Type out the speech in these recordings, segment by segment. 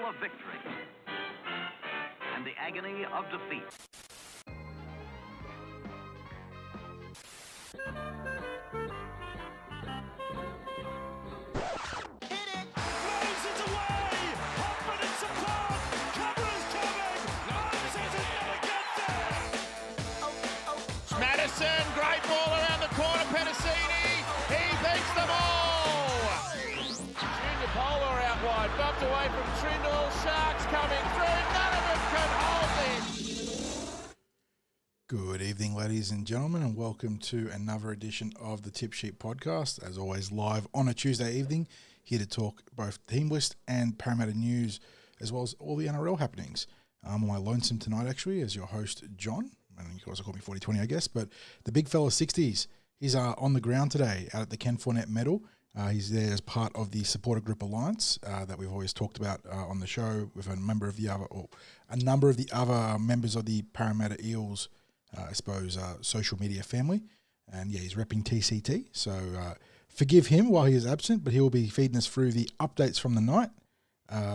of victory and the agony of defeat. Great ball around the corner, Petticini, he beats them all! Junior Polar out wide, bumped away from Trindle, Sharks coming through, none of them can hold this! Good evening, ladies and gentlemen, and welcome to another edition of the Tip Sheet Podcast, as always live on a Tuesday evening, here to talk both team list and Parramatta news, as well as all the NRL happenings. I'm on my lonesome tonight, actually, as your host, John. And you can also call me 4020, I guess, but the big fella Sixties, he's on the ground today out at the Ken Thornett Medal. He's there as part of the Supporter Group Alliance that we've always talked about on the show with a number of the other members of the Parramatta Eels, social media family. And yeah, he's repping TCT. So forgive him while he is absent, but he will be feeding us through the updates from the night.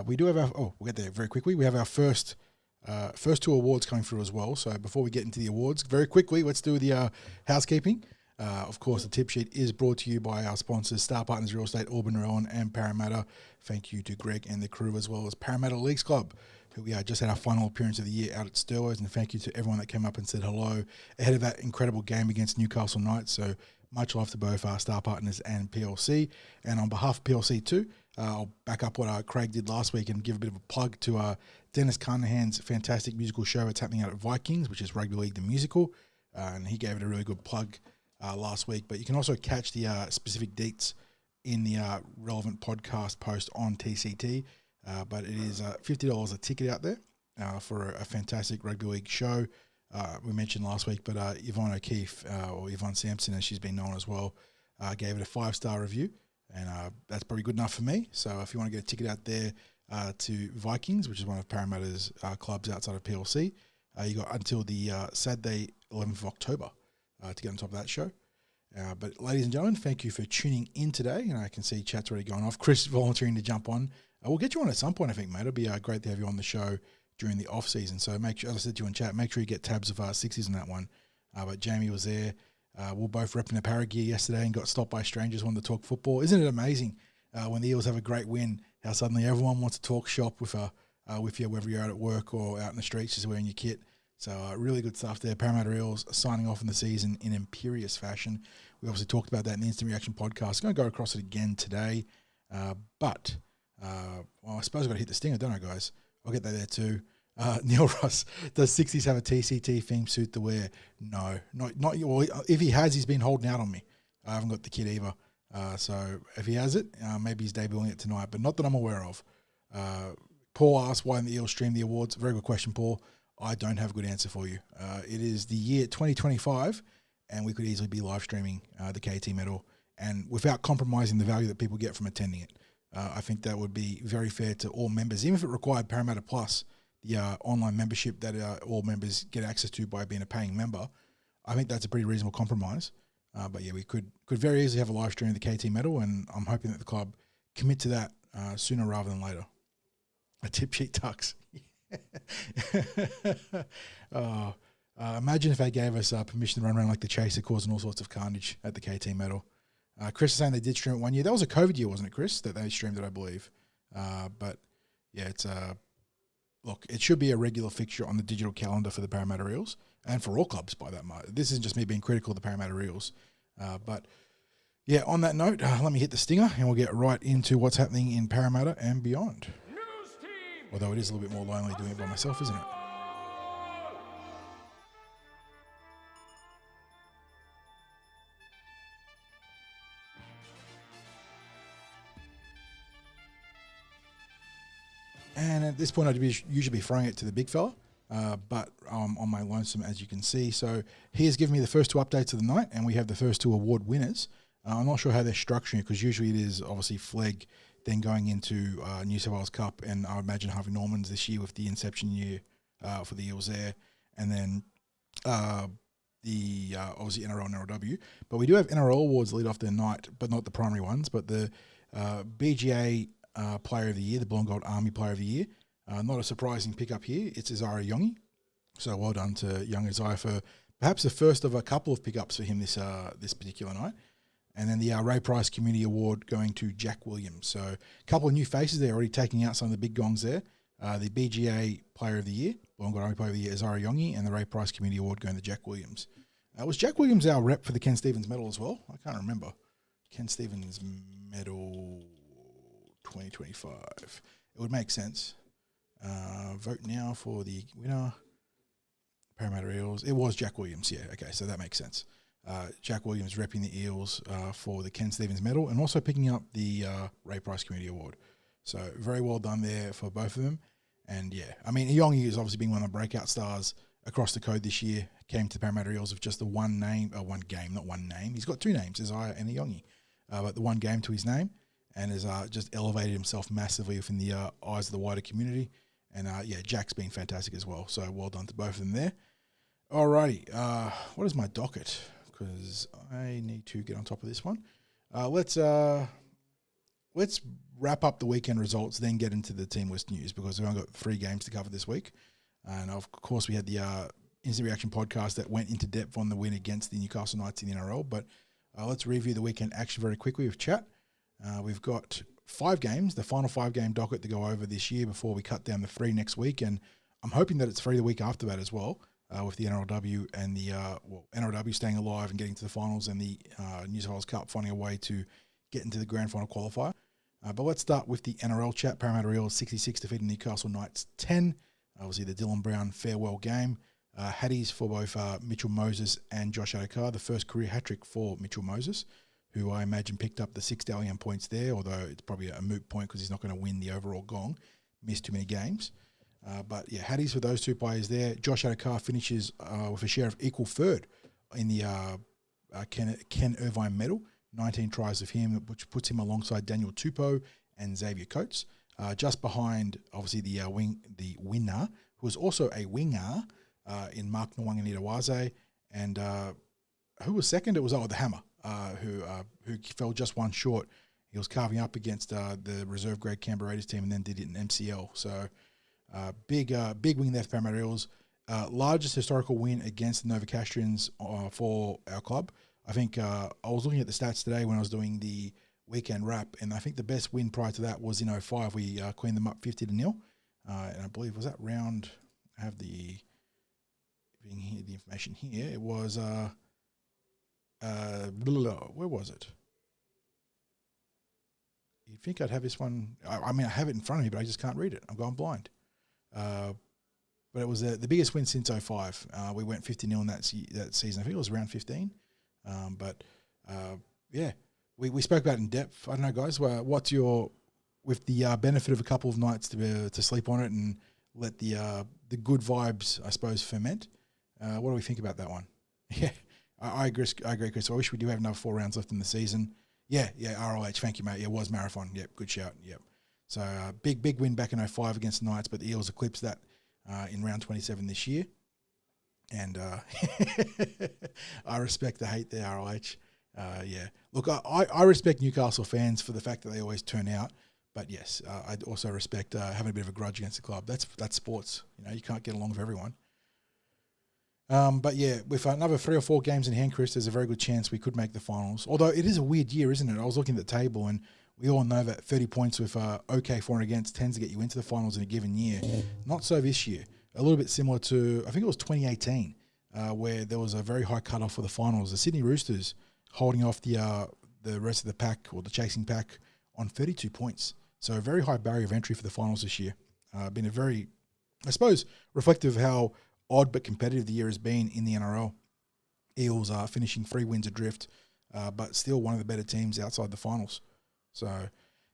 We do have we'll get there very quickly. We have our first two awards coming through as well. So before we get into the awards, very quickly, let's do the housekeeping. Of course, the tip sheet is brought to you by our sponsors, Star Partners Real Estate, Auburn, Rowan and Parramatta. Thank you to Greg and the crew, as well as Parramatta Leagues Club, who we just had our final appearance of the year out at Stirlers. And thank you to everyone that came up and said hello ahead of that incredible game against Newcastle Knights. So much love to both our Star Partners and PLC. And on behalf of PLC too, I'll back up what Craig did last week and give a bit of a plug to Dennis Carnahan's fantastic musical show. It's happening out at Vikings, which is Rugby League the Musical, and he gave it a really good plug last week. But you can also catch the specific deets in the relevant podcast post on TCT. But it is $50 a ticket out there for a fantastic Rugby League show. We mentioned last week, but Yvonne O'Keefe, or Yvonne Sampson, as she's been known as well, gave it a 5-star review. And that's probably good enough for me. So if you want to get a ticket out there to Vikings, which is one of Parramatta's clubs outside of PLC, you got until the Saturday, 11th of October to get on top of that show. But ladies and gentlemen, thank you for tuning in today. And I can see chat's already going off. Chris volunteering to jump on. We'll get you on at some point, I think, mate. It'll be great to have you on the show during the off-season. So make sure, as I said to you in chat, make sure you get tabs of Sixties on that one. But Jamie was there. We were both repping the Parra gear yesterday and got stopped by strangers wanting to talk football. Isn't it amazing when the Eels have a great win, how suddenly everyone wants to talk shop with you, whether you're out at work or out in the streets, just wearing your kit. So really good stuff there. Parramatta Eels signing off in the season in imperious fashion. We obviously talked about that in the Instant Reaction podcast. I'm going to go across it again today. But I suppose I've got to hit the stinger, don't I, guys? I'll get that there too. Neil Ross, does Sixties have a TCT theme suit to wear? No, not. Well, if he has, he's been holding out on me. I haven't got the kit either. So if he has it, maybe he's debuting it tonight, but not that I'm aware of. Paul asked why didn't the Eels stream the awards. Very good question, Paul. I don't have a good answer for you. It is the year 2025, and we could easily be live streaming the KT Medal, and without compromising the value that people get from attending it. I think that would be very fair to all members, even if it required Parramatta Plus, the online membership that all members get access to by being a paying member. I think that's a pretty reasonable compromise. But yeah, we could very easily have a live stream of the KT Medal, and I'm hoping that the club commit to that sooner rather than later. A tip sheet tux. Imagine if they gave us permission to run around like the Chaser, causing all sorts of carnage at the KT Medal. Chris is saying they did stream it one year. That was a COVID year, wasn't it, Chris, that they streamed it, I believe. But yeah, it's look, it should be a regular fixture on the digital calendar for the Parramatta Eels, and for all clubs by that much. This isn't just me being critical of the Parramatta Eels. But yeah, on that note, let me hit the stinger, and we'll get right into what's happening in Parramatta and beyond. Although it is a little bit more lonely doing it by myself, isn't it? And at this point, I'd usually be throwing it to the big fella, but I'm on my lonesome, as you can see. So he has given me the first two updates of the night, and we have the first two award winners. I'm not sure how they're structuring it, because usually it is obviously Flegg, then going into New South Wales Cup, and I imagine Harvey Norman's this year with the inception year for the Eels there, and then the obviously NRL and NRLW. But we do have NRL awards lead off the night, but not the primary ones, but the BGA Player of the Year, the Blue and Gold Army Player of the Year, Not a surprising pickup here. It's Isaiah Yongi. So well done to young Isaiah for perhaps the first of a couple of pickups for him this particular night. And then the Ray Price Community Award going to Jack Williams. So a couple of new faces there already taking out some of the big gongs there. The BGA Player of the Year, Blonde Army Player of the Year, Isaiah Yongi, and the Ray Price Community Award going to Jack Williams. Was Jack Williams our rep for the Ken Stevens Medal as well? I can't remember. Ken Stevens Medal 2025. It would make sense. Vote now for the winner. Parramatta Eels. It was Jack Williams, yeah. Okay, so that makes sense. Jack Williams repping the Eels for the Ken Stevens Medal and also picking up the Ray Price Community Award. So very well done there for both of them. And yeah, I mean, Yongi has obviously been one of the breakout stars across the code this year. Came to the Parramatta Eels with just the one game, not one name. He's got two names, Isaiah and Yongi, but the one game to his name, and has just elevated himself massively within the eyes of the wider community. And yeah, Jack's been fantastic as well. So well done to both of them there. Alrighty, what is my docket? Because I need to get on top of this one. Let's wrap up the weekend results, then get into the team list news, because we've only got 3 games to cover this week. And of course, we had the Instant Reaction podcast that went into depth on the win against the Newcastle Knights in the NRL. But let's review the weekend action very quickly with chat. We've got 5 games, the final 5-game docket to go over this year before we cut down the 3 next week. And I'm hoping that it's 3 the week after that as well, with the NRLW and the NRLW staying alive and getting to the finals, and the New South Wales Cup finding a way to get into the grand final qualifier. But let's start with the NRL chat. Parramatta Eels 66 defeating Newcastle Knights 10. Obviously the Dylan Brown farewell game. Hatties for both Mitchell Moses and Josh Adokar, the first career hat-trick for Mitchell Moses, who I imagine picked up the 6 Dalian points there, although it's probably a moot point because he's not going to win the overall gong. Missed too many games. But yeah, Hatties for those 2 players there. Josh Adokar finishes with a share of equal third in the Ken Irvine medal. 19 tries of him, which puts him alongside Daniel Tupou and Xavier Coates. Just behind, obviously, the winner, who was also a winger in Mark Nwanganitawaze. And who was second? It was the Hammer, who fell just one short. He was carving up against the reserve grade Canberra Raiders team and then did it in MCL. So big win there for Parramatta Eels. Largest historical win against the Novocastrians for our club. I think I was looking at the stats today when I was doing the weekend wrap, and I think the best win prior to that was in 05. We cleaned them up 50-0, and I believe was that round. I have the information here. It was where was it? You'd think I'd have this one. I mean, I have it in front of me, but I just can't read it. I'm going blind. But it was the biggest win since 05. We went 50-0 in that season. I think it was round 15. Yeah, we spoke about it in depth. I don't know, guys. What's your, with the benefit of a couple of nights to sleep on it and let the good vibes, I suppose, ferment? What do we think about that one? Yeah, I agree, Chris. I wish we do have another 4 rounds left in the season. Yeah, RLH. Thank you, mate. Yeah, it was marathon. Yep, good shout. Yep. So big win back in 05 against the Knights, but the Eels eclipsed that in round 27 this year. And I respect the hate there, RLH. Yeah. Look, I respect Newcastle fans for the fact that they always turn out. But yes, I also respect having a bit of a grudge against the club. That's sports. You know, you can't get along with everyone. But yeah, with another 3 or 4 games in hand, Chris, there's a very good chance we could make the finals. Although it is a weird year, isn't it? I was looking at the table, and we all know that 30 points with OK for and against tends to get you into the finals in a given year. Not so this year. A little bit similar to, I think it was 2018, where there was a very high cutoff for the finals. The Sydney Roosters holding off the rest of the pack, or the chasing pack, on 32 points. So a very high barrier of entry for the finals this year. Been a very, I suppose, reflective of how odd but competitive the year has been in the NRL. Eels are finishing 3 wins adrift, but still one of the better teams outside the finals. So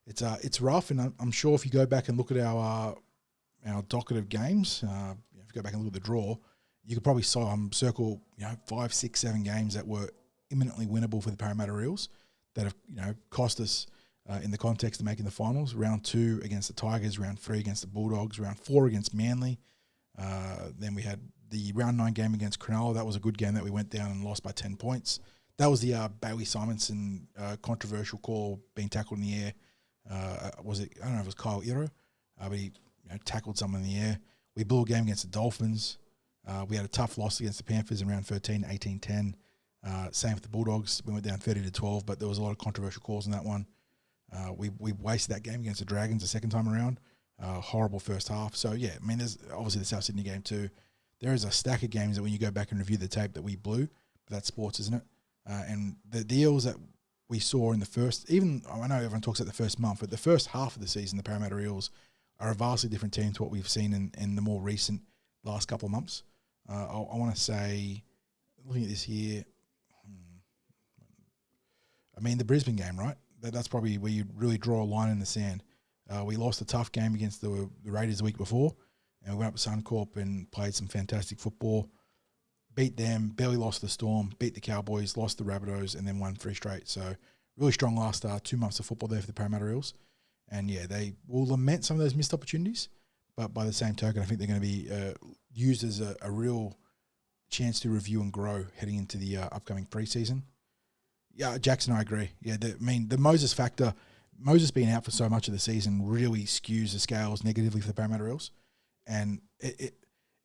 it's rough, and I'm sure if you go back and look at our docket of games, if you go back and look at the draw, you could probably circle 5, 6, 7 games that were imminently winnable for the Parramatta Eels that have cost us in the context of making the finals. Round 2 against the Tigers, round 3 against the Bulldogs, round 4 against Manly. Then we had the round 9 game against Cronulla. That was a good game that we went down and lost by 10 points. That was the Bailey Simonson controversial call being tackled in the air. Was it? I don't know if it was Kyle Iro, but he tackled someone in the air. We blew a game against the Dolphins. We had a tough loss against the Panthers in round 13, 18-10. Same with the Bulldogs. We went down 30-12, but there was a lot of controversial calls in that one. We wasted that game against the Dragons the second time around. Horrible first half. So, yeah, I mean, there's obviously the South Sydney game too. There is a stack of games that when you go back and review the tape that we blew, but that's sports, isn't it? And the deals that we saw in the first, even, I know everyone talks about the first month, but the first half of the season, the Parramatta Eels are a vastly different team to what we've seen in the more recent last couple of months. I want to say, looking at this here, I mean, the Brisbane game, right? That's probably where you really draw a line in the sand. We lost a tough game against the Raiders the week before, and we went up to Suncorp and played some fantastic football. Beat them, barely lost the Storm, beat the Cowboys, lost the Rabbitohs, and then won 3 straight. So really strong last 2 months of football there for the Parramatta Eels. And, yeah, they will lament some of those missed opportunities, but by the same token, I think they're going to be used as a real chance to review and grow heading into the upcoming preseason. Yeah, Jackson, I agree. Yeah, the Moses factor, Moses being out for so much of the season really skews the scales negatively for the Parramatta Eels. And it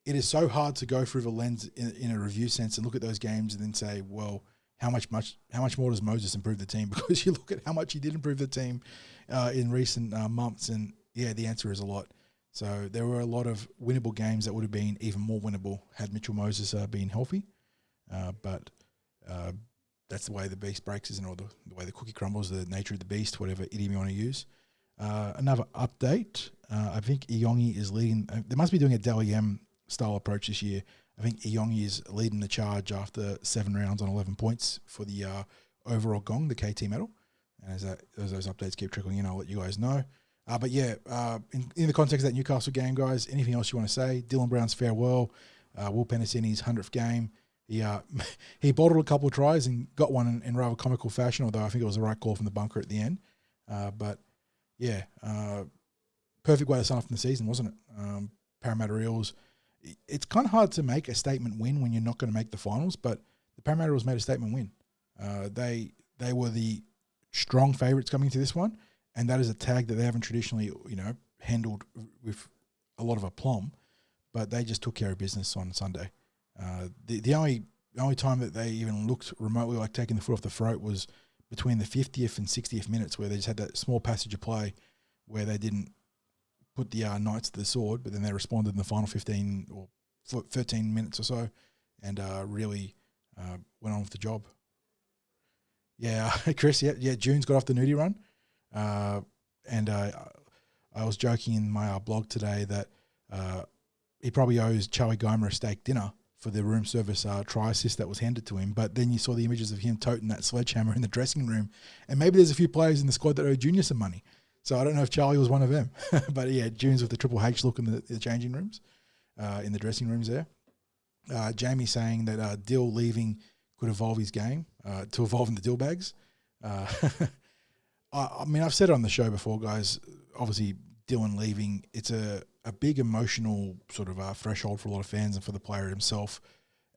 is so hard to go through the lens in a review sense and look at those games and then say, well, how much more does Moses improve the team? Because you look at how much he did improve the team in recent months, and yeah, the answer is a lot. So there were a lot of winnable games that would have been even more winnable had Mitchell Moses been healthy. But that's the way the beast breaks, isn't it? Or the way the cookie crumbles, the nature of the beast, whatever idiom you want to use. Another update. I think Iongi is leading. They must be doing a Dally M style approach this year. I think Iongi is leading the charge after 7 rounds on 11 points for the overall gong, the KT medal. And as those updates keep trickling in, I'll let you guys know. But yeah, in the context of that Newcastle game, guys, anything else you want to say? Dylan Brown's farewell, Will Penasini's 100th game. He bottled a couple of tries and got one in rather comical fashion, although I think it was the right call from the bunker at the end. But yeah, perfect way to sign off the season, wasn't it? Parramatta Eels. It's kind of hard to make a statement win when you're not going to make the finals, but the Parramatta Eels made a statement win. They were the strong favourites coming to this one, and that is a tag that they haven't traditionally, handled with a lot of aplomb, but they just took care of business on Sunday. The only time that they even looked remotely like taking the foot off the throat was between the 50th and 60th minutes, where they just had that small passage of play where they didn't put the Knights to the sword, but then they responded in the final 15 or 13 minutes or so and really went on with the job. Yeah, Chris, yeah, June's got off the nudie run. And I was joking in my blog today that he probably owes Charlie Geimer a steak dinner for the room service try assist that was handed to him. But then you saw the images of him toting that sledgehammer in the dressing room. And maybe there's a few players in the squad that owe Junior some money. So I don't know if Charlie was one of them. But yeah, June's with the Triple H look in the changing rooms, in the dressing rooms there. Jamie saying that Dill leaving could evolve his game to evolve into Dill bags. I mean, I've said it on the show before, guys. Obviously, Dylan leaving, it's a big emotional sort of threshold for a lot of fans and for the player himself.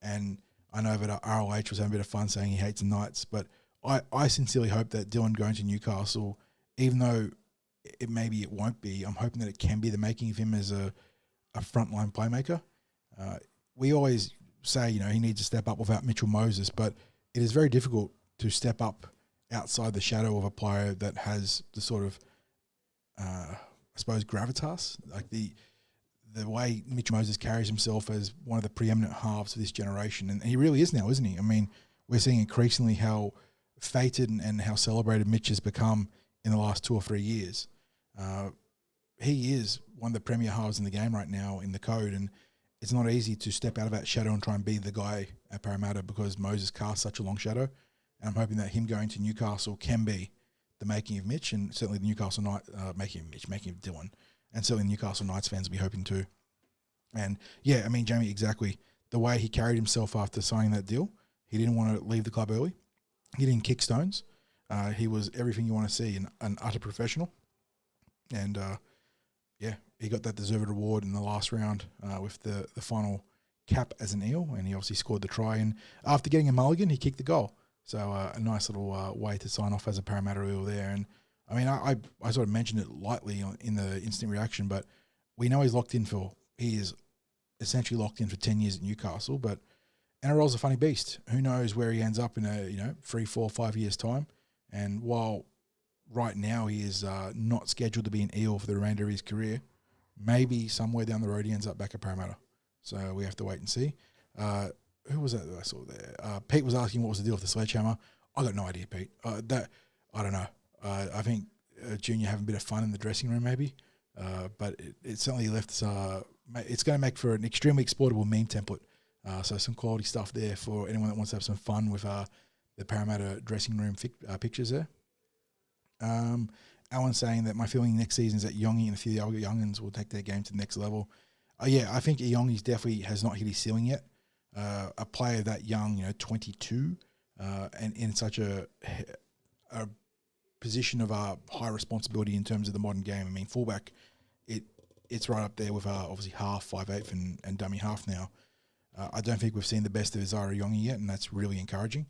And I know that RLH was having a bit of fun saying he hates the Knights, but I sincerely hope that Dylan going to Newcastle, even though maybe it won't be, I'm hoping that it can be the making of him as a frontline playmaker. We always say, he needs to step up without Mitchell Moses, but it is very difficult to step up outside the shadow of a player that has the sort of, I suppose, gravitas, like the way Mitch Moses carries himself as one of the preeminent halves of this generation. And he really is now, isn't he? I mean, we're seeing increasingly how fated and how celebrated Mitch has become in the last 2 or 3 years. He is one of the premier halves in the game right now in the code, and it's not easy to step out of that shadow and try and be the guy at Parramatta because Moses casts such a long shadow. And I'm hoping that him going to Newcastle can be the making of Mitch, and certainly the Newcastle Knights, making of Mitch, making of Dylan, and certainly the Newcastle Knights fans will be hoping too. And yeah, I mean, Jamie, exactly. The way he carried himself after signing that deal, he didn't want to leave the club early. He didn't kick stones. He was everything you want to see, an utter professional. And yeah, he got that deserved reward in the last round with the final cap as an Eel, and he obviously scored the try. And after getting a mulligan, he kicked the goal. So a nice little way to sign off as a Parramatta Eel there. And I mean, I sort of mentioned it lightly in the instant reaction, but we know he is essentially locked in for 10 years at Newcastle, but NRL's a funny beast. Who knows where he ends up in 3, 4, 5 years' time. And while right now he is not scheduled to be an Eel for the remainder of his career, maybe somewhere down the road he ends up back at Parramatta. So we have to wait and see. Who was that I saw there? Pete was asking what was the deal with the sledgehammer. I got no idea, Pete. I don't know. I think Junior having a bit of fun in the dressing room maybe. But it certainly left us. It's going to make for an extremely exploitable meme template. So some quality stuff there for anyone that wants to have some fun with the Parramatta dressing room pictures there. Alan saying that my feeling next season is that Yongi and a few of the other youngins will take their game to the next level. Yeah, I think Yongi's definitely has not hit his ceiling yet. A player that young, 22, and in such a position of high responsibility in terms of the modern game. I mean, fullback, it's right up there with obviously half, 5'8", and dummy half now. I don't think we've seen the best of Isaiah Yongi yet, and that's really encouraging.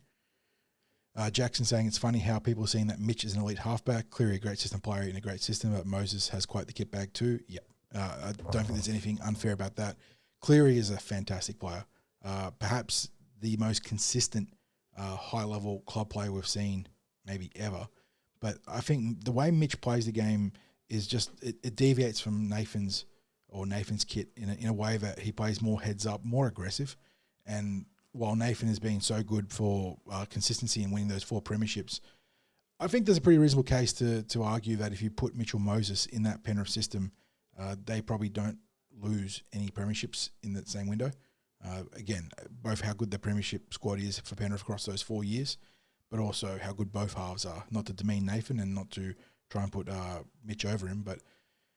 Jackson saying it's funny how people are saying that Mitch is an elite halfback. Clearly a great system player in a great system, but Moses has quite the kit bag too. Yep. I don't think there's anything unfair about that. Cleary is a fantastic player. Perhaps the most consistent high-level club player we've seen maybe ever. But I think the way Mitch plays the game is just it deviates from Nathan's kit in a way that he plays more heads up, more aggressive. And while Nathan has been so good for consistency in winning those 4 premierships, I think there's a pretty reasonable case to argue that if you put Mitchell Moses in that Penrith system, they probably don't lose any premierships in that same window. Again, both how good the premiership squad is for Penrith across those 4 years, but also how good both halves are. Not to demean Nathan and not to try and put Mitch over him, but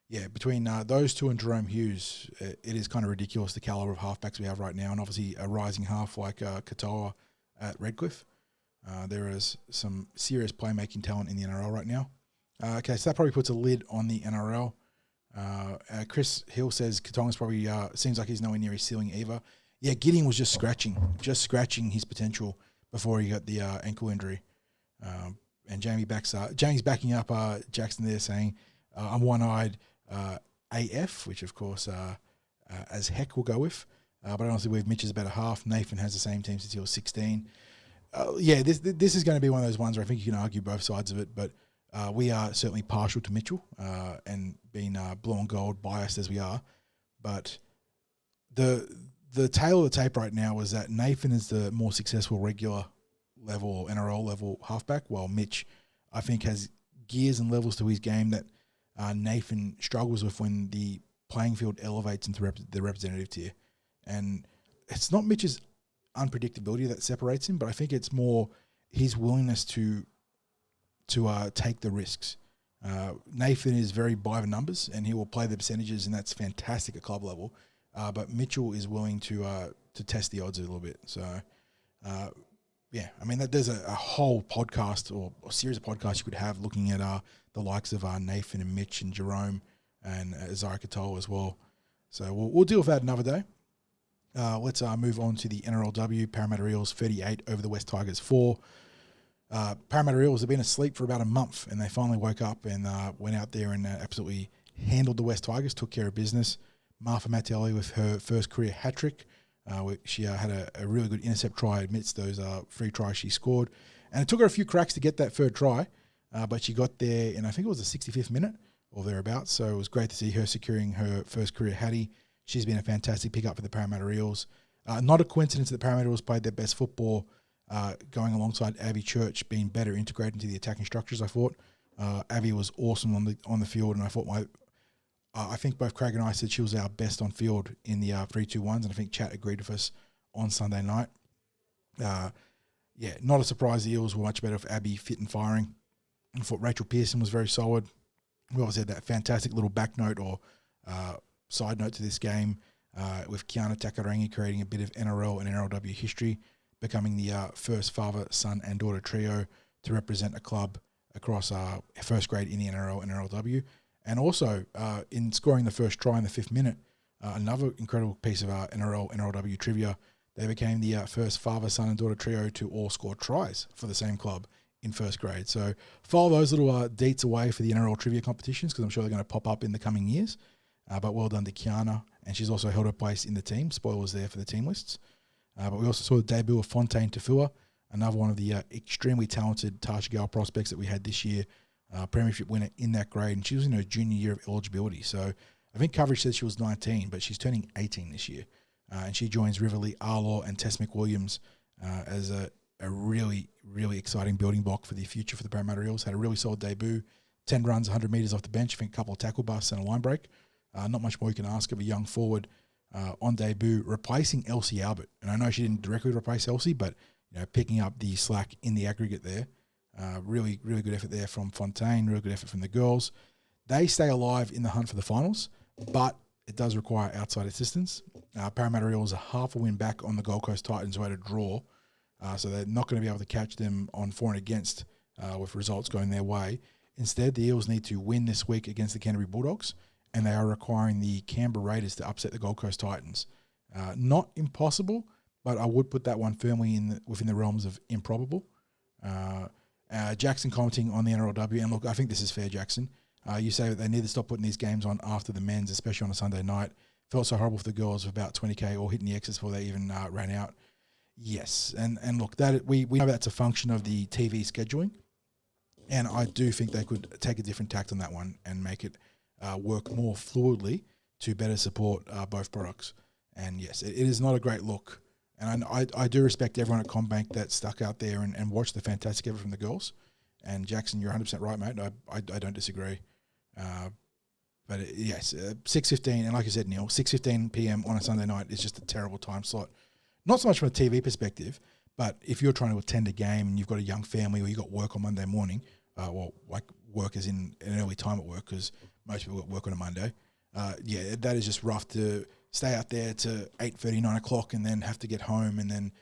yeah, between those two and Jerome Hughes, it is kind of ridiculous the calibre of halfbacks we have right now, and obviously a rising half like Katoa at Redcliffe. There is some serious playmaking talent in the NRL right now. Okay, so that probably puts a lid on the NRL. Chris Hill says Katonga's probably seems like he's nowhere near his ceiling either. Yeah, Gidding was just scratching his potential before he got the ankle injury. And Jamie's backing up Jackson there, saying I'm one-eyed AF, which of course as heck we'll go with. But I honestly believe Mitch is about a half. Nathan has the same team since he was 16. Yeah, this is going to be one of those ones where I think you can argue both sides of it, but we are certainly partial to Mitchell and being blue and gold biased as we are. But the tail of the tape right now is that Nathan is the more successful regular level, NRL level halfback, while Mitch, I think, has gears and levels to his game that Nathan struggles with when the playing field elevates into the representative tier. And it's not Mitch's unpredictability that separates him, but I think it's more his willingness to take the risks. Nathan is very by the numbers, and he will play the percentages, and that's fantastic at club level. But Mitchell is willing to test the odds a little bit. So, yeah, I mean, there's a whole podcast or series of podcasts you could have looking at the likes of Nathan and Mitch and Jerome and Isaiah Katoa as well. So we'll deal with that another day. Let's move on to the NRLW. Parramatta Eels 38 over the West Tigers 4. Parramatta Eels have been asleep for about a month, and they finally woke up and went out there and absolutely handled the West Tigers, took care of business. Martha Mattielli with her first career hat-trick. She had a really good intercept try amidst those 3 tries she scored. And it took her a few cracks to get that third try, but she got there in, I think it was the 65th minute or thereabouts. So it was great to see her securing her first career hattie. She's been a fantastic pickup for the Parramatta Eels. Not a coincidence that the Parramatta Eels played their best football going alongside Abby Church being better integrated into the attacking structures, I thought. Abby was awesome on the field, and I think both Craig and I said she was our best on field in the 3-2-1s, and I think Chat agreed with us on Sunday night. Yeah, not a surprise the Eels were much better with Abby fit and firing. I thought Rachel Pearson was very solid. We always had that fantastic little back note or side note to this game with Kiana Takarangi creating a bit of NRL and NRLW history, becoming the first father, son and daughter trio to represent a club across first grade in the NRL and NRLW. And also, in scoring the first try in the 5th minute, another incredible piece of NRL, NRLW trivia, they became the first father, son, and daughter trio to all score tries for the same club in first grade. So follow those little deets away for the NRL trivia competitions, because I'm sure they're going to pop up in the coming years. but well done to Kiana. And she's also held her place in the team. Spoilers there for the team lists. But we also saw the debut of Fontaine Tafua, another one of the extremely talented Tasha Gale prospects that we had this year, premiership winner in that grade. And she was in her junior year of eligibility. So I think coverage says she was 19, but she's turning 18 this year. And she joins Riverley, Arlaw, and Tess McWilliams as a really, really exciting building block for the future for the Parramatta Eels. Had a really solid debut, 10 runs, 100 metres off the bench, I think a couple of tackle busts and a line break. Not much more you can ask of a young forward on debut, replacing Elsie Albert. And I know she didn't directly replace Elsie, but picking up the slack in the aggregate there. Really, really good effort there from Fontaine, really good effort from the girls. They stay alive in the hunt for the finals, but it does require outside assistance. Parramatta Eels are half a win back on the Gold Coast Titans who had a draw, so they're not going to be able to catch them on for and against with results going their way. Instead, the Eels need to win this week against the Canterbury Bulldogs, and they are requiring the Canberra Raiders to upset the Gold Coast Titans. Not impossible, but I would put that one firmly within the realms of improbable. Jackson commenting on the NRLW, and look, I think this is fair, Jackson. You say that they need to stop putting these games on after the men's, especially on a Sunday night. Felt so horrible for the girls of about 20K or hitting the X's before they even ran out. Yes, and look, that we know that's a function of the TV scheduling, and I do think they could take a different tact on that one and make it work more fluidly to better support both products. And yes, it is not a great look. And I do respect everyone at CommBank that stuck out there and watched the fantastic effort from the girls. And Jackson, you're 100% right, mate. I don't disagree. But yes, 6:15, and like you said, Neil, 6:15 p.m. on a Sunday night is just a terrible time slot. Not so much from a TV perspective, but if you're trying to attend a game and you've got a young family or you've got work on Monday morning, well, like work is in an early time at work because most people got work on a Monday. Yeah, that is just rough to stay out there to 8:30, 9 o'clock and then have to get home and then,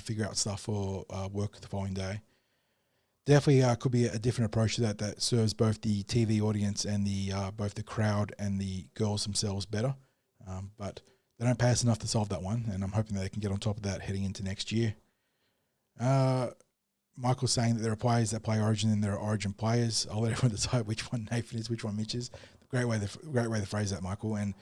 figure out stuff for work the following day. Definitely could be a different approach to that serves both the TV audience and the both the crowd and the girls themselves better. But they don't pay us enough to solve that one, and I'm hoping they can get on top of that heading into next year. Michael's saying that there are players that play Origin and there are Origin players. I'll let everyone decide which one Nathan is, which one Mitch is. Great way to phrase that, Michael. And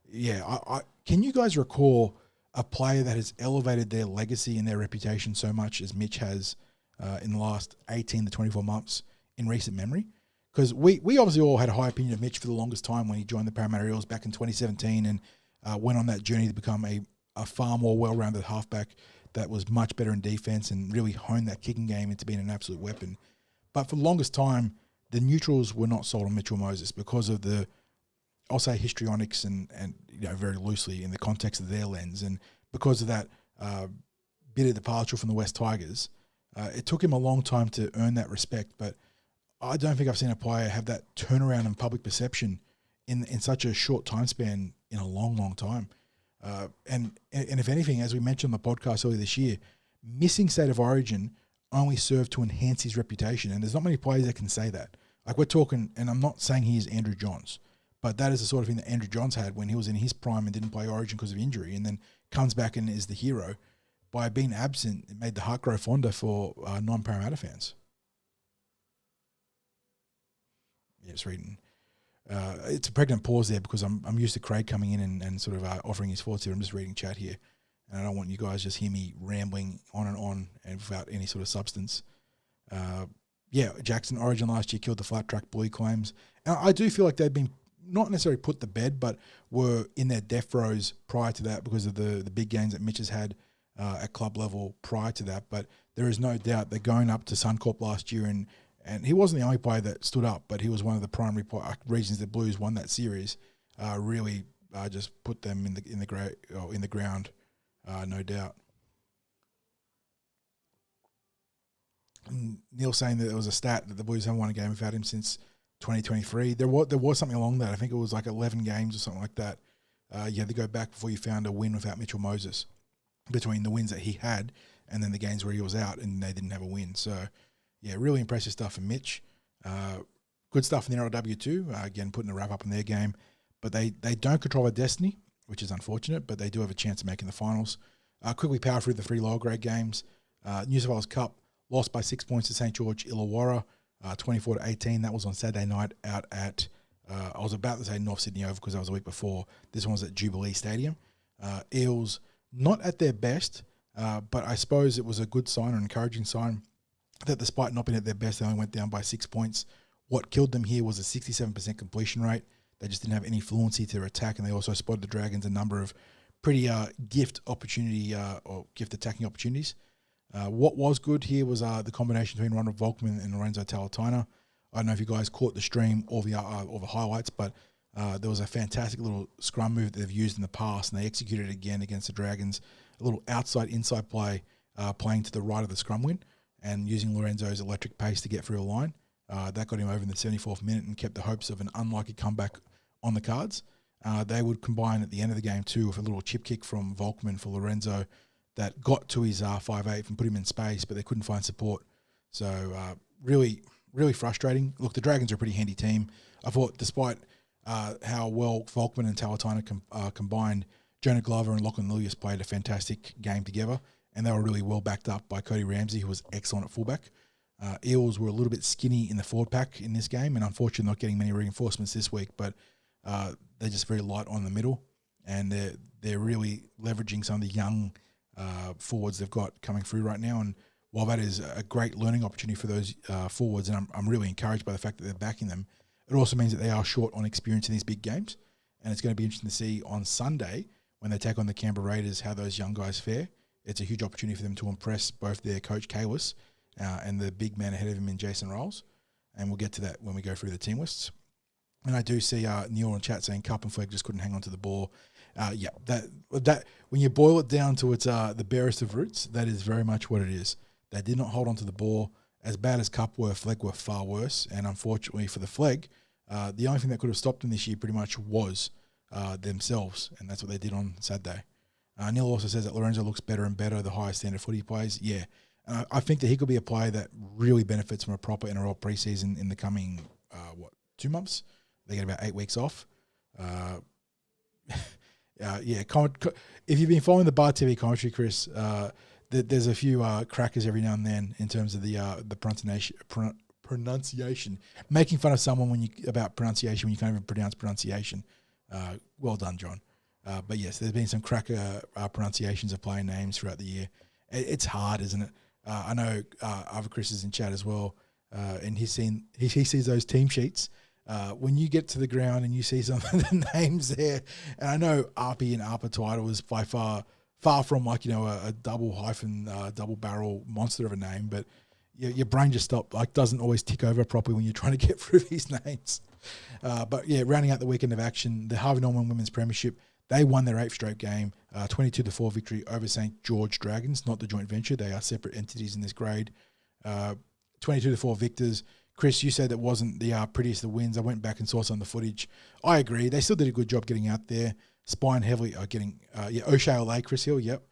yeah, I can you guys recall a player that has elevated their legacy and their reputation so much as Mitch has in the last 18 to 24 months in recent memory? Because we obviously all had a high opinion of Mitch for the longest time when he joined the Parramatta Eels back in 2017 and went on that journey to become a far more well-rounded halfback that was much better in defense and really honed that kicking game into being an absolute weapon. But for the longest time, the neutrals were not sold on Mitchell Moses because of the, I'll say histrionics and very loosely in the context of their lens, and because of that bitter departure from the West Tigers, it took him a long time to earn that respect. But I don't think I've seen a player have that turnaround in public perception in such a short time span in a long, long time. And if anything, as we mentioned on the podcast earlier this year, missing State of Origin only served to enhance his reputation. And there's not many players that can say that. Like we're talking, and I'm not saying he is Andrew Johns, but that is the sort of thing that Andrew Johns had when he was in his prime and didn't play Origin because of injury, and then comes back and is the hero. By being absent, it made the heart grow fonder for non-Parramatta fans. Yeah, it's reading. It's a pregnant pause there because I'm used to Craig coming in and sort of offering his thoughts here. I'm just reading chat here, and I don't want you guys just hear me rambling on and without any sort of substance. Yeah, Jackson Origin last year killed the flat track bully claims. And I do feel like they've been not necessarily put to bed, but were in their death throes prior to that because of the big gains that Mitch has had at club level prior to that. But there is no doubt that going up to Suncorp last year and he wasn't the only player that stood up, but he was one of the primary reasons the Blues won that series. Really just put them in the ground, no doubt. And Neil saying that there was a stat that the Blues haven't won a game without him since 2023. There was something along that. I think it was like 11 games or something like that. You had to go back before you found a win without Mitchell Moses, between the wins that he had and then the games where he was out and they didn't have a win. So, yeah, really impressive stuff from Mitch. Good stuff in the NRLW too. Again, putting a wrap up in their game. But they don't control their destiny, which is unfortunate, but they do have a chance of making the finals. Quickly power through the 3 lower grade games. New South Wales Cup, lost by 6 points to St. George Illawarra, 24-18. That was on Saturday night out at I was about to say North Sydney Oval because that was a week before. This one was at Jubilee Stadium. Eels, not at their best, but I suppose it was a good sign, an encouraging sign, that despite not being at their best, they only went down by 6 points. What killed them here was a 67% completion rate. They just didn't have any fluency to their attack, and they also spotted the Dragons a number of pretty gift attacking opportunities. What was good here was the combination between Ronald Volkman and Lorenzo Talatona. I don't know if you guys caught the stream or the highlights, but there was a fantastic little scrum move that they've used in the past, and they executed it again against the Dragons. A little outside-inside play, playing to the right of the scrum win and using Lorenzo's electric pace to get through the line. That got him over in the 74th minute and kept the hopes of an unlikely comeback on the cards. They would combine at the end of the game too with a little chip kick from Volkman for Lorenzo that got to his 5'8" and put him in space, but they couldn't find support. So really, really frustrating. Look, the Dragons are a pretty handy team. I thought despite how well Volkman and Talatona combined, Jonah Glover and Lachlan Lilius played a fantastic game together, and they were really well backed up by Cody Ramsey, who was excellent at fullback. Eels were a little bit skinny in the forward pack in this game, and unfortunately not getting many reinforcements this week, but they're just very light on the middle, and they're really leveraging some of the young forwards they've got coming through right now. And while that is a great learning opportunity for those forwards, and I'm really encouraged by the fact that they're backing them, it also means that they are short on experience in these big games. And it's going to be interesting to see on Sunday when they take on the Canberra Raiders how those young guys fare. It's a huge opportunity for them to impress both their coach Kalis and the big man ahead of him in Jason Rolls. And we'll get to that when we go through the team lists. And I do see Neil in chat saying Cup and Flegg just couldn't hang on to the ball. That when you boil it down to its the barest of roots, that is very much what it is. They did not hold on to the ball. As bad as Cup were, Flegg were far worse. And unfortunately for the Flegg, the only thing that could have stopped them this year pretty much was themselves, and that's what they did on Saturday. Neil also says that Lorenzo looks better and better the higher standard footy he plays. Yeah, I think that he could be a player that really benefits from a proper NRL preseason in the coming 2 months. They get about 8 weeks off. If you've been following the Bar TV commentary, Chris, there's a few crackers every now and then in terms of the pronunciation. Making fun of someone about pronunciation when you can't even pronounce pronunciation. Well done, John. But yes, there's been some cracker pronunciations of player names throughout the year. It's hard, isn't it? I know other Chris is in chat as well, and he sees those team sheets. When you get to the ground and you see some of the names there, and I know Arpy and Arpa title is by far from a double barrel monster of a name, but your brain just doesn't always tick over properly when you're trying to get through these names. But yeah, rounding out the weekend of action, the Harvey Norman Women's Premiership, they won their 8th straight game, 22-4 victory over St. George Dragons, not the joint venture. They are separate entities in this grade. 22-4 victors. Chris, you said that wasn't the prettiest of wins. I went back and saw some of the footage. I agree. They still did a good job getting out there. Spine heavily O'Shea Olay, Chris Hill, yep.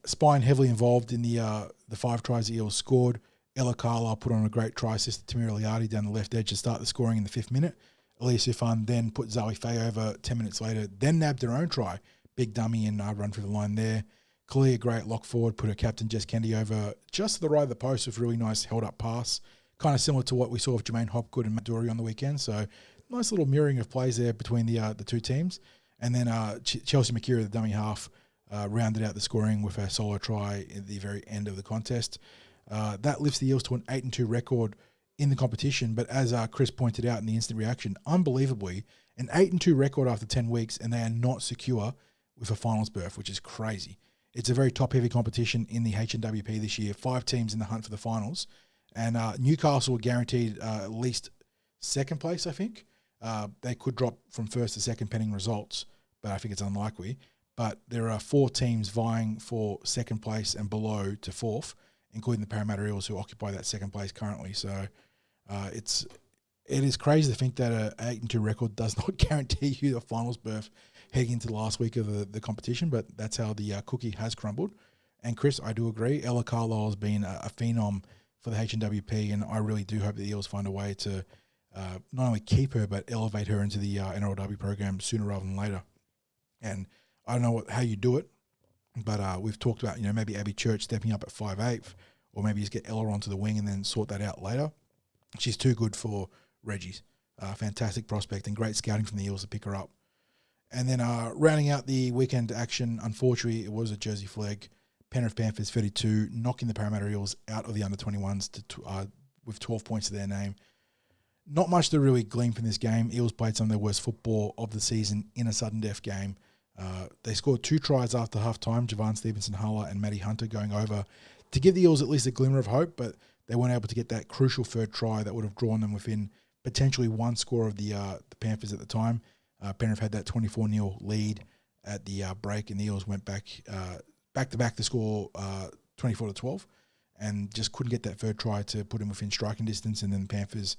Spine heavily involved in the 5 tries the Eels scored. Ella Carlisle put on a great try assist to Tamira Liardi down the left edge to start the scoring in the 5th minute. Elise Ifan then put Zoe Faye over 10 minutes later, then nabbed her own try. Big dummy and run through the line there. Kalia Gray at lock forward put her captain Jess Kennedy over just to the right of the post with a really nice held-up pass. Kind of similar to what we saw of Jermaine Hopgood and Matt Dury on the weekend. So nice little mirroring of plays there between the 2 teams. And then Chelsea McKeary, the dummy half, rounded out the scoring with her solo try at the very end of the contest. That lifts the Eels to an 8-2 record in the competition, but as Chris pointed out in the instant reaction, unbelievably, an 8-2 record after 10 weeks, and they are not secure with a finals berth, which is crazy. It's a very top-heavy competition in the HNWP this year. 5 teams in the hunt for the finals, and Newcastle are guaranteed at least 2nd place, I think. They could drop from 1st to 2nd pending results, but I think it's unlikely. But there are 4 teams vying for 2nd place and below to 4th, including the Parramatta Eels, who occupy that 2nd place currently. So it is crazy to think that an 8-2 record does not guarantee you the finals berth heading into the last week of the competition, but that's how the cookie has crumbled. And Chris, I do agree. Ella Carlisle has been a phenom for the HNWP, and I really do hope the Eels find a way to not only keep her, but elevate her into the NRLW program sooner rather than later. And I don't know how you do it, but we've talked about, maybe Abby Church stepping up at 5'8", or maybe just get Ella onto the wing and then sort that out later. She's too good for Reggie's. Fantastic prospect and great scouting from the Eels to pick her up. And then rounding out the weekend action, unfortunately, it was a Jersey Flegg. Penrith Panthers 32, knocking the Parramatta Eels out of the under-21s with 12 points to their name. Not much to really glean from this game. Eels played some of their worst football of the season in a sudden death game. They scored 2 tries after half-time, Javon Stevenson-Huller and Matty Hunter going over to give the Eels at least a glimmer of hope, but they weren't able to get that crucial third try that would have drawn them within potentially one score of the Panthers at the time. Penrith had that 24-0 lead at the break, and the Eels went back-to-back to score 24-12, and just couldn't get that third try to put him within striking distance. And then the Panthers,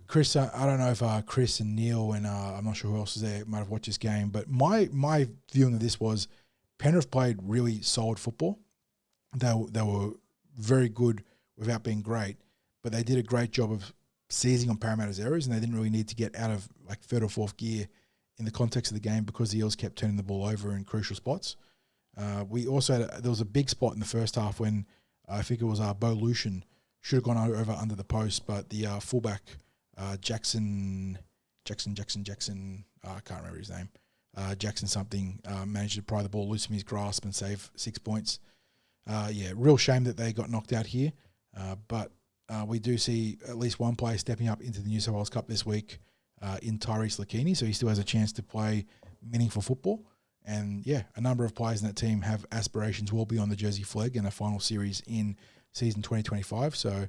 Chris, I don't know if Chris and Neil and I'm not sure who else was there might have watched this game, but my viewing of this was Penrith played really solid football. They were very good without being great, but they did a great job of seizing on Parramatta's errors, and they didn't really need to get out of like third or fourth gear in the context of the game because the Eels kept turning the ball over in crucial spots. We also there was a big spot in the first half when I think it was Bo Lucian should have gone over under the post, but the fullback Jackson, I can't remember his name, Jackson something, managed to pry the ball loose from his grasp and save 6 points. Real shame that they got knocked out here, but we do see at least one player stepping up into the New South Wales Cup this week in Tyrese Lakini, so he still has a chance to play meaningful football. And a number of players in that team have aspirations well beyond the Jersey Flegg and a final series in season 2025. So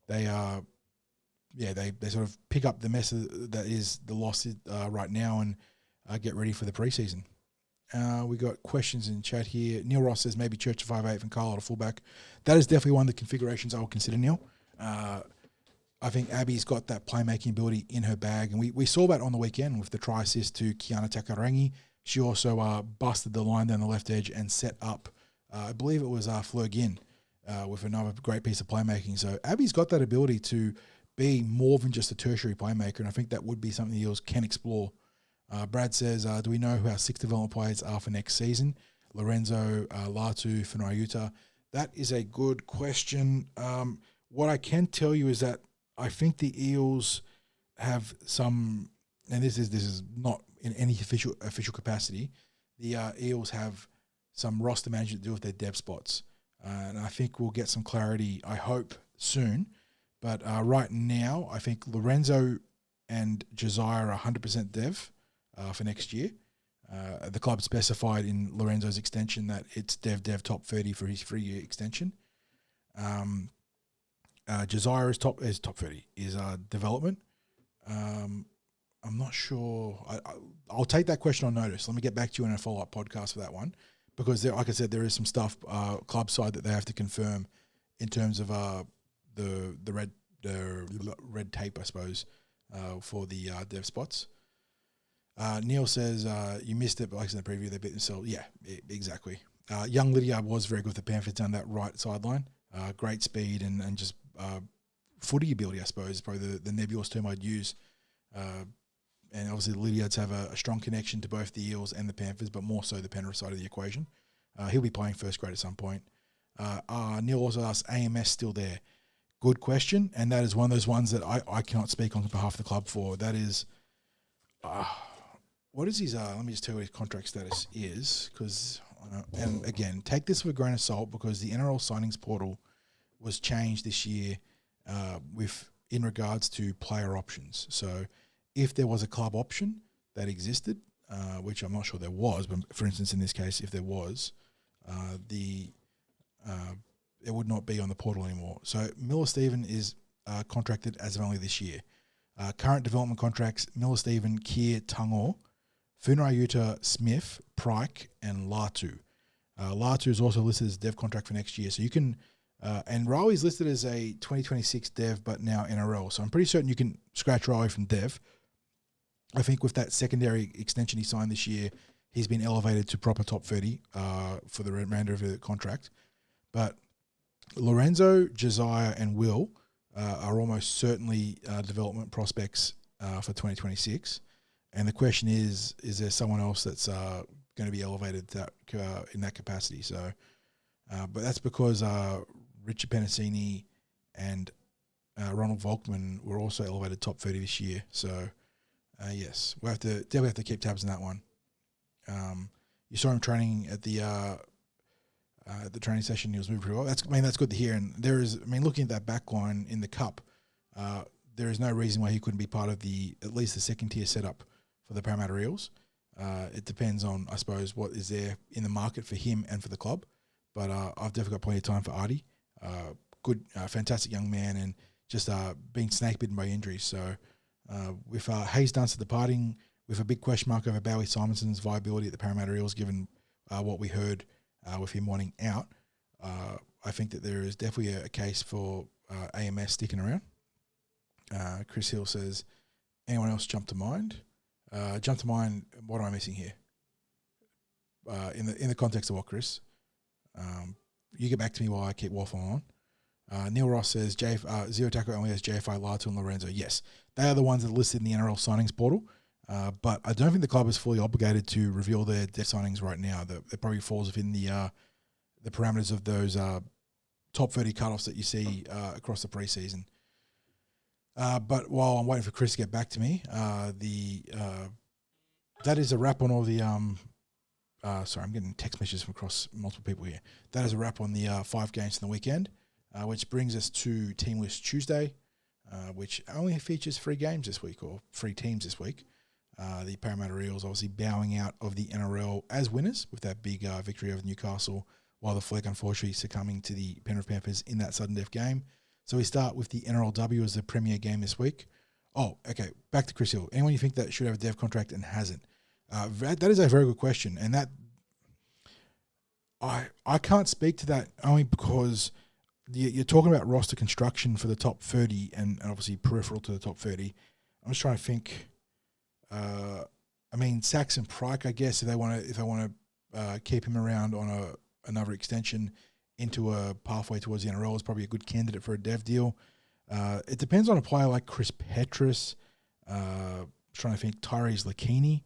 they sort of pick up the mess that is the loss right now and get ready for the preseason. We got questions in chat here. Neil Ross says maybe Church of 5'8" and Carlisle at fullback. That is definitely one of the configurations I will consider, Neil. I think Abby's got that playmaking ability in her bag, and we saw that on the weekend with the try assist to Kiana Takarangi. She also busted the line down the left edge and set up, I believe it was Flegg in with another great piece of playmaking. So Abby's got that ability to be more than just a tertiary playmaker, and I think that would be something the Eels can explore. Brad says, do we know who our 6 development players are for next season? Lorenzo, Latu, Funayuta. That is a good question. What I can tell you is that I think the Eels have some, and this is not in any official capacity, the Eels have some roster management to do with their dev spots. And I think we'll get some clarity, I hope, soon. But right now, I think Lorenzo and Josiah are 100% dev for next year. The club specified in Lorenzo's extension that it's dev top 30 for his 3-year extension. Josiah is top 30, is development. I'm not sure. I'll take that question on notice. Let me get back to you in a follow-up podcast for that one, because like I said, there is some stuff club side that they have to confirm in terms of the red tape, I suppose, for the dev spots. Neil says you missed it, but like in the preview, they bit themselves. Yeah, exactly. Young Lydia was very good with the Panthers down that right sideline. Great speed and just footy ability, I suppose, is probably the nebulous term I'd use. And obviously the Lydiards have a strong connection to both the Eels and the Panthers, but more so the Penrith side of the equation. He'll be playing first grade at some point. Neil also asks, AMS still there? Good question, and that is one of those ones that I cannot speak on behalf of the club for. That is, what is his, let me just tell you what his contract status is, because, and again, take this with a grain of salt, because the NRL signings portal was changed this year in regards to player options. So if there was a club option that existed, which I'm not sure there was, but for instance, in this case, if there was, it would not be on the portal anymore. So Miller-Steven is contracted as of only this year. Current development contracts, Miller-Steven, Keir, Tungor, Funayuta, Smith, Pryke, and Latu. Latu is also listed as dev contract for next year. So you can, and Riley's listed as a 2026 dev, but now NRL. So I'm pretty certain you can scratch Riley from dev. I think with that secondary extension he signed this year, he's been elevated to proper top 30 for the remainder of the contract. But Lorenzo, Josiah, and Will are almost certainly development prospects for 2026. And the question is there someone else that's going to be elevated in that capacity? So, but that's because Richard Penasini and Ronald Volkman were also elevated top 30 this year. So, yes, we'll definitely have to keep tabs on that one. You saw him training at the training session. He was moving pretty well. That's good to hear. And looking at that back line in the cup, there is no reason why he couldn't be part of at least the second tier setup for the Parramatta Eels. It depends on, I suppose, what is there in the market for him and for the club. But I've definitely got plenty of time for Artie. Good, fantastic young man, and just being snake bitten by injuries. So with Hayes Dunster departing, with a big question mark over Bowie Simonson's viability at the Parramatta Eels, given what we heard with him wanting out, I think that there is definitely a case for AMS sticking around. Chris Hill says, anyone else jump to mind? What am I missing here? In the context of what, Chris? You get back to me while I keep waffling on. Neil Ross says, Zero Taco only has JFI, Latu and Lorenzo. Yes, they are the ones that are listed in the NRL signings portal. But I don't think the club is fully obligated to reveal their signings right now. That probably falls within the parameters of those top 30 cutoffs that you see across the preseason. But while I'm waiting for Chris to get back to me, that is a wrap on all the sorry, I'm getting text messages from across multiple people here. That is a wrap on the 5 games in the weekend, which brings us to Team List Tuesday, which only features 3 games this week, or 3 teams this week. The Parramatta Eels obviously bowing out of the NRL as winners with that big victory over Newcastle, while the Flegg unfortunately succumbing to the Penrith Panthers in that sudden death game. So we start with the NRLW as the premier game this week. Oh, okay, back to Chris Hill. Anyone you think that should have a dev contract and hasn't? That is a very good question, and that I can't speak to that only because you're talking about roster construction for the top 30 and obviously peripheral to the top 30. I'm just trying to think. Sachs and Pryke, I guess, if they want to keep him around on another extension into a pathway towards the NRL, is probably a good candidate for a dev deal. It depends on a player like Chris Petrus. Trying to think, Tyrese Lakini.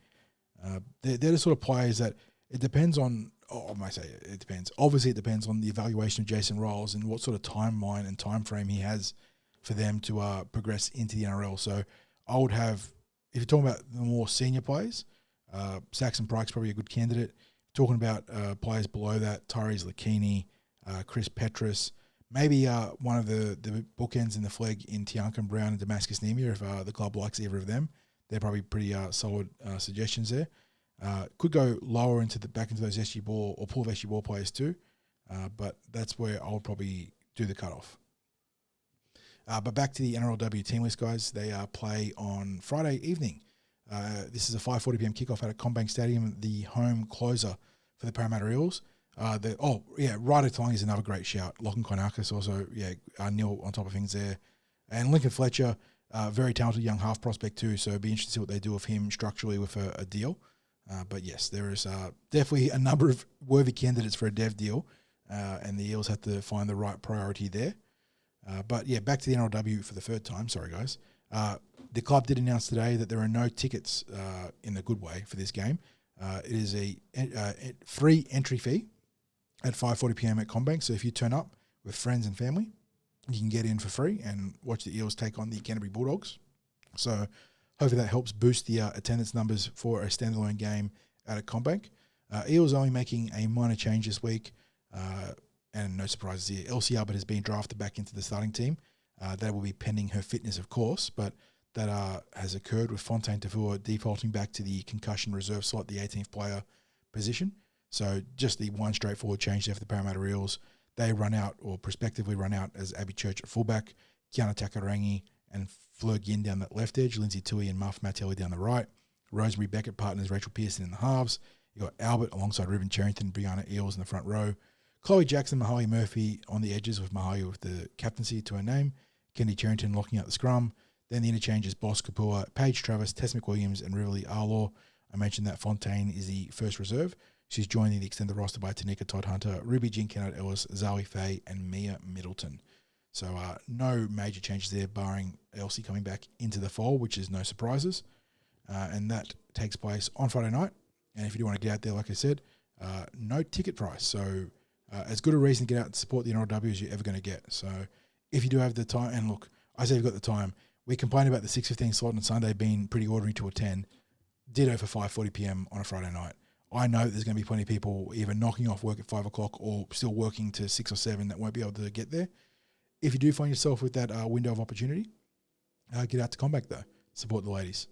They're the sort of players that it depends on. Oh, I might say it depends. Obviously, it depends on the evaluation of Jason Rolls and what sort of timeline and time frame he has for them to progress into the NRL. So I would have, if you're talking about the more senior players, Saxon Pryke's probably a good candidate. Talking about players below that, Tyrese Lakini, Chris Petrus, maybe one of the bookends in the Flegg in Tiankan Brown and Damascus Nemia, if the club likes either of them. They're probably pretty solid suggestions there. Could go lower back into those SG Ball or pool of SG Ball players too, but that's where I would probably do the cutoff. But back to the NRLW team list, guys. They play on Friday evening. This is a 5:40 p.m. kickoff at Combank Stadium, the home closer for the Parramatta Eels. Ryder Talangi is another great shout. Lachlan Koinakis also, Neil on top of things there. And Lincoln Fletcher, very talented young half prospect too, so it'd be interesting to see what they do with him structurally with a deal. But yes, there is definitely a number of worthy candidates for a dev deal, and the Eels have to find the right priority there. But back to the NRLW for the third time. Sorry, guys. The club did announce today that there are no tickets in a good way for this game. It is a free entry fee at 5:40 p.m. at Combank. So if you turn up with friends and family, you can get in for free and watch the Eels take on the Canterbury Bulldogs. So hopefully that helps boost the attendance numbers for a standalone game out at Combank. Eels only making a minor change this week, and no surprises here. Elsie Albert has been drafted back into the starting team. That will be pending her fitness, of course, but that has occurred with Fontaine Tavua defaulting back to the concussion reserve slot, the 18th player position. So just the one straightforward change there for the Parramatta Eels. They run out, or prospectively run out, as Abby Church at fullback, Kiana Takarangi and Fleur Ginn down that left edge, Lindsay Tui and Muff Mattelli down the right, Rosemary Beckett partners Rachel Pearson in the halves. You got Albert alongside Ruben Cherrington, Brianna Eels in the front row, Chloe Jackson, Mahalia Murphy on the edges with Mahalia with the captaincy to her name, Kendi Cherrington locking out the scrum. Then the interchanges, Boss Kapua, Paige Travis, Tess McWilliams and Riverly Arlaw. I mentioned that Fontaine is the first reserve. She's joining the extended roster by Tanika Todd Hunter, Ruby Jean Kennard Ellis, Zoe Faye and Mia Middleton. So no major changes there, barring Elsie coming back into the fold, which is no surprises. And that takes place on Friday night. And if you do want to get out there, like I said, no ticket price. So as good a reason to get out and support the NRLW as you're ever going to get. So if you do have the time, and look, I said, you've got the time. We complained about the 6:15 slot on Sunday being pretty ordinary to attend. Ditto for 5:40 p.m. on a Friday night. I know that there's going to be plenty of people either knocking off work at 5 o'clock or still working to 6 or 7 that won't be able to get there. If you do find yourself with that window of opportunity, get out to Combank though. Support the ladies.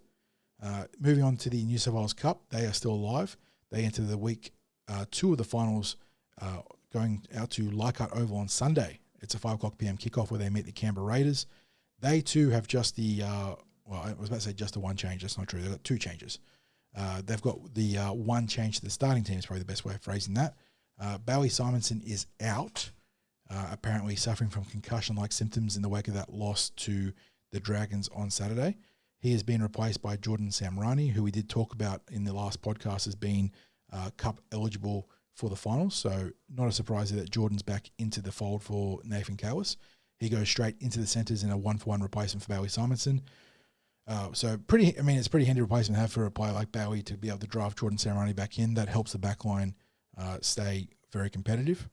Moving on to the New South Wales Cup, they are still alive. They enter the week 2 of the finals, going out to Leichhardt Oval on Sunday. It's a 5 o'clock p.m. kickoff where they meet the Canberra Raiders. They too have just the, I was about to say just the one change. That's not true. They've got 2 changes. They've got the one change to the starting team is probably the best way of phrasing that. Bowie Simonson is out, apparently suffering from concussion-like symptoms in the wake of that loss to the Dragons on Saturday. He has been replaced by Jordan Samrani, who we did talk about in the last podcast as being Cup eligible for the finals. So not a surprise that Jordan's back into the fold for Nathan Kalis. He goes straight into the centres in a 1-for-1 replacement for Bowie Simonson. So it's a pretty handy replacement to have for a player like Bowie to be able to drive Jordan Samrani back in. That helps the back line stay very competitive.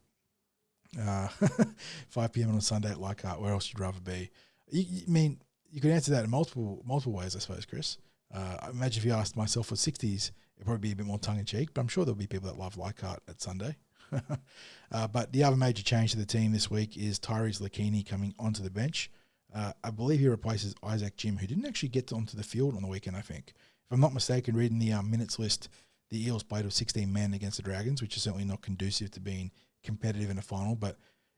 5 p.m. on a Sunday at Leichhardt, where else would you rather be? You could answer that in multiple ways, I suppose, Chris. I imagine if you asked myself for Sixties, it'd probably be a bit more tongue-in-cheek, but I'm sure there'll be people that love Leichhardt at Sunday. But the other major change to the team this week is Tyrese Lakini coming onto the bench. I believe he replaces Isaac Jim, who didn't actually get onto the field on the weekend, I think. If I'm not mistaken, reading the minutes list, the Eels played with 16 men against the Dragons, which is certainly not conducive to being competitive in a final, but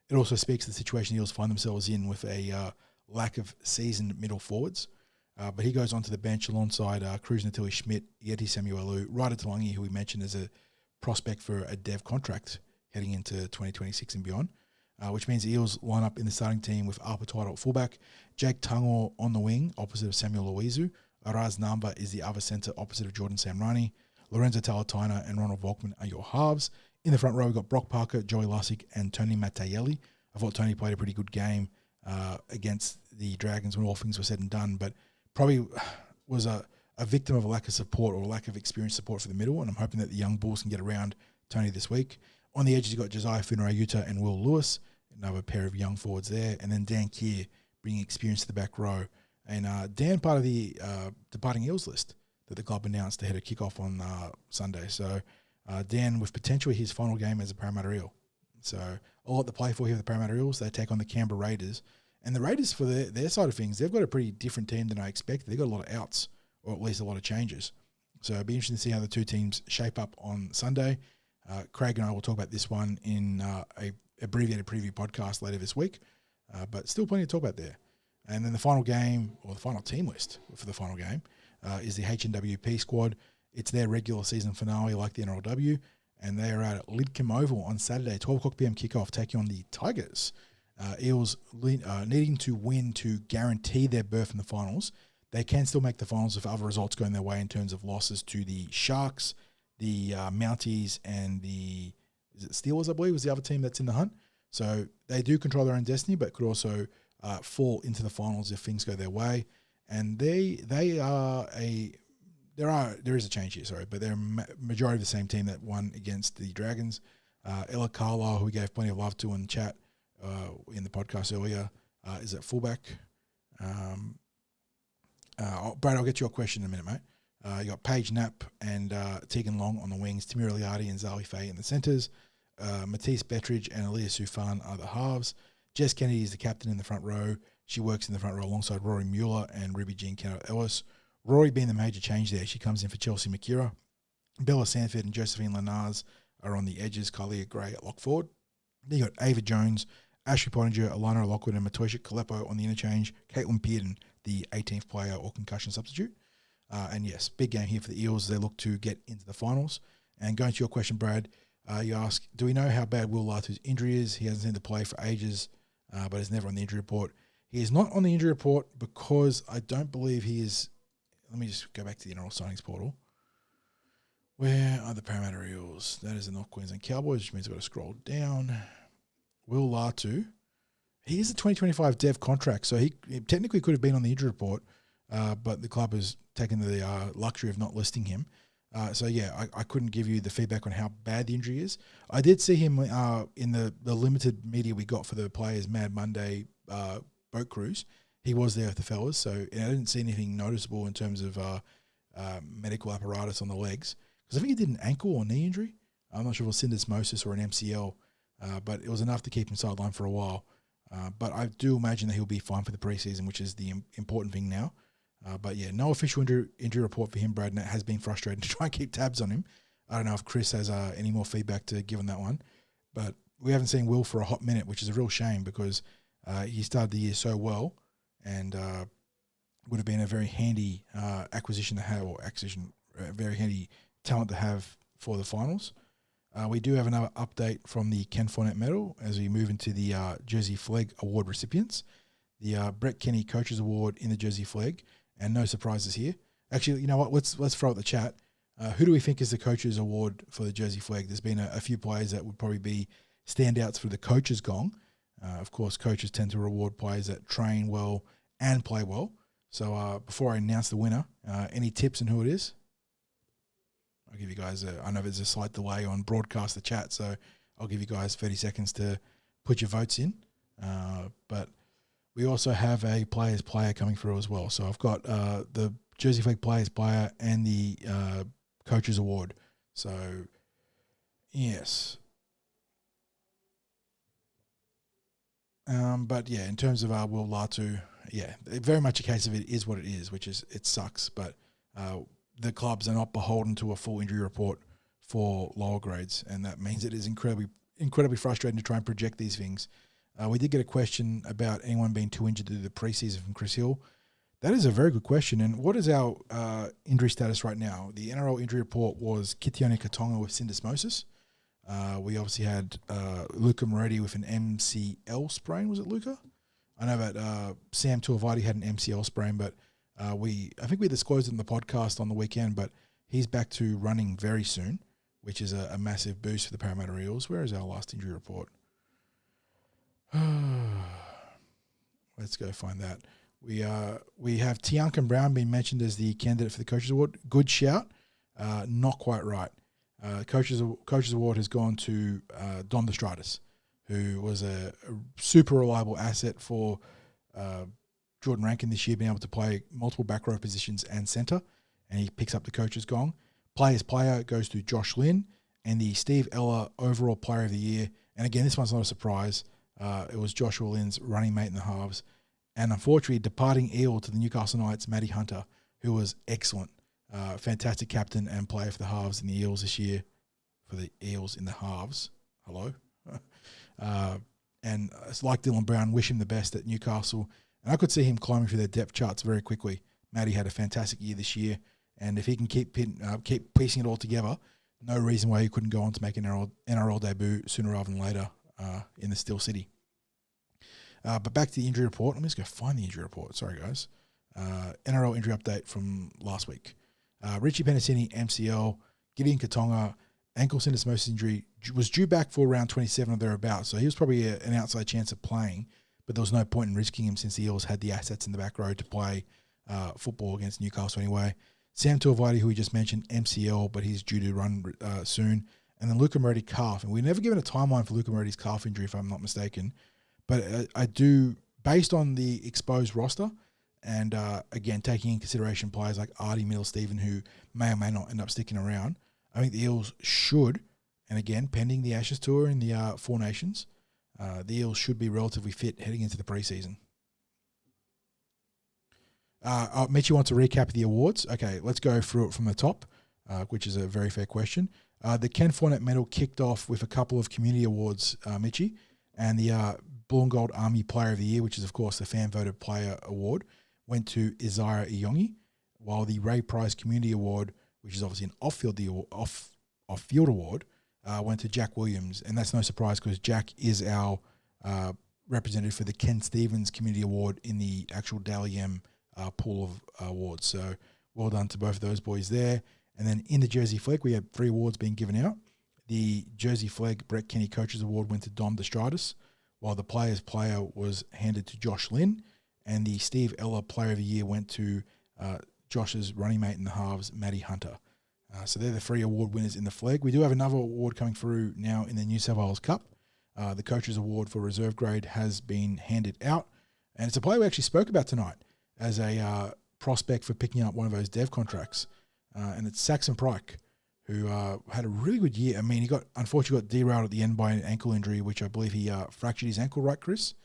it also speaks to the situation the Eels find themselves in with a lack of seasoned middle forwards. But he goes onto the bench alongside Cruz Natili Schmidt, Yeti Samuelu, Ryder Talangi, who we mentioned as a prospect for a dev contract heading into 2026 and beyond, which means the Eels line up in the starting team with Alpa Taito at fullback, Jake Tangor on the wing, opposite of Samuel Loizu. Araz Namba is the other centre opposite of Jordan Samrani. Lorenzo Talataina and Ronald Volkman are your halves. In the front row, we've got Brock Parker, Joey Lussick, and Tony Matayeli. I thought Tony played a pretty good game against the Dragons when all things were said and done, but probably was a victim of a lack of support or a lack of experienced support for the middle, and I'm hoping that the young Bulls can get around Tony this week. On the edges, you've got Josiah Funarayuta and Will Lewis, another pair of young forwards there, and then Dan Keir bringing experience to the back row. And Dan, part of the departing Eels list that the club announced ahead of kickoff on Sunday. So Dan, with potentially his final game as a Parramatta Eel. So a lot to play for here with the Parramatta Eels. They take on the Canberra Raiders. And the Raiders, for their side of things, they've got a pretty different team than I expected. They've got a lot of outs, or at least a lot of changes. So it'll be interesting to see how the two teams shape up on Sunday. Craig and I will talk about this one in a abbreviated preview podcast later this week, but still plenty to talk about there. And then the final game, or the final team list for the final game, is the HNWP squad. It's their regular season finale like the NRLW, and they are out at Lidcombe Oval on Saturday, 12 o'clock p.m. kickoff, taking on the Tigers. Eels needing to win to guarantee their berth in the finals. They can still make the finals if other results go in their way in terms of losses to the Sharks, the Mounties, and the Steelers, I believe, was the other team that's in the hunt. So they do control their own destiny, but could also fall into the finals if things go their way. And there is a change here, sorry, but they're a majority of the same team that won against the Dragons. Ella Carlisle, who we gave plenty of love to in chat in the podcast earlier, is at fullback. Brad, I'll get you a question in a minute, mate. You got Paige Knapp and Tegan Long on the wings, Timur Eliade and Zali Faye in the centres. Matisse Bettridge and Elias Sufan are the halves. Jess Kennedy is the captain in the front row. She works in the front row alongside Rory Mueller and Ruby Jean Kennett-Ellis. Rory being the major change there. She comes in for Chelsea Makira. Bella Sanford and Josephine Lanaz are on the edges. Kalia Gray at lock forward. Then you got Ava Jones, Ashley Pottinger, Alana Lockwood and Matoisha Kalepo on the interchange. Caitlin Pearden, the 18th player or concussion substitute. And yes, big game here for the Eels. They look to get into the finals. And going to your question, Brad, you ask, do we know how bad Will Latu's injury is? He hasn't seen the play for ages, but is never on the injury report. He is not on the injury report because I don't believe he is. Let me just go back to the NRL signings portal. Where are the Parramatta Eels? That is the North Queensland Cowboys, which means I've got to scroll down. Will Latu. He is a 2025 dev contract, so he technically could have been on the injury report, but the club has taken the luxury of not listing him. So, yeah, I couldn't give you the feedback on how bad the injury is. I did see him in the limited media we got for the Players Mad Monday boat cruise. he was there with the fellas, so I didn't see anything noticeable in terms of medical apparatus on the legs. Because I think he did an ankle or knee injury. I'm not sure if it was syndesmosis or an MCL, but it was enough to keep him sidelined for a while. But I do imagine that he'll be fine for the preseason, which is the important thing now. But yeah, no official injury report for him, Brad, and it has been frustrating to try and keep tabs on him. I don't know if Chris has any more feedback to give on that one, but we haven't seen Will for a hot minute, which is a real shame because he started the year so well and would have been a very handy acquisition to have, or a very handy talent to have for the finals. We do have another update from the Ken Thornett Medal as we move into the Jersey Flegg Award recipients. The Brett Kenny Coaches Award in the Jersey Flegg, and no surprises here. Actually, you know what? Let's throw out the chat. Who do we think is the Coaches Award for the Jersey Flegg? There's been a few players that would probably be standouts for the Coaches Gong. Of course, coaches tend to reward players that train well and play well. So before I announce the winner, any tips on who it is? I'll give you guys I know there's a slight delay on broadcast the chat, so I'll give you guys 30 seconds to put your votes in. But we also have a players player coming through as well. So I've got the Jersey Flegg players player and the Coaches Award. So, yes. But yeah, in terms of Will Latu, yeah, very much a case of it is what it is, which is it sucks. But the clubs are not beholden to a full injury report for lower grades, and that means it is incredibly frustrating to try and project these things. We did get a question about anyone being too injured to do the preseason from Chris Hill. That is a very good question. And what is our injury status right now? The NRL injury report was Kitione Katonga with syndesmosis. We obviously had Luca Moretti with an MCL sprain. Was it Luca? I know that Sam Tuivasa had an MCL sprain, but I think we disclosed it in the podcast on the weekend, but he's back to running very soon, which is a massive boost for the Parramatta Eels. Where is our last injury report? Let's go find that. We have Tiankan Brown being mentioned as the candidate for the Coaches Award. Good shout. Not quite right. Coaches Award has gone to Dom Destratus, who was a super reliable asset for Jordan Rankin this year, being able to play multiple back row positions and centre, and he picks up the Coaches Gong. Players player goes to Josh Lynn, and the Steve Ella overall player of the year. And again, this one's not a surprise. It was Joshua Lynn's running mate in the halves. And unfortunately, departing Eel to the Newcastle Knights, Matty Hunter, who was excellent. Fantastic captain and player for the halves in the Eels this year. For the Eels in the halves. Hello? And it's like Dylan Brown, wish him the best at Newcastle. And I could see him climbing through their depth charts very quickly. Matty had a fantastic year this year. And if he can keep piecing it all together, no reason why he couldn't go on to make an NRL debut sooner rather than later in the Steel City. But back to the injury report. Let me just go find the injury report. Sorry, guys. NRL injury update from last week. Richie Penasini, MCL. Gideon Katonga, ankle syndesmosis injury, was due back for around 27 or thereabouts. So he was probably an outside chance of playing, but there was no point in risking him since the Eels had the assets in the back row to play football against Newcastle anyway. Sam Tuivasa, who we just mentioned, MCL, but he's due to run soon. And then Luca Moretti, calf. And we've never given a timeline for Luca Moretti's calf injury, if I'm not mistaken. But I do, based on the exposed roster, and again, taking in consideration players like Artie Middle-Steven, who may or may not end up sticking around, I think the Eels should, and again, pending the Ashes Tour in the Four Nations, the Eels should be relatively fit heading into the preseason. Mitchie wants to recap the awards. Okay, let's go through it from the top, which is a very fair question. The Ken Thornett Medal kicked off with a couple of community awards, Mitchie, and the Blue and Gold Army Player of the Year, which is, of course, the fan-voted player award, went to Isaiah Iyongi, while the Ray Price Community Award, which is obviously an off-field award, went to Jack Williams. And that's no surprise because Jack is our representative for the Ken Stevens Community Award in the actual Dally M pool of awards. So well done to both of those boys there. And then in the Jersey Flegg, we had 3 awards being given out. The Jersey Flegg Brett Kenny Coaches Award went to Dom Destratus, while the Players Player was handed to Josh Lynn, and the Steve Ella Player of the Year went to Josh's running mate in the halves, Matty Hunter. So they're the 3 award winners in the Flegg. We do have another award coming through now in the New South Wales Cup. The Coaches Award for Reserve Grade has been handed out, And it's a player we actually spoke about tonight as a prospect for picking up one of those dev contracts. And it's Saxon Pryke, who had a really good year. I mean, he unfortunately got derailed at the end by an ankle injury, which I believe he fractured his ankle, right, Chris?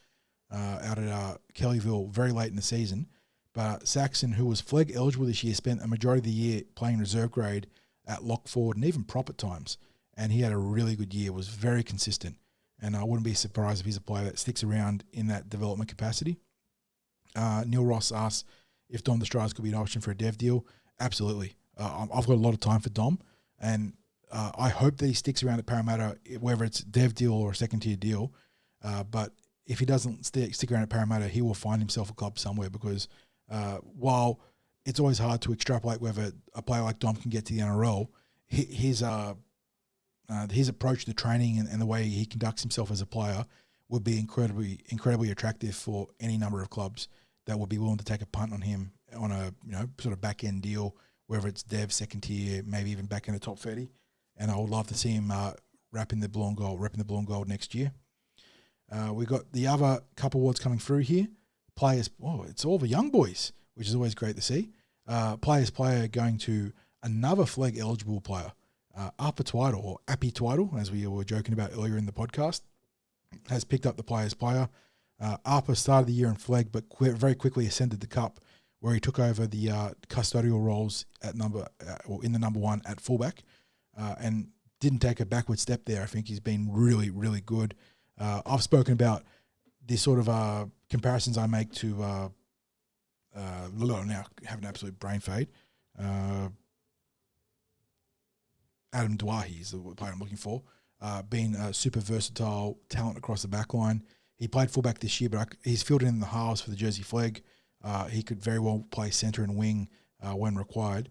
Out at Kellyville very late in the season. But Saxon, who was Flegg eligible this year, spent a majority of the year playing reserve grade at lock forward and even prop at times. And he had a really good year, was very consistent. And I wouldn't be surprised if he's a player that sticks around in that development capacity. Neil Ross asks if Dom Destrades could be an option for a dev deal. Absolutely. I've got a lot of time for Dom, and I hope that he sticks around at Parramatta, whether it's dev deal or a second-tier deal. But if he doesn't stick around at Parramatta, he will find himself a club somewhere because while it's always hard to extrapolate whether a player like Dom can get to the NRL, his approach to training and the way he conducts himself as a player would be incredibly attractive for any number of clubs that would be willing to take a punt on him on a sort of back end deal, whether it's dev, second tier, maybe even back in the top 30. And I would love to see him repping the blue and gold next year. We've got the other couple awards coming through here. Players, it's all the young boys, which is always great to see. Player going to another Flegg eligible player, Appa Twiddle, or Appy Twiddle, as we were joking about earlier in the podcast, has picked up the players player. Appa started the year in Flegg, but very quickly ascended the cup, where he took over the custodial roles at in the number one at fullback, and didn't take a backward step there. I think he's been really, really good. I've spoken about the sort of comparisons I make to now have an absolute brain fade. Adam Dwahi is the player I'm looking for. Being a super versatile talent across the back line. He played fullback this year, but he's fielded in the halves for the Jersey Flegg. He could very well play centre and wing when required.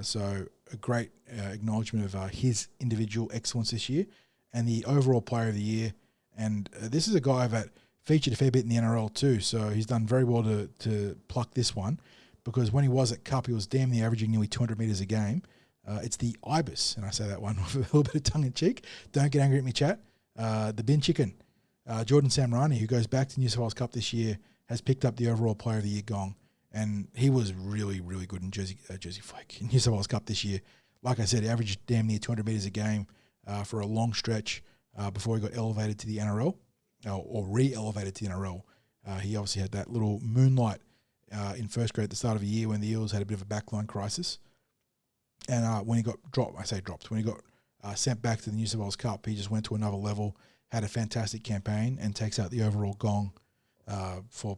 So a great acknowledgement of his individual excellence this year and the overall player of the year. And this is a guy that featured a fair bit in the NRL too, so he's done very well to pluck this one, because when he was at Cup, he was damn near averaging nearly 200 metres a game. It's the Ibis, and I say that one with a little bit of tongue-in-cheek. Don't get angry at me, chat. The bin chicken. Jordan Samrani, who goes back to New South Wales Cup this year, has picked up the overall player of the year gong, and he was really, really good in Jersey Flegg. In New South Wales Cup this year, like I said, he averaged damn near 200 metres a game for a long stretch before he got elevated to the NRL, or re-elevated to the NRL. He obviously had that little moonlight in first grade at the start of the year when the Eels had a bit of a backline crisis. And when he got dropped, when he got sent back to the New South Wales Cup, he just went to another level, had a fantastic campaign, and takes out the overall gong for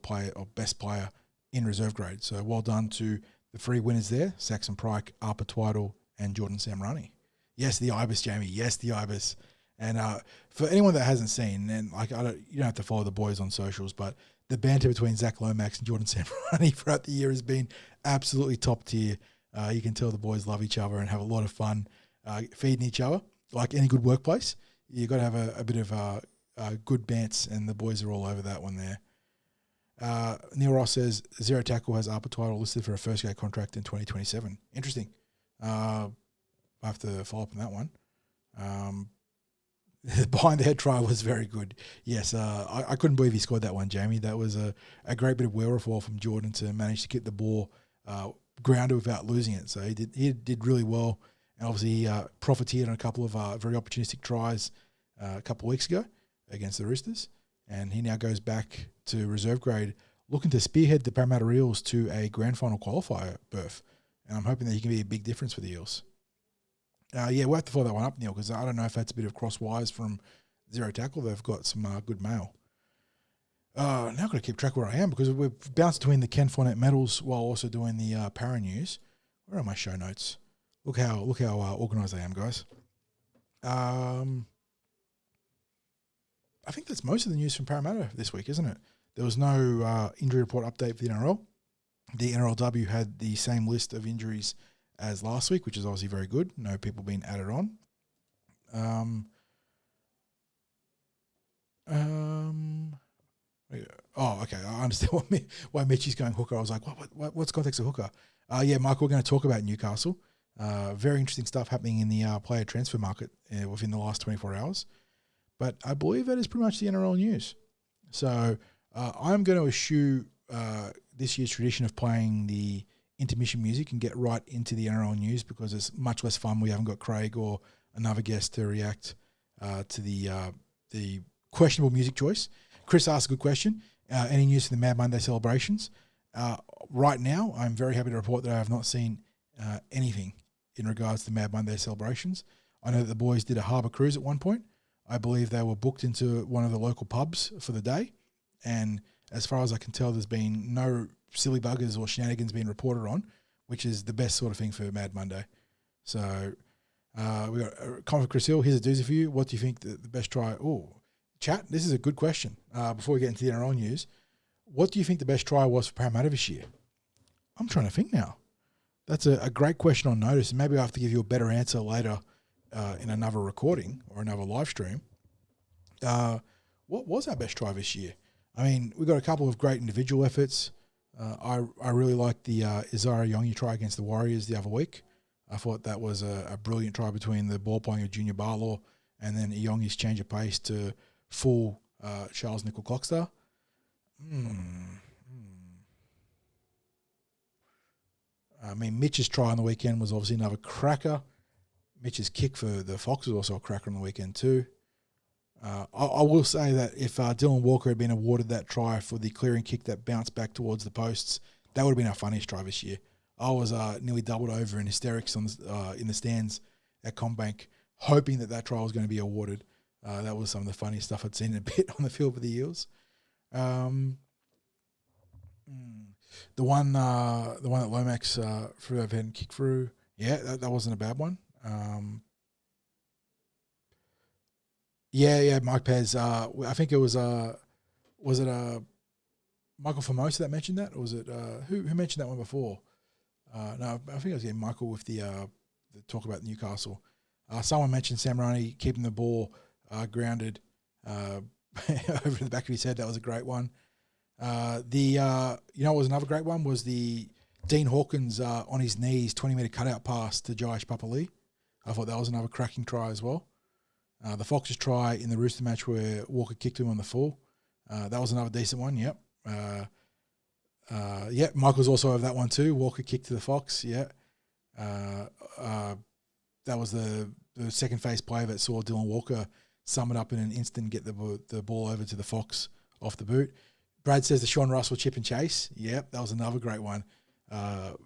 best player in reserve grade. So well done to the three winners there: Saxon Pryke, Appa Twiddle, and Jordan Samrani. Yes, the Ibis, Jamie. Yes, the Ibis. And for anyone that hasn't seen, and you don't have to follow the boys on socials, but the banter between Zach Lomax and Jordan Samrani throughout the year has been absolutely top tier. You can tell the boys love each other and have a lot of fun feeding each other. Like any good workplace, you've got to have a bit of good bants, and the boys are all over that one there. Neil Ross says Zero Tackle has Appa Twiddle listed for a first grade contract in 2027. Interesting. I have to follow up on that one. The behind the head try was very good. Yes, I couldn't believe he scored that one, Jamie. That was a great bit of wherewithal from Jordan to manage to get the ball grounded without losing it. So he did really well, and obviously he profiteered on a couple of very opportunistic tries a couple of weeks ago against the Roosters, and he now goes back to reserve grade, looking to spearhead the Parramatta Eels to a grand final qualifier berth, and I'm hoping that he can be a big difference for the Eels. We'll have to follow that one up, Neil, because I don't know if that's a bit of cross wires from Zero Tackle. They've got some good mail. Now I've got to keep track of where I am, because we've bounced between the Ken Thornett medals while also doing the Para News. Where are my show notes? Look how organised I am, guys. I think that's most of the news from Parramatta this week, isn't it? There was no injury report update for the NRL. The NRLW had the same list of injuries as last week, which is obviously very good. No people being added on. Okay. I understand why Mitchie's going hooker. I was like, what's context of hooker? Michael, we're going to talk about Newcastle. Very interesting stuff happening in the player transfer market within the last 24 hours. But I believe that is pretty much the NRL news. So I'm going to eschew this year's tradition of playing the intermission music and get right into the NRL news because it's much less fun. We haven't got Craig or another guest to react to the questionable music choice. Chris asked a good question. Any news for the Mad Monday celebrations? Right now, I'm very happy to report that I have not seen anything in regards to the Mad Monday celebrations. I know that the boys did a harbour cruise at one point. I believe they were booked into one of the local pubs for the day. And as far as I can tell, there's been no silly buggers or shenanigans being reported on, which is the best sort of thing for Mad Monday. So we got a comment from Chris Hill. Here's a doozy for you. What do you think the best try? Oh, chat, this is a good question. Before we get into the NRL news, what do you think the best try was for Parramatta this year? I'm trying to think now. That's a great question on notice, and maybe I have to give you a better answer later in another recording or another live stream. What was our best try this year? I mean, we got a couple of great individual efforts. I really liked the Isaiah Yongi try against the Warriors the other week. I thought that was a brilliant try between the ball playing of Junior Barlaw and then Yongi's change of pace to full Charles Nickel Clockstar. I mean, Mitch's try on the weekend was obviously another cracker. Mitch's kick for the Fox was also a cracker on the weekend too. I will say that if Dylan Walker had been awarded that try for the clearing kick that bounced back towards the posts, that would have been our funniest try this year. I was nearly doubled over in hysterics in the stands at CommBank, hoping that try was going to be awarded. That was some of the funniest stuff I'd seen in a bit on the field for the Eels. The one that Lomax threw overhead and kicked through, yeah, that wasn't a bad one. Mike Pez. I think it was it Michael Formosa that mentioned that, or was it who mentioned that one before? No, I think it was Michael with the talk about Newcastle. Someone mentioned Sam Roney keeping the ball grounded over the back of his head. That was a great one. What was another great one was the Dean Hawkins on his knees 20-metre cutout pass to Josh Papalii. I thought that was another cracking try as well. The Foxes try in the Rooster match where Walker kicked him on the full. That was another decent one, yep. Michael's also over that one too. Walker kicked to the Fox, yeah. That was the second phase play that saw Dylan Walker sum it up in an instant and get the ball over to the Fox off the boot. Brad says the Sean Russell chip and chase. Yep, that was another great one.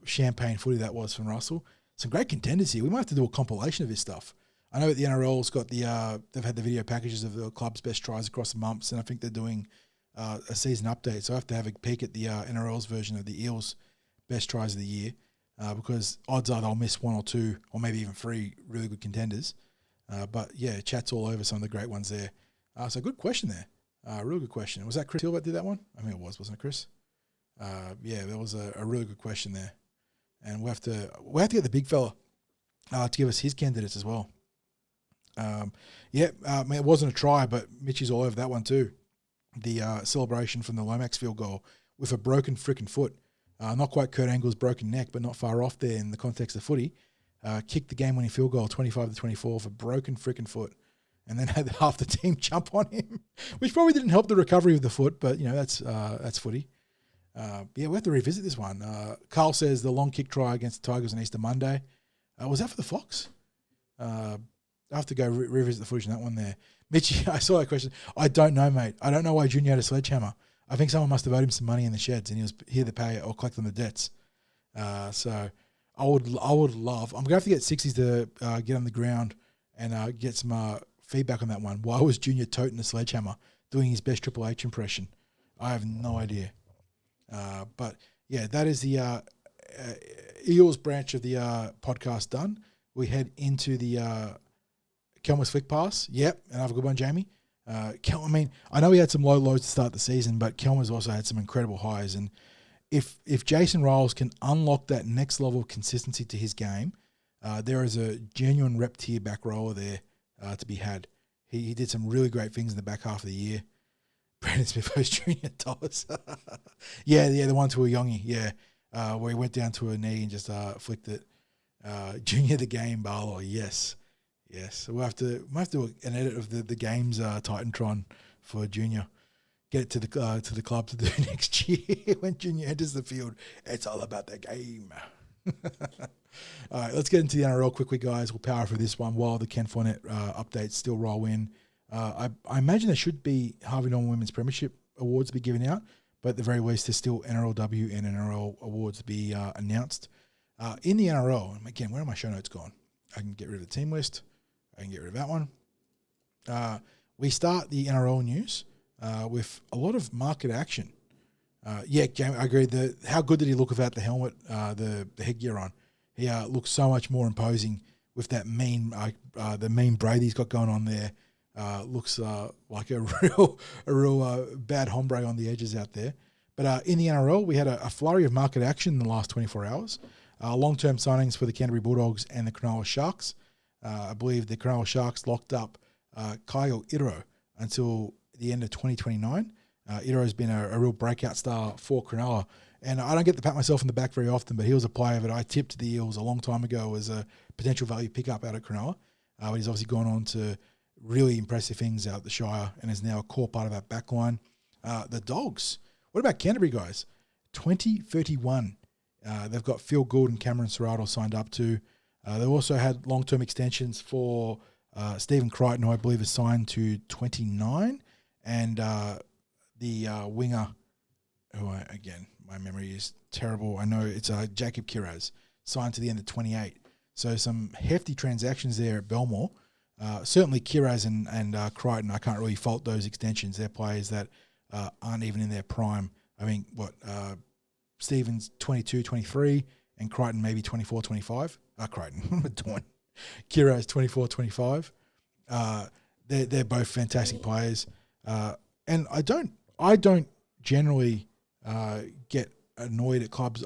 Champagne footy that was from Russell. Some great contenders here. We might have to do a compilation of this stuff. I know that the NRL's got they've had the video packages of the club's best tries across the months, and I think they're doing a season update. So I have to have a peek at the NRL's version of the Eels' best tries of the year because odds are they'll miss one or two or maybe even three really good contenders. But yeah, chat's all over some of the great ones there. So good question there. Real good question. Was that Chris Hill that did that one? I mean, it was, wasn't it, Chris? There was a really good question there. And we'll have to get the big fella to give us his candidates as well. It wasn't a try, but Mitchie's all over that one too. The celebration from the Lomax field goal with a broken freaking foot. Not quite Kurt Angle's broken neck, but not far off there in the context of footy. Kicked the game-winning field goal 25-24 for broken freaking foot. And then had half the team jump on him, which probably didn't help the recovery of the foot, but, that's footy. We have to revisit this one. Carl says the long kick try against the Tigers on Easter Monday. Was that for the Fox? I have to go revisit the footage on that one there. Mitchie, I saw that question. I don't know, mate. I don't know why Junior had a sledgehammer. I think someone must have owed him some money in the sheds and he was here to pay or collect on the debts. So I would love, I'm going to have to get Sixties to get on the ground and get some feedback on that one. Why was Junior toting a sledgehammer doing his best Triple H impression? I have no idea. But yeah, that is the Eels branch of the podcast done. We head into the Kelmer's flick pass. Yep, another good one, Jamie. I know he had some low lows to start the season, but Kelmer's also had some incredible highs. And if Jason Riles can unlock that next level of consistency to his game, there is a genuine rep tier back rower there to be had. He did some really great things in the back half of the year. Brandon Smith owes Junior dollars. The one to a Yongi, where he went down to a knee and just flicked it. Junior the game, Barlow, yes. So we'll have to do an edit of the game's Titantron for Junior. get it to the club to do next year when Junior enters the field. It's all about the game. All right, let's get into the NRL quickly, guys. We'll power through this one while the Ken Thornett updates still roll in. I imagine there should be Harvey Norman Women's Premiership awards to be given out, but at the very least, there's still NRLW and NRL awards to be announced. In the NRL, and again, where are my show notes gone? I can get rid of the team list. I can get rid of that one. We start the NRL news with a lot of market action. Jamie, I agree. How good did he look without the helmet, the headgear on? He looks so much more imposing with that the mean braid he's got going on there. Looks like a real bad hombre on the edges out there. But in the NRL, we had a flurry of market action in the last 24 hours. Long-term signings for the Canterbury Bulldogs and the Cronulla Sharks. I believe the Cronulla Sharks locked up Kyle Iro until the end of 2029. Iro's been a real breakout star for Cronulla. And I don't get to pat myself in the back very often, but he was a player that I tipped the Eels a long time ago as a potential value pickup out of Cronulla. But he's obviously gone on to really impressive things out the Shire and is now a core part of that back line. The Dogs. What about Canterbury, guys? 2031. They've got Phil Gould and Cameron Serrato signed up to. They've also had long-term extensions for Stephen Crichton, who I believe is signed to 29, and the winger, who my memory is terrible. I know it's Jacob Kiraz, signed to the end of 28. So some hefty transactions there at Belmore. Certainly Kiraz and Crichton, I can't really fault those extensions. They're players that aren't even in their prime. I mean, Stevens 22, 23, and Crichton maybe 24, 25. Crichton, what am I doing? Kiraz 24, 25. They're both fantastic players. And I don't generally get annoyed at clubs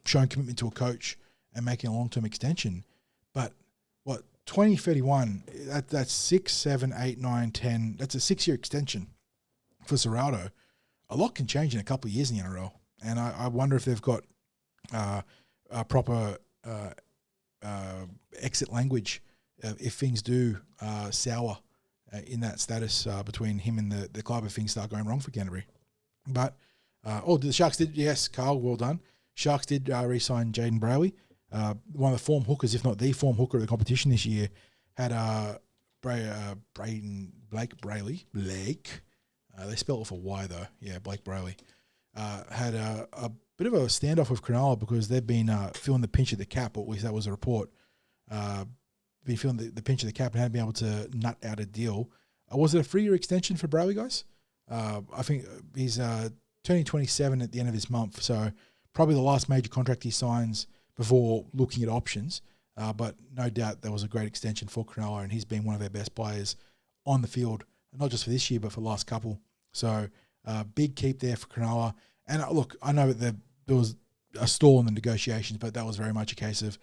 showing commitment to a coach and making a long-term extension. But 2031, that's 6, 7, 8, 9, 10. That's a 6-year extension for Serrato. A lot can change in a couple of years in the NRL. And I wonder if they've got a proper exit language if things do sour in that status between him and the club if things start going wrong for Canterbury. But, the Sharks did, yes, Carl, well done. Sharks did re-sign Jaden Brayley. One of the form hookers, if not the form hooker of the competition this year, had Blake Brayley. They spell it with a Y, though. Yeah, Blake Brayley. Had a bit of a standoff with Cronulla because they've been feeling the pinch of the cap, or at least that was a report. Been feeling the pinch of the cap and hadn't been able to nut out a deal. Was it a 3-year extension for Brayley, guys? I think he's turning 27 at the end of this month, so probably the last major contract he signs before looking at options. But no doubt that was a great extension for Cronulla, and he's been one of their best players on the field, not just for this year, but for the last couple. So big keep there for Cronulla. And look, I know that there was a stall in the negotiations, but that was very much a case of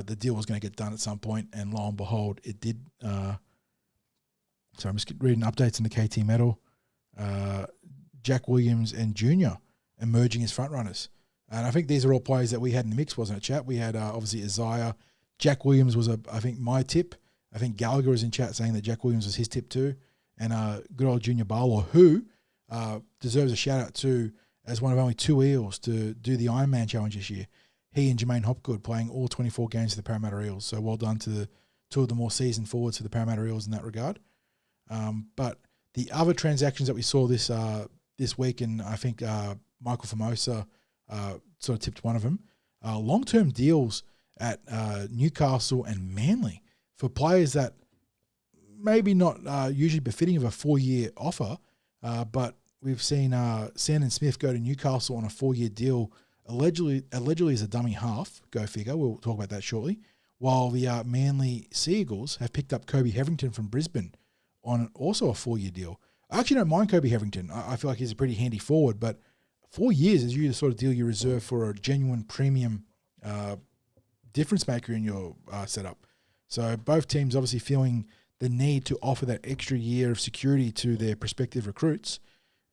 the deal was going to get done at some point, and lo and behold, it did. So I'm just reading updates in the KT Medal. Jack Williams and Junior emerging as front runners. And I think these are all players that we had in the mix, wasn't it, chat? We had obviously Isaiah. Jack Williams was, I think, my tip. I think Gallagher was in chat saying that Jack Williams was his tip too. And good old Junior Barlow, who deserves a shout-out too as one of only 2 Eels to do the Ironman Challenge this year. He and Jermaine Hopgood playing all 24 games for the Parramatta Eels. So well done to the 2 of the more seasoned forwards for the Parramatta Eels in that regard. But the other transactions that we saw this week, and I think Michael Formosa sort of tipped one of them, long-term deals at Newcastle and Manly for players that maybe not usually befitting of a 4-year offer, but we've seen Sandon Smith go to Newcastle on a 4-year deal, allegedly as a dummy half, go figure, we'll talk about that shortly, while the Manly Sea Eagles have picked up Kobe Hetherington from Brisbane on also a 4-year deal. I actually don't mind Kobe Hetherington. I feel like he's a pretty handy forward, but 4 years is usually the sort of deal you reserve for a genuine premium difference maker in your setup. So both teams obviously feeling the need to offer that extra year of security to their prospective recruits,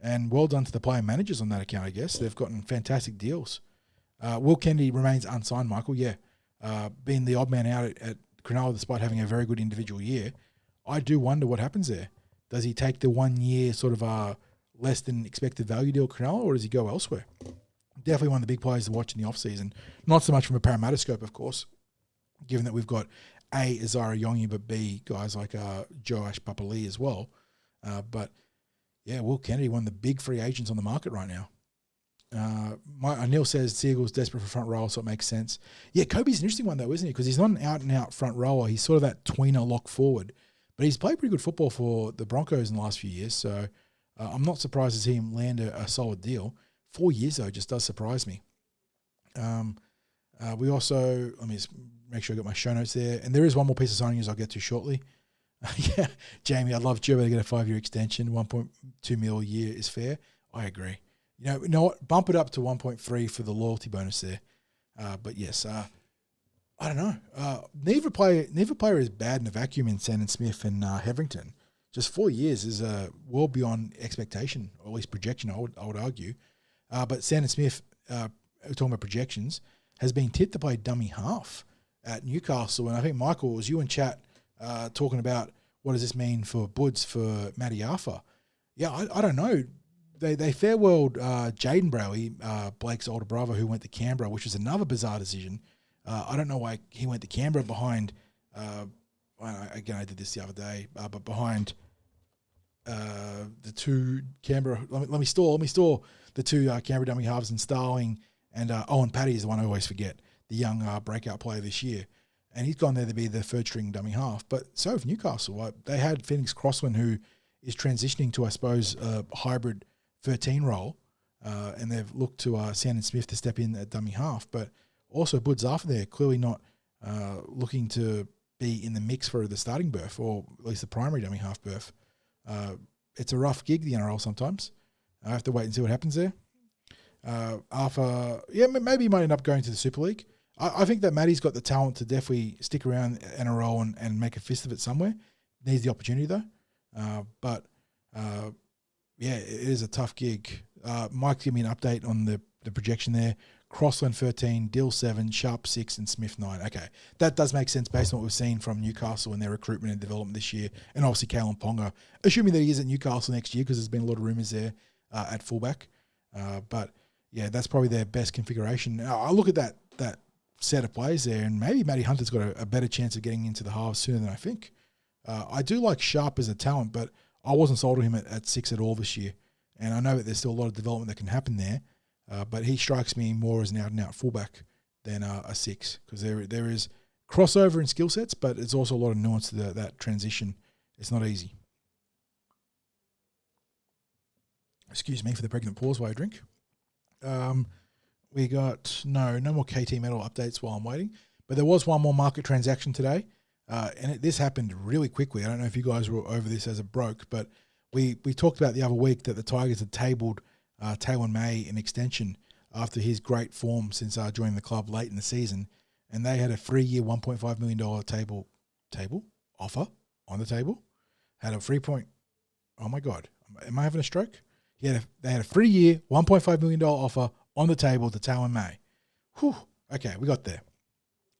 and well done to the player managers on that account, I guess. They've gotten fantastic deals. Will Kennedy remains unsigned, Michael, yeah. Being the odd man out at Cronulla despite having a very good individual year, I do wonder what happens there. Does he take the 1 year sort of less than expected value deal Cronulla, or does he go elsewhere? Definitely one of the big players to watch in the offseason. Not so much from a Parramatta scope, of course, given that we've got A, Azara Yongi, but B, guys like Joash Papalii as well. But, yeah, Will Kennedy, one of the big free agents on the market right now. Neil says Seibold's desperate for front row, so it makes sense. Yeah, Kobe's an interesting one, though, isn't he? Because he's not an out-and-out front rower. He's sort of that tweener lock forward. But he's played pretty good football for the Broncos in the last few years, so I'm not surprised to see him land a solid deal. 4 years, though, just does surprise me. We also, let me just make sure I got my show notes there. And there is one more piece of signing news I'll get to shortly. Yeah, Jamie, I'd love Gerbo to get a 5-year extension. 1.2 mil a year is fair. I agree. You know what? Bump it up to 1.3 for the loyalty bonus there. But yes, I don't know. Neither player is bad in a vacuum in Sandon Smith and Heverington. Just 4 years is well beyond expectation, or at least projection, I would argue. But Sandon Smith, talking about projections, has been tipped to play dummy half at Newcastle. And I think, Michael, it was you in chat talking about what does this mean for Buds for Matty Arthur. Yeah, I don't know. They farewelled Jaden Browey, Blake's older brother, who went to Canberra, which was another bizarre decision. I don't know why he went to Canberra behind, again, I did this the other day, but behind the two Canberra, let me store the two Canberra dummy halves in Starling, and Owen Paddy is the one I always forget, the young breakout player this year. And he's gone there to be the third string dummy half. But so have Newcastle. They had Phoenix Crossland, who is transitioning to, I suppose, a hybrid 13 role, and they've looked to Sandon Smith to step in at dummy half. But also Buds after there, clearly not looking to be in the mix for the starting berth, or at least the primary dummy half berth. It's a rough gig, the NRL, sometimes. I have to wait and see what happens there. Arthur, yeah, maybe he might end up going to the Super League. I think that Matty's got the talent to definitely stick around NRL and make a fist of it somewhere. Needs the opportunity, though. Yeah, it is a tough gig. Mike, give me an update on the projection there. Crossland 13, Dill 7, Sharp 6, and Smith 9. Okay, that does make sense based on what we've seen from Newcastle and their recruitment and development this year, and obviously Kalen Ponga, assuming that he is at Newcastle next year, because there's been a lot of rumours there at fullback. But yeah, that's probably their best configuration. Now, I look at that set of players there, and maybe Matty Hunter's got a better chance of getting into the halves sooner than I think. I do like Sharp as a talent, but I wasn't sold on him at 6 at all this year. And I know that there's still a lot of development that can happen there, but he strikes me more as an out-and-out fullback than a 6, because there is crossover in skill sets, but it's also a lot of nuance to that transition. It's not easy. Excuse me for the pregnant pause while I drink. We got no more KT Medal updates while I'm waiting, but there was one more market transaction today, and this happened really quickly. I don't know if you guys were over this as it broke, but we talked about the other week that the Tigers had tabled Taylan May an extension after his great form since joining the club late in the season, and they had a 3-year $1.5 million table offer on the table. Had a 3 oh my God, am I having a stroke? They had a 3-year $1.5 million offer on the table to Taylan May. Whew. Okay, we got there.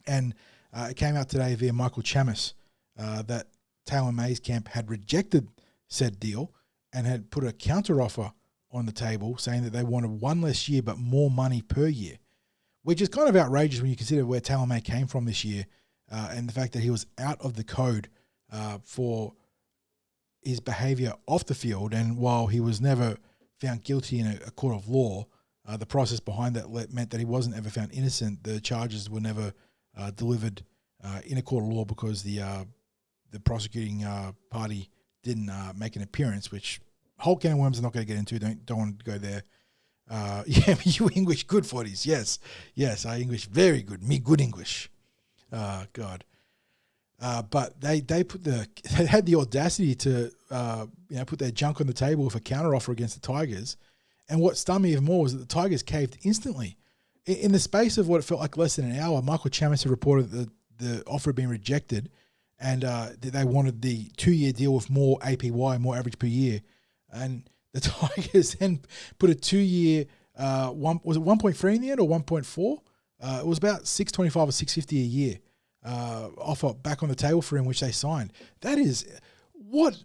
And it came out today via Michael Chamis that Taylan May's camp had rejected said deal and had put a counter offer on the table saying that they wanted one less year but more money per year, which is kind of outrageous when you consider where Taylan May came from this year and the fact that he was out of the code for his behaviour off the field. And while he was never found guilty in a court of law, the process behind that meant that he wasn't ever found innocent. The charges were never delivered in a court of law because the prosecuting party didn't make an appearance, which whole can of worms I'm not going to get into. Don't want to go there. Yeah, you English good 40s. Yes, I English very good. Me good English. God. But they had the audacity to put their junk on the table with a counter offer against the Tigers. And what stunned me even more was that the Tigers caved instantly. In the space of what it felt like less than an hour, Michael Chamis had reported that the offer had been rejected, and that they wanted the 2-year deal with more APY, more average per year. And the Tigers then put a 2-year, was it 1.3 in the end or 1.4? It was about $625 or $650 a year offer back on the table for him, which they signed. That is, what?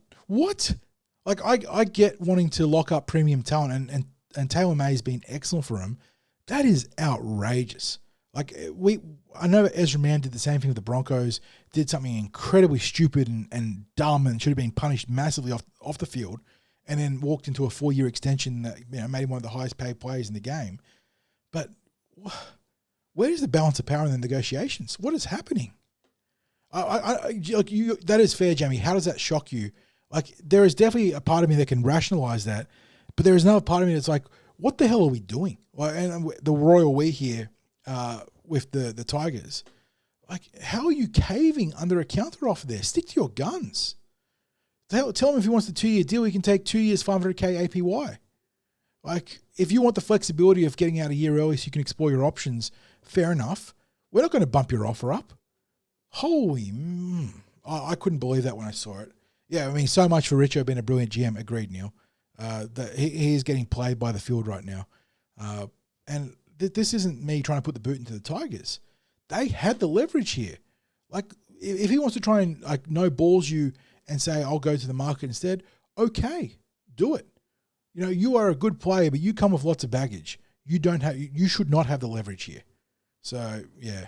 Like, I get wanting to lock up premium talent, and Taylan May has been excellent for him. That is outrageous. Like, I know Ezra Mann did the same thing with the Broncos, did something incredibly stupid and dumb and should have been punished massively off the field, and then walked into a 4-year extension that made him one of the highest paid players in the game. But where is the balance of power in the negotiations? What is happening? That is fair, Jamie. How does that shock you? Like, there is definitely a part of me that can rationalize that, but there is another part of me that's like, what the hell are we doing? And the royal we here with the Tigers, like, how are you caving under a counter offer there? Stick to your guns. Tell him if he wants the 2-year deal, he can take 2 years, $500K APY. Like, if you want the flexibility of getting out a year early so you can explore your options, fair enough. We're not going to bump your offer up. Holy, I couldn't believe that when I saw it. Yeah, I mean, so much for Richo being a brilliant GM. Agreed, Neil. That he is getting played by the field right now. And this isn't me trying to put the boot into the Tigers. They had the leverage here. Like, if he wants to try and, like, no balls you and say, I'll go to the market instead, okay, do it. You are a good player, but you come with lots of baggage. You should not have the leverage here. So, yeah.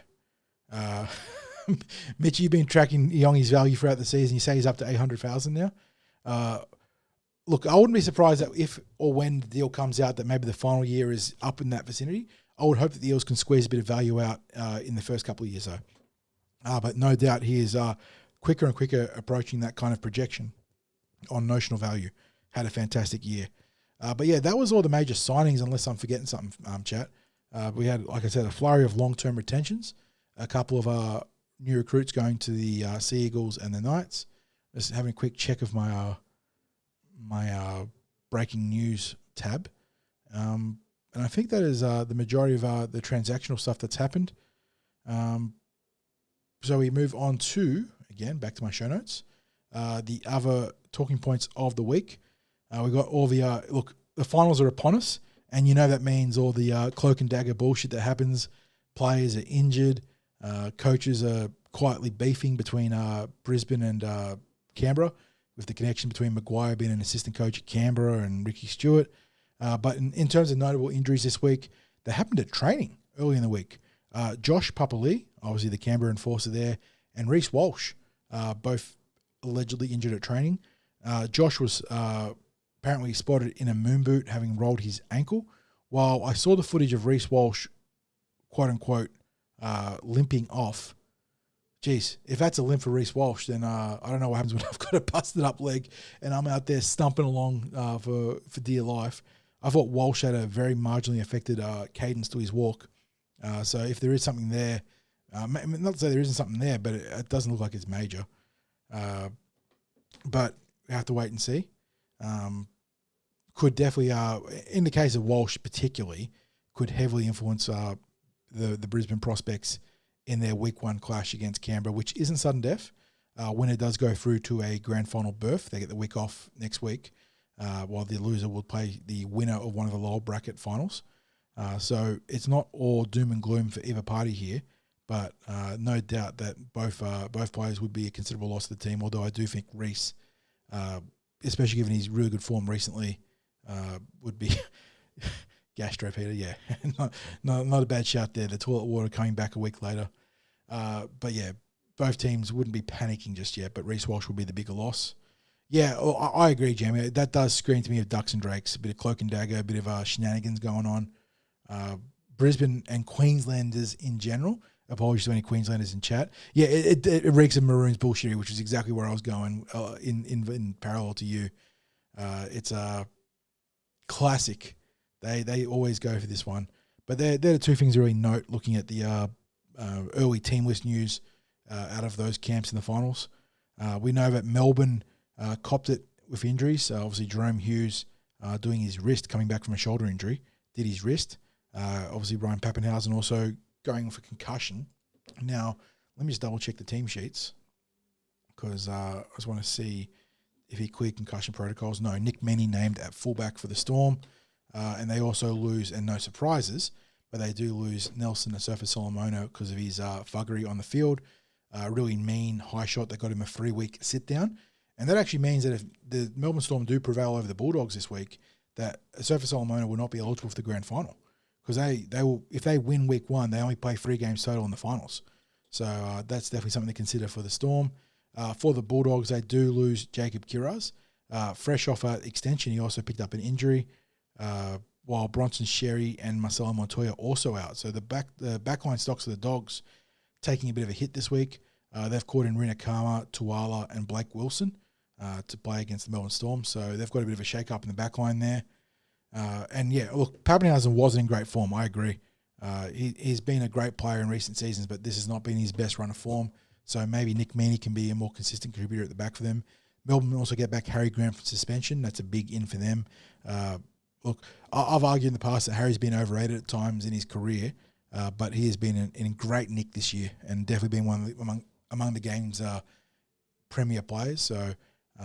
Mitch, you've been tracking Yongi's value throughout the season. You say he's up to 800,000 now. Look, I wouldn't be surprised that if or when the deal comes out that maybe the final year is up in that vicinity. I would hope that the Eels can squeeze a bit of value out in the first couple of years, though. But no doubt he is quicker and quicker approaching that kind of projection on notional value. Had a fantastic year. But yeah, that was all the major signings, unless I'm forgetting something, chat. We had, like I said, a flurry of long-term retentions, a couple of new recruits going to the Sea Eagles and the Knights. Just having a quick check of my breaking news tab. And I think that is the majority of the transactional stuff that's happened. So we move on to, again, back to my show notes, the other talking points of the week. We got all the, look, the finals are upon us, and that means all the cloak and dagger bullshit that happens. Players are injured. Coaches are quietly beefing between Brisbane and Canberra, with the connection between Maguire being an assistant coach at Canberra and Ricky Stewart. But in terms of notable injuries this week, they happened at training early in the week. Josh Papalii, obviously the Canberra enforcer there, and Reece Walsh, both allegedly injured at training. Josh was apparently spotted in a moon boot having rolled his ankle, while I saw the footage of Reece Walsh, quote-unquote, limping off. Geez, if that's a limp for Reece Walsh, then I don't know what happens when I've got a busted up leg and I'm out there stumping along for dear life. I thought Walsh had a very marginally affected cadence to his walk. So if there is something there, not to say there isn't something there, but it doesn't look like it's major. But we have to wait and see. Could definitely, in the case of Walsh particularly, could heavily influence the Brisbane prospects in their week 1 clash against Canberra, which isn't sudden death. When it does go through to a grand final berth, they get the week off next week, while the loser will play the winner of one of the lower bracket finals. So it's not all doom and gloom for either party here, but no doubt that both players would be a considerable loss to the team, although I do think Reece, especially given his really good form recently, would be... Gastro, Peter, yeah. not a bad shout there. The toilet water coming back a week later. But yeah, both teams wouldn't be panicking just yet, but Reece Walsh would be the bigger loss. Yeah, I agree, Jamie. That does scream to me of ducks and drakes, a bit of cloak and dagger, a bit of shenanigans going on. Brisbane and Queenslanders in general. Apologies to any Queenslanders in chat. Yeah, it reeks of Maroons bullshit, which is exactly where I was going in parallel to you. It's a classic. They always go for this one. But they're the two things to really note looking at the early team list news out of those camps in the finals. We know that Melbourne copped it with injuries. Obviously, Jerome Hughes doing his wrist, coming back from a shoulder injury, did his wrist. Obviously, Ryan Pappenhausen also going for concussion. Now, let me just double-check the team sheets because I just want to see if he cleared concussion protocols. No, Nick Meaney named at fullback for the Storm. And they also lose, and no surprises, but they do lose Nelson Asofa Solomono because of his thuggery on the field. Really mean high shot that got him a 3-week sit down. And that actually means that if the Melbourne Storm do prevail over the Bulldogs this week, that Sofa Solomona will not be eligible for the grand final. Because they will, if they win week 1, they only play 3 games total in the finals. So that's definitely something to consider for the Storm. For the Bulldogs, they do lose Jacob Kiraz. Fresh off an extension, he also picked up an injury, while Bronson Sherry and Marcelo Montoya also out. So the backline stocks of the Dogs taking a bit of a hit this week. They've caught in Rina Kama, Tuala, and Blake Wilson to play against the Melbourne Storm. So they've got a bit of a shake-up in the backline there. And yeah, look, Papalii wasn't in great form, I agree. He's been a great player in recent seasons, but this has not been his best run of form. So maybe Nick Meaney can be a more consistent contributor at the back for them. Melbourne also get back Harry Grant from suspension. That's a big in for them. Look, I've argued in the past that Harry's been overrated at times in his career, but he has been in great nick this year and definitely been among the game's premier players. So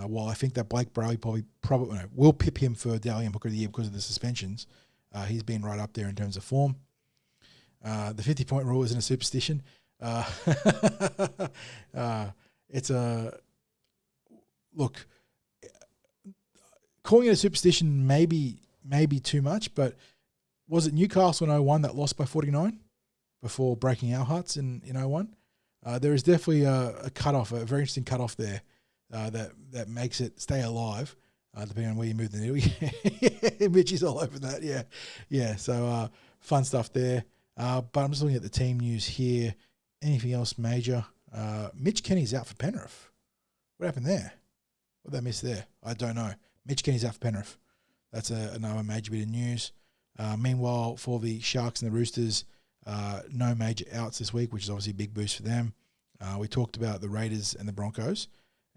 while I think that Blake Braley probably will pip him for Dally and Booker of the Year because of the suspensions, he's been right up there in terms of form. The 50-point rule isn't a superstition. It's a look. Calling it a superstition maybe too much, but was it Newcastle in 01 that lost by 49 before breaking our hearts in 01? There is definitely a cutoff, a very interesting cutoff there that makes it stay alive, depending on where you move the needle. Yeah, Mitch is all over that. Yeah. So fun stuff there. But I'm just looking at the team news here. Anything else major? Mitch Kenny's out for Penrith. What happened there? What did they miss there? I don't know. Mitch Kenny's out for Penrith. That's another major bit of news. Meanwhile, for the Sharks and the Roosters, no major outs this week, which is obviously a big boost for them. We talked about the Raiders and the Broncos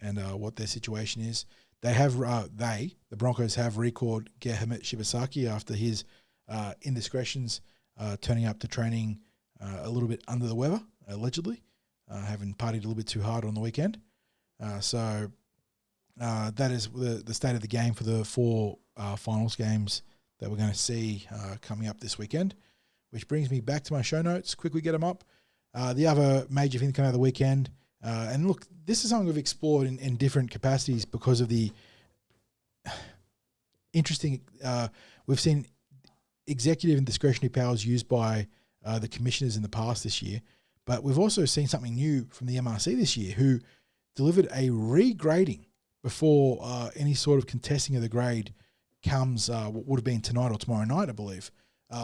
and what their situation is. The Broncos have recalled Gehamet Shibasaki after his indiscretions, turning up to training a little bit under the weather, allegedly, having partied a little bit too hard on the weekend. So that is the state of the game for the 4 finals games that we're going to see coming up this weekend, which brings me back to my show notes. Quickly get them up. The other major thing that came out of the weekend, and look, this is something we've explored in different capacities because of the interesting, we've seen executive and discretionary powers used by the commissioners in the past this year, but we've also seen something new from the MRC this year, who delivered a regrading before any sort of contesting of the grade comes, what would have been tonight or tomorrow night, I believe,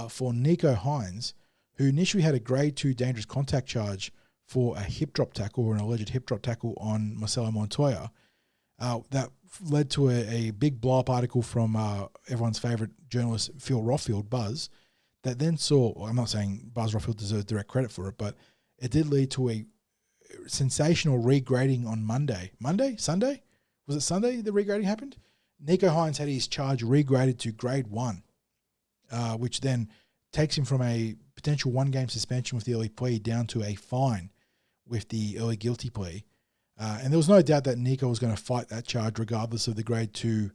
for Nicho Hynes, who initially had a grade 2 dangerous contact charge for a hip drop tackle or an alleged hip drop tackle on Marcelo Montoya. That led to a big blow-up article from everyone's favourite journalist, Phil Rothfield, Buzz, that then saw, well, I'm not saying Buzz Rothfield deserves direct credit for it, but it did lead to a sensational regrading on Sunday? Was it Sunday the regrading happened? Nicho Hynes had his charge regraded to grade 1, which then takes him from a potential 1-game suspension with the early plea down to a fine with the early guilty plea. And there was no doubt that Nicho was going to fight that charge regardless of the grade 2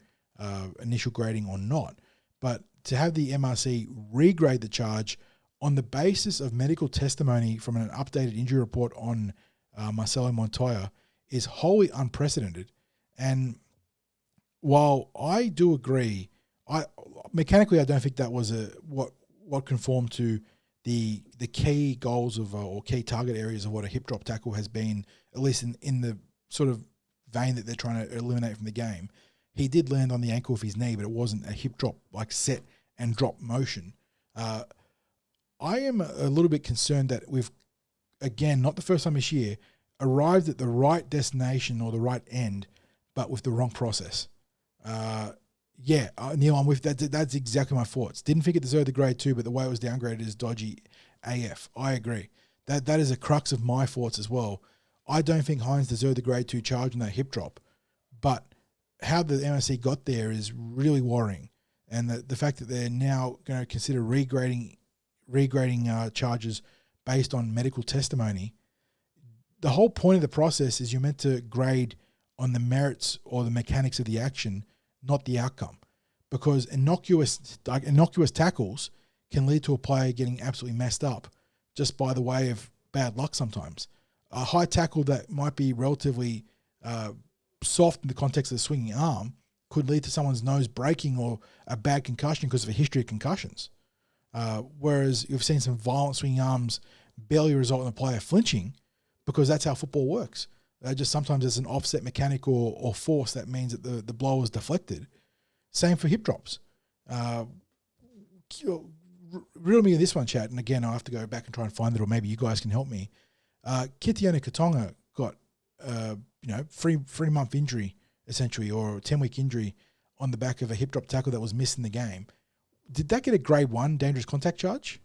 initial grading or not. But to have the MRC regrade the charge on the basis of medical testimony from an updated injury report on Marcelo Montoya is wholly unprecedented. And while I do agree, mechanically I don't think that was what conformed to the key goals of or key target areas of what a hip drop tackle has been, at least in the sort of vein that they're trying to eliminate from the game. He did land on the ankle of his knee, but it wasn't a hip drop like set and drop motion. I am a little bit concerned that we've, again, not the first time this year, arrived at the right destination or the right end, but with the wrong process. Neil, I'm with that. That's exactly my thoughts. Didn't think it deserved the grade 2, but the way it was downgraded is dodgy AF. I agree. That is a crux of my thoughts as well. I don't think Hynes deserved the grade 2 charge on that hip drop, but how the MSC got there is really worrying. And the fact that they're now going to consider regrading charges based on medical testimony. The whole point of the process is you're meant to grade on the merits or the mechanics of the action, not the outcome. Because innocuous tackles can lead to a player getting absolutely messed up just by the way of bad luck sometimes. A high tackle that might be relatively soft in the context of the swinging arm could lead to someone's nose breaking or a bad concussion because of a history of concussions. Whereas you've seen some violent swinging arms barely result in a player flinching because that's how football works. Just sometimes there's an offset mechanic or force that means that the blow is deflected. Same for hip drops. Reel me in this one, chat, and again, I'll have to go back and try and find it, or maybe you guys can help me. Kitiona Katonga got 3-month injury, essentially, or a 10-week injury on the back of a hip drop tackle that was missed in the game. Did that get a grade 1 dangerous contact charge?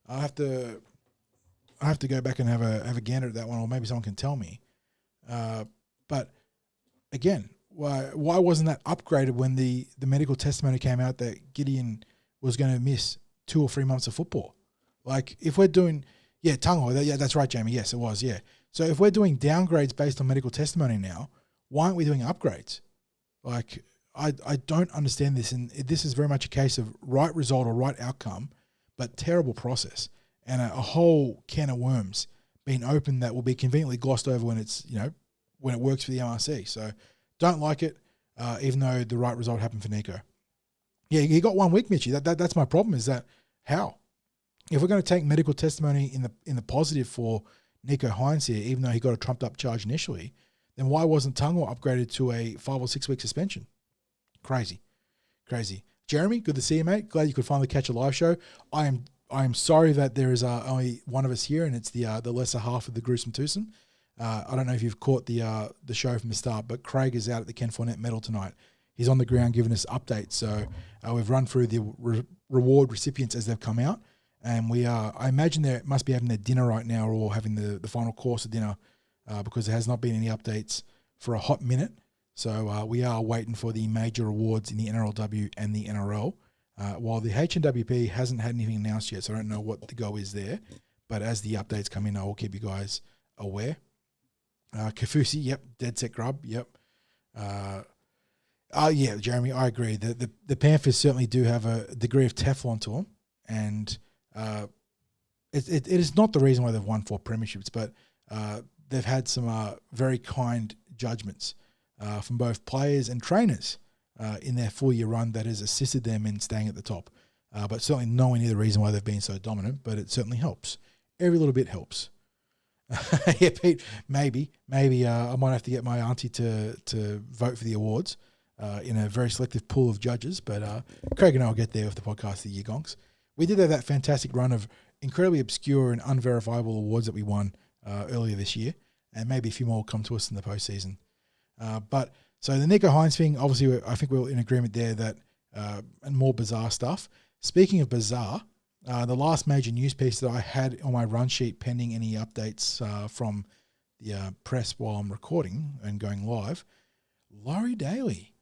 I have to go back and have a gander at that one, or maybe someone can tell me. But again, why wasn't that upgraded when the medical testimony came out that Gideon was going to miss 2 or 3 months of football? Like, if we're doing, Tungo, that's right, Jamie. Yes, it was, yeah. So if we're doing downgrades based on medical testimony now, why aren't we doing upgrades? Like, I don't understand this, and this is very much a case of right result or right outcome, but terrible process, and a whole can of worms being opened that will be conveniently glossed over when it's, when it works for the MRC. So don't like it, even though the right result happened for Nicho. Yeah, he got 1 week, Mitchie. That's my problem, is that how? If we're going to take medical testimony in the positive for Nicho Hynes here, even though he got a trumped up charge initially, then why wasn't Tungo upgraded to a 5 or 6 week suspension? Crazy. Jeremy, good to see you, mate. Glad you could finally catch a live show. I am sorry that there is only one of us here, and it's the lesser half of the gruesome twosome. I don't know if you've caught the show from the start, but Craig is out at the Ken Thornett Medal tonight. He's on the ground giving us updates. So we've run through the reward recipients as they've come out, and I imagine they must be having their dinner right now, or having the final course of dinner, because there has not been any updates for a hot minute. So we are waiting for the major awards in the NRLW and the NRL, while the HNWP hasn't had anything announced yet, so I don't know what the go is there. But as the updates come in, I will keep you guys aware. Kafusi, yep. Dead Set Grub, yep. Yeah, Jeremy, I agree. The Panthers certainly do have a degree of Teflon to them, and it is not the reason why they've won 4 premierships, but they've had some very kind judgments from both players and trainers in their full-year run that has assisted them in staying at the top. But certainly nowhere near the reason why they've been so dominant, but it certainly helps. Every little bit helps. Yeah, Pete, maybe I might have to get my auntie to vote for the awards in a very selective pool of judges, but Craig and I will get there with the podcast of the year, Gonks. We did have that fantastic run of incredibly obscure and unverifiable awards that we won earlier this year, and maybe a few more will come to us in the postseason. But so the Nicho Hynes thing, obviously, I think we're in agreement there that and more bizarre stuff. Speaking of bizarre, the last major news piece that I had on my run sheet pending any updates from the press while I'm recording and going live, Laurie Daley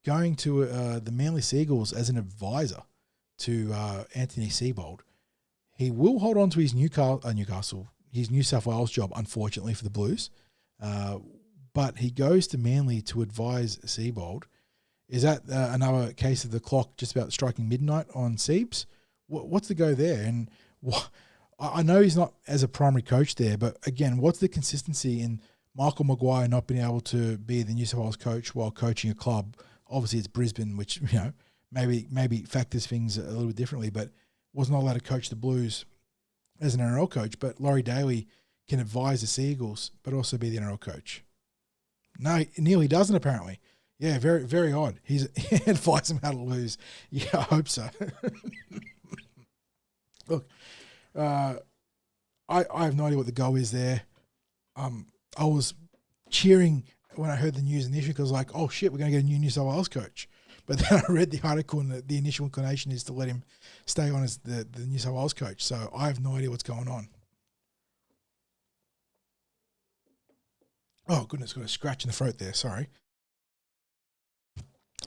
going to the Manly Seagulls as an advisor to Anthony Seibold. He will hold on to his his New South Wales job, unfortunately, for the Blues. But he goes to Manly to advise Seibold. Is that another case of the clock just about striking midnight on Seibs? What's the go there? And I know he's not as a primary coach there, but again, what's the consistency in Michael Maguire not being able to be the New South Wales coach while coaching a club? Obviously, it's Brisbane, which maybe factors things a little bit differently, but was not allowed to coach the Blues as an NRL coach. But Laurie Daley can advise the Seagulls, but also be the NRL coach. No, Neil, he doesn't apparently. Yeah, very, very odd. He advised him how to lose. Yeah, I hope so. Look, I have no idea what the goal is there. I was cheering when I heard the news initially because I was like, oh shit, we're going to get a new New South Wales coach. But then I read the article and the initial inclination is to let him stay on as the New South Wales coach. So I have no idea what's going on. Oh goodness, got a scratch in the throat there. Sorry.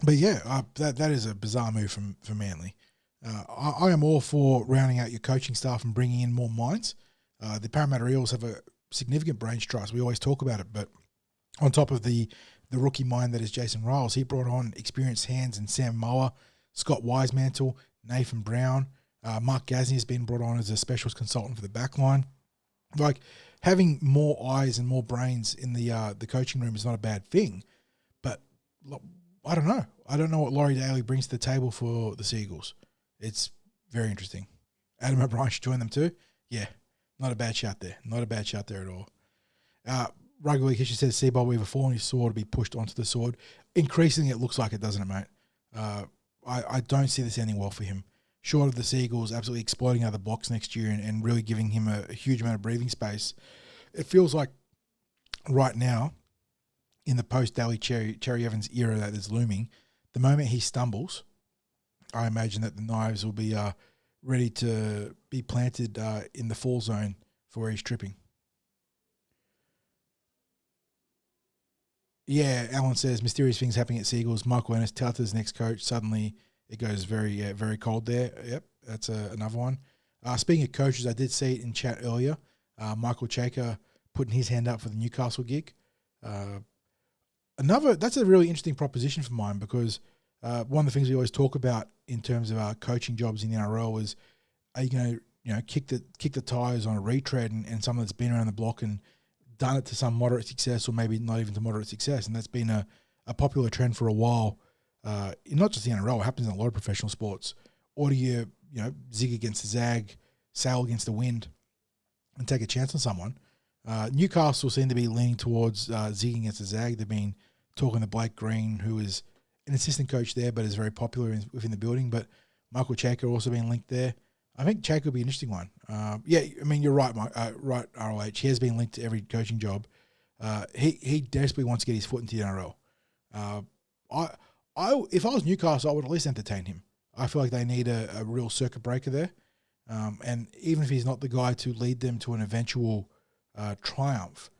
But yeah, that is a bizarre move from Manly. I am all for rounding out your coaching staff and bringing in more minds. The Parramatta Eels have a significant brain trust. We always talk about it, but on top of the rookie mind that is Jason Riles, he brought on experienced hands in Sam Moa, Scott Wisemantle, Nathan Brown. Mark Gasnier has been brought on as a specialist consultant for the back line. Like, having more eyes and more brains in the coaching room is not a bad thing. But I don't know. I don't know what Laurie Daley brings to the table for the Seagulls. It's very interesting. Adam O'Brien should join them too. Yeah, not a bad shout there. Not a bad shout there at all. Rugby League History says Seibold will either fall on his sword or be pushed onto the sword. Increasingly, it looks like it, doesn't it, mate? I don't see this ending well for him. Short of the Seagulls absolutely exploding out of the blocks next year and really giving him a huge amount of breathing space, it feels like right now, in the post-Daly Cherry Evans era that is looming, the moment he stumbles, I imagine that the knives will be ready to be planted in the fall zone for where he's tripping. Yeah, Alan says, mysterious things happening at Seagulls. Michael Ennis, Tauta's next coach. Suddenly it goes very, very cold there. Yep, that's another one. Speaking of coaches, I did see it in chat earlier. Michael Chaker putting his hand up for the Newcastle gig. That's a really interesting proposition for mine because one of the things we always talk about in terms of our coaching jobs in the NRL is, are you going to kick the tires on a retread and someone that's been around the block and done it to some moderate success or maybe not even to moderate success? And that's been a popular trend for a while, not just the NRL, it happens in a lot of professional sports. Or do you zig against the zag, sail against the wind and take a chance on someone? Newcastle seem to be leaning towards zigging against the zag. They've been talking to Blake Green, who is an assistant coach there but is very popular within the building. But Michael Chaker also been linked there. I think Chaker would be an interesting one. You're right, Mike. Right, RLH. He has been linked to every coaching job. He desperately wants to get his foot into the NRL. If I was Newcastle, I would at least entertain him. I feel like they need a real circuit breaker there. And even if he's not the guy to lead them to an eventual triumph,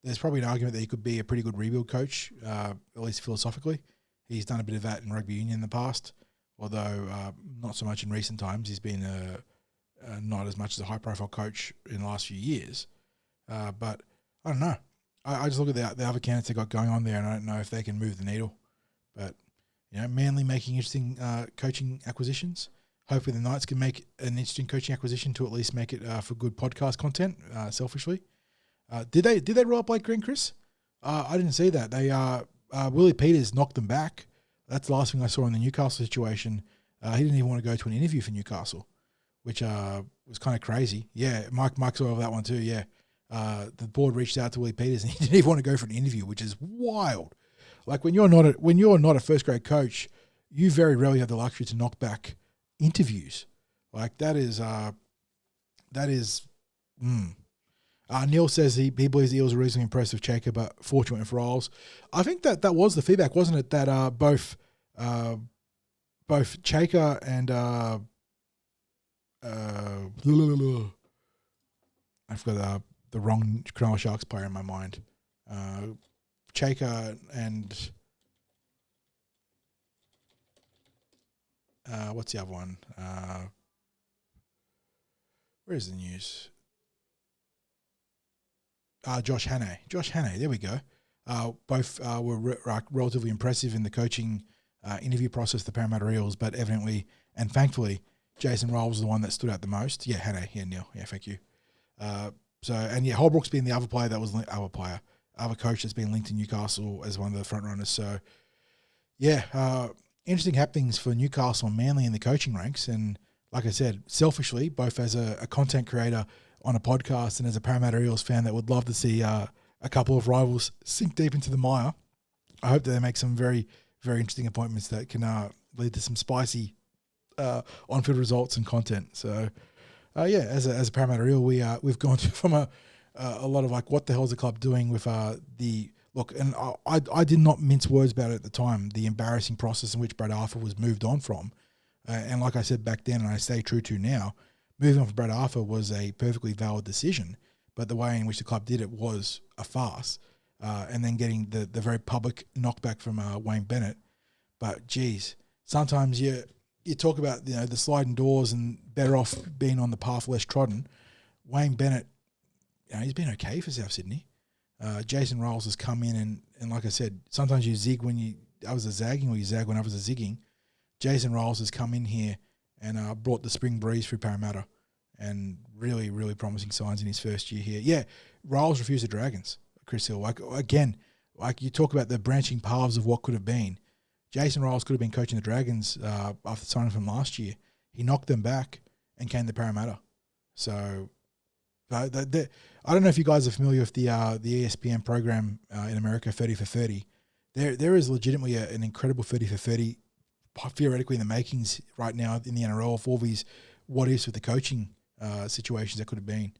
there's probably an argument that he could be a pretty good rebuild coach, at least philosophically. He's done a bit of that in rugby union in the past, although not so much in recent times. He's been not as much as a high-profile coach in the last few years. But I don't know. I just look at the other candidates they got going on there, and I don't know if they can move the needle. But Manly making interesting coaching acquisitions. Hopefully the Knights can make an interesting coaching acquisition to at least make it for good podcast content, selfishly. Did they roll up Blake Green, Chris? I didn't see that. They Willie Peters knocked them back. That's the last thing I saw in the Newcastle situation. He didn't even want to go to an interview for Newcastle, which was kind of crazy. Yeah, Mike saw that one too, yeah. The board reached out to Willie Peters and he didn't even want to go for an interview, which is wild. Like when you're not a first grade coach, you very rarely have the luxury to knock back interviews. Like that is. Neil says he believes the Eels are reasonably impressed with Chaker, but fortunate for Isles. I think that was the feedback, wasn't it? That both Chaker and I've got the wrong Cronulla Sharks player in my mind. Chaker and what's the other one? Where's the news? Josh Hannay, there we go. Both were relatively impressive in the coaching interview process, the Parramatta Eels, but evidently and thankfully, Jason Rolls was the one that stood out the most. Yeah, Hannay, yeah, Neil, yeah, thank you. Holbrook's been the other player that was other coach that's been linked to Newcastle as one of the front runners. So, yeah, interesting happenings for Newcastle and Manly in the coaching ranks. And like I said, selfishly, both as a content creator on a podcast and as a Parramatta Eels fan that would love to see a couple of rivals sink deep into the mire, I hope that they make some very, very interesting appointments that can lead to some spicy on-field results and content. So, as a Parramatta Eel, we've gone from a lot of like, what the hell is the club doing with the look? And I did not mince words about it at the time. The embarrassing process in which Brad Arthur was moved on from, and like I said back then, and I stay true to now, moving on from Brad Arthur was a perfectly valid decision. But the way in which the club did it was a farce, and then getting the very public knockback from Wayne Bennett. But geez, sometimes you talk about the sliding doors and better off being on the path less trodden. Wayne Bennett, he's been okay for South Sydney. Jason Rolls has come in and like I said, sometimes you zig when others are zagging, or you zag when others are zigging. Jason Rolls has come in here and brought the spring breeze through Parramatta, and really, really promising signs in his first year here. Yeah, Riles refused the Dragons, Chris Hill. Again, you talk about the branching paths of what could have been. Jason Riles could have been coaching the Dragons after signing from last year. He knocked them back and came to Parramatta. So I don't know if you guys are familiar with the ESPN program in America, 30 for 30. There is legitimately an incredible 30 for 30, theoretically in the makings right now in the NRL of all these what ifs with the coaching situations that could have been.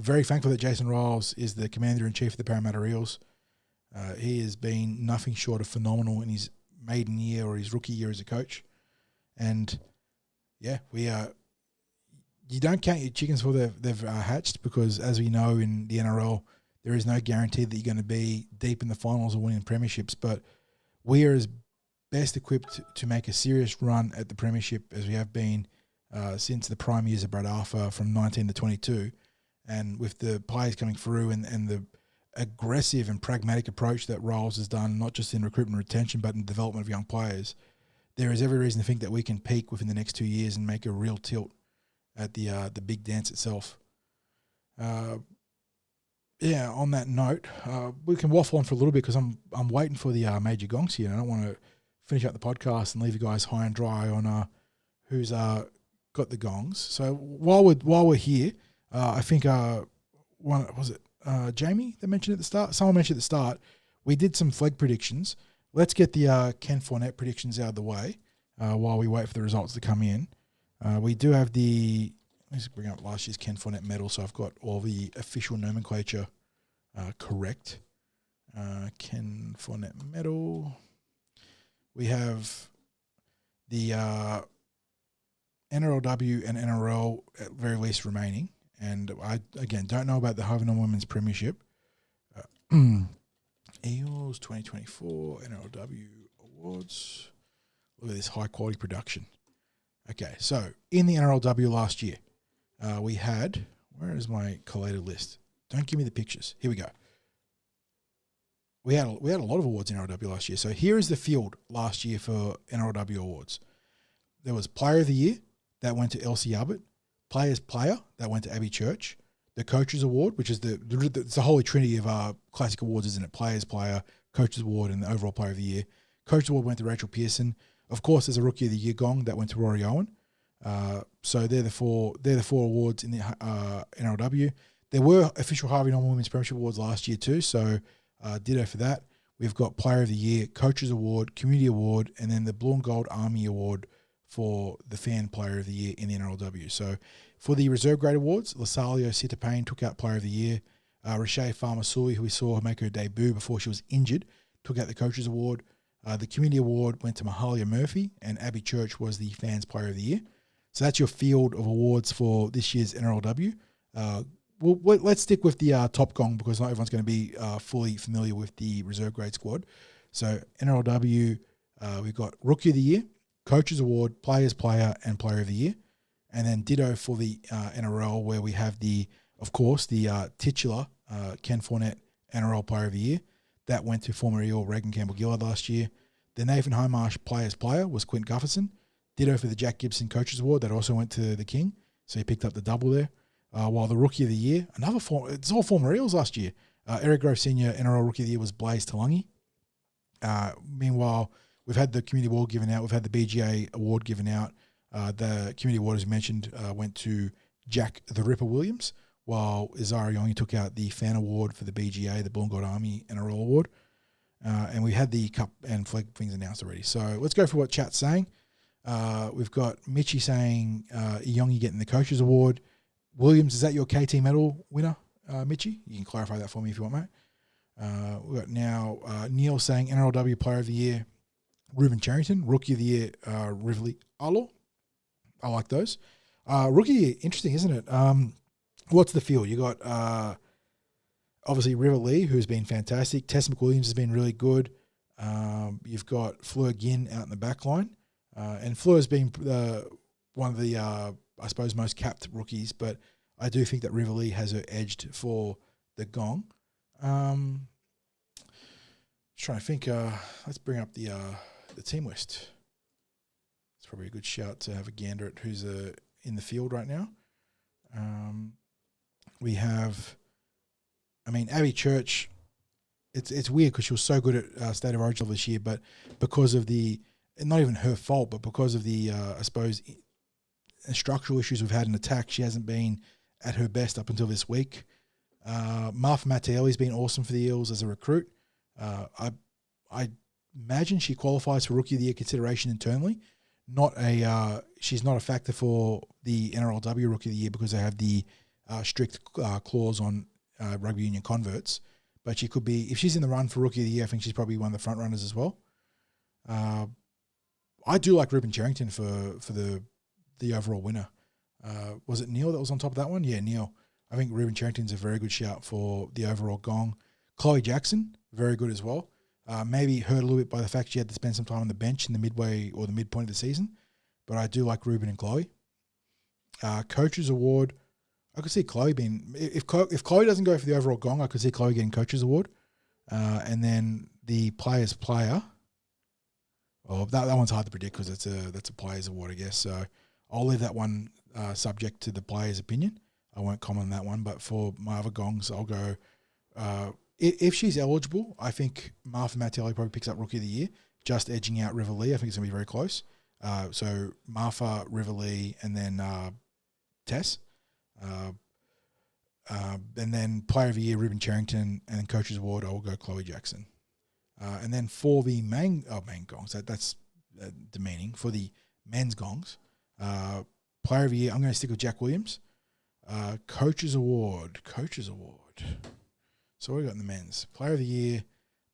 Very thankful that Jason Riles is the commander-in-chief of the Parramatta Eels. He has been nothing short of phenomenal in his maiden year or his rookie year as a coach. And, yeah, you don't count your chickens before they've hatched, because, as we know in the NRL, there is no guarantee that you're going to be deep in the finals or winning premierships. But we are as best equipped to make a serious run at the premiership as we have been since the prime years of Brad Arthur from 19 to 22. And with the players coming through and the aggressive and pragmatic approach that Riles has done, not just in recruitment and retention, but in the development of young players, there is every reason to think that we can peak within the next 2 years and make a real tilt at the big dance itself. On that note, we can waffle on for a little bit because I'm waiting for the major gongs here, and I don't want to finish up the podcast and leave you guys high and dry on who's got the gongs. So while we're here, I think Jamie that mentioned at the start. Someone mentioned at the start. We did some Flegg predictions. Let's get the Ken Thornett predictions out of the way while we wait for the results to come in. We do have let's bring up last year's Ken Thornett Medal, so I've got all the official nomenclature correct. Ken Thornett Medal. We have the NRLW and NRL at very least remaining. And I, again, don't know about the Hovenden Women's Premiership. Eels 2024 NRLW Awards. Look at this high-quality production. Okay, so in the NRLW last year, we had... Where is my collated list? Don't give me the pictures. Here we go. We had a lot of awards in NRLW last year. So here is the field last year for NRLW awards. There was Player of the Year. That went to Elsie Abbott. Players Player, that went to Abby Church. The Coaches Award, which is it's the holy trinity of classic awards, isn't it? Players Player, Coaches Award, and the overall Player of the Year. Coaches Award went to Rachel Pearson. Of course, there's a Rookie of the Year gong that went to Rory Owen. So they're the four awards in the NRLW. There were official Harvey Norman Women's Premiership Awards last year too, so ditto for that. We've got Player of the Year, Coaches Award, Community Award, and then the Blue and Gold Army Award for the Fan Player of the Year in the NRLW. So for the Reserve Grade Awards, Lasalio Sitapane took out Player of the Year. Rashay Farmasui, who we saw make her debut before she was injured, took out the Coaches Award. The Community Award went to Mahalia Murphy, and Abby Church was the Fans Player of the Year. So that's your field of awards for this year's NRLW. Let's stick with the top gong because not everyone's going to be fully familiar with the Reserve Grade squad. So NRLW, we've got Rookie of the Year, Coaches Award, Players Player, and Player of the Year. And then ditto for the NRL, where we have of course, the titular Ken Thornett NRL Player of the Year. That went to former Eel Reagan Campbell-Gillard last year. The Nathan Hindmarsh Players Player was Quint Gufferson. Ditto for the Jack Gibson Coaches Award. That also went to the King. So he picked up the double there. While the Rookie of the Year, it's all former Eels last year. Eric Grove Senior NRL Rookie of the Year was Blaze Talangi. Meanwhile, we've had the Community Award given out. We've had the BGA Award given out. The Community Award, as mentioned, went to Jack the Ripper Williams, while Izara Yongi took out the Fan Award for the BGA, the Blue and Gold Army NRL Award. And we had the Cup and Flegg things announced already. So let's go for what chat's saying. We've got Mitchie saying Yongi getting the Coaches Award. Williams, is that your KT medal winner, Mitchie? You can clarify that for me if you want, mate. We've got now Neil saying NRLW Player of the Year, Ruben Charrington. Rookie of the Year, Rivoli Alo. I like those. Rookie of the Year, interesting, isn't it? What's the field? You got obviously River Lee, who's been fantastic. Tess McWilliams has been really good. You've got Fleur Ginn out in the back line. And Fleur's been one of the, I suppose, most capped rookies, but I do think that River Lee has her edged for the gong. Just trying to think. Let's bring up the team list. It's probably a good shout to have a gander at who's the in the field right now. We have, Abby Church. It's weird because she was so good at State of Origin this year, but because of not even her fault, but because of the I suppose structural issues we've had in attack, she hasn't been at her best up until this week. Martha Mattielli's been awesome for the Eels as a recruit. I imagine she qualifies for Rookie of the Year consideration internally. She's not a factor for the NRLW Rookie of the Year because they have the strict clause on rugby union converts. But she could be, if she's in the run for Rookie of the Year, I think she's probably one of the front runners as well. I do like Ruben Cherrington for the overall winner. Was it Neil that was on top of that one? Yeah, Neil. I think Ruben Cherrington's a very good shout for the overall gong. Chloe Jackson, very good as well. Maybe hurt a little bit by the fact she had to spend some time on the bench in the midway or the midpoint of the season. But I do like Ruben and Chloe. Coaches Award, I could see Chloe being... If Chloe doesn't go for the overall gong, I could see Chloe getting Coaches Award. And then the Players Player... Well, that one's hard to predict because that's a Players Award, I guess. So I'll leave that one subject to the player's opinion. I won't comment on that one. But for my other gongs, I'll go... if she's eligible, I think Martha Mattielli probably picks up Rookie of the Year, just edging out River Lee. I think it's going to be very close. So Martha, River Lee, and then Tess. And then Player of the Year, Ruben Cherrington, and then Coaches Award, I will go Chloe Jackson. And then for the main gongs, that's demeaning. For the men's gongs, Player of the Year, I'm going to stick with Jack Williams. Coaches Award. So what we got in the men's? Player of the Year,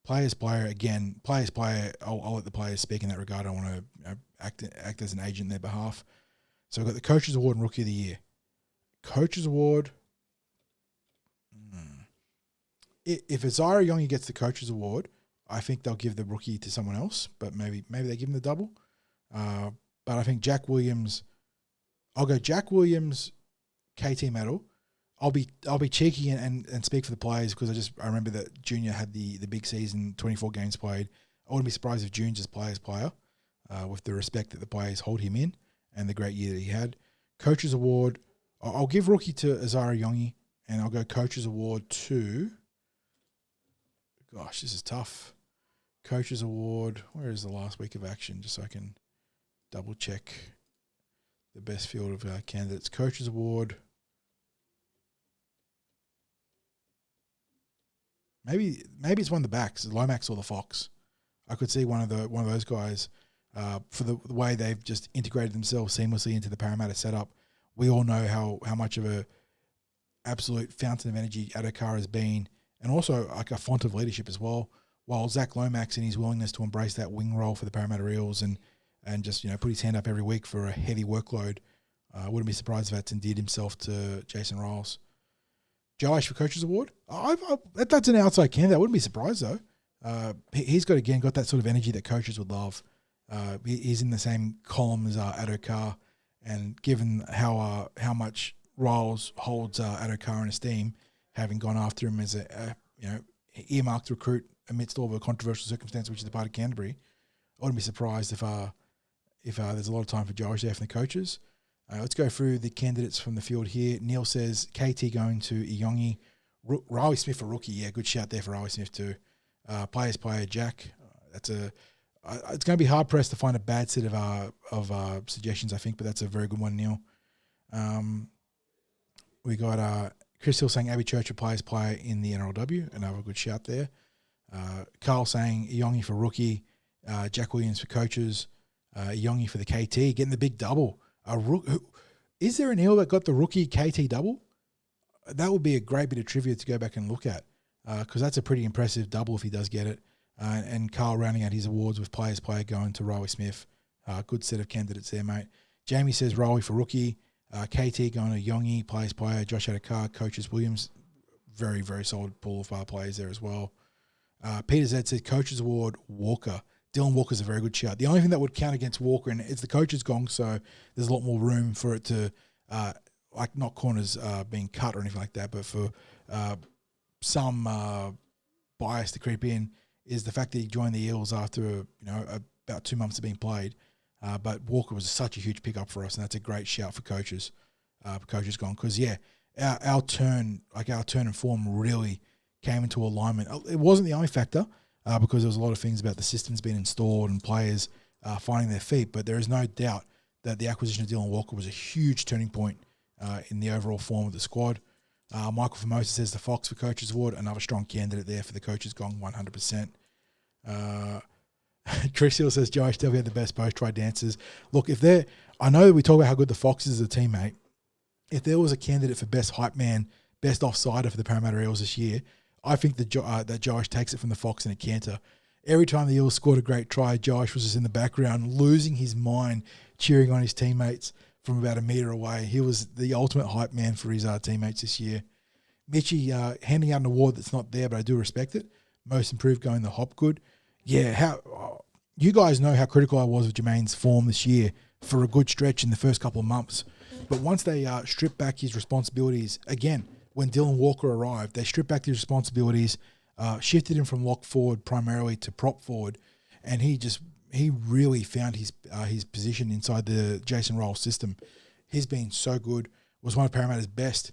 Players Player, again, Players Player, I'll let the players speak in that regard. I want to act as an agent on their behalf. So we've got the Coaches Award and Rookie of the Year. Coaches Award, if Azara Yongi gets the Coaches Award, I think they'll give the rookie to someone else, but maybe they give him the double. But I think Jack Williams, I'll go Jack Williams, KT Medal. I'll be cheeky and speak for the players because I remember that Junior had the big season, 24 games played. I wouldn't be surprised if Junior's just Players Player, with the respect that the players hold him in and the great year that he had. Coaches Award, I'll give rookie to Azara Yongi, and I'll go Coaches Award to... Gosh, this is tough. Coaches Award, where is the last week of action? Just so I can double check the best field of candidates. Coaches Award... Maybe it's one of the backs, Lomax or the Fox. I could see one of those guys for the way they've just integrated themselves seamlessly into the Parramatta setup. We all know how much of a absolute fountain of energy Adokar has been, and also like a font of leadership as well. While Zach Lomax and his willingness to embrace that wing role for the Parramatta Eels and just put his hand up every week for a heavy workload, wouldn't be surprised if that's endeared himself to Jason Riles. Joash for Coaches Award. That's an outside candidate. I wouldn't be surprised though. He's got that sort of energy that coaches would love. He's in the same column as Adokar, and given how much Riles holds Adokar in esteem, having gone after him as a earmarked recruit amidst all the controversial circumstances which is a part of Canterbury, I wouldn't be surprised if there's a lot of time for Joash there from the coaches. Let's go through the candidates from the field here. Neil says KT going to Iyongi. Riley Smith for rookie. Yeah, good shout there for Riley Smith too. Players Player Jack. It's going to be hard pressed to find a bad set of suggestions, I think, but that's a very good one, Neil. We got Chris Hill saying Abby Church for Players Player in the NRLW. Another good shout there. Carl saying Iyongi for rookie. Jack Williams for coaches. Iyongi for the KT, getting the big double. Is there an Eel that got the rookie KT double? That would be a great bit of trivia to go back and look at because that's a pretty impressive double if he does get it. And Carl rounding out his awards with Players Player going to Riley Smith. Good set of candidates there, mate. Jamie says Riley for rookie. KT going to Yongi, Players Player. Josh Adokar, Coaches Williams. Very, very solid pool of players there as well. Peter Z says Coaches Award, Walker. Dylan Walker's a very good shout. The only thing that would count against Walker, and it's the coach's gong, so there's a lot more room for it to, not corners being cut or anything like that, but for some bias to creep in, is the fact that he joined the Eels after about 2 months of being played. But Walker was such a huge pickup for us, and that's a great shout for coaches. Coaches gone because our turn and form really came into alignment. It wasn't the only factor because there was a lot of things about the systems being installed and players finding their feet. But there is no doubt that the acquisition of Dylan Walker was a huge turning point in the overall form of the squad. Michael Formosa says the Fox for Coaches Award, another strong candidate there for the Coaches Gong, 100%. Chris Hill says Josh definitely had the best post-try dancers. Look, I know we talk about how good the Fox is as a teammate. If there was a candidate for best hype man, best offsider for the Parramatta Eels this year, I think that Josh takes it from the Fox in a canter. Every time the Eels scored a great try, Josh was just in the background, losing his mind, cheering on his teammates from about a metre away. He was the ultimate hype man for his teammates this year. Mitchie handing out an award that's not there, but I do respect it. Most improved going the Hopgood. Yeah, you guys know how critical I was of Jermaine's form this year for a good stretch in the first couple of months. But once they stripped back his responsibilities, again, when Dylan Walker arrived, they stripped back his responsibilities, shifted him from lock forward primarily to prop forward, and he really found his position inside the Jason Roll system. He's been so good. Was one of Parramatta's best.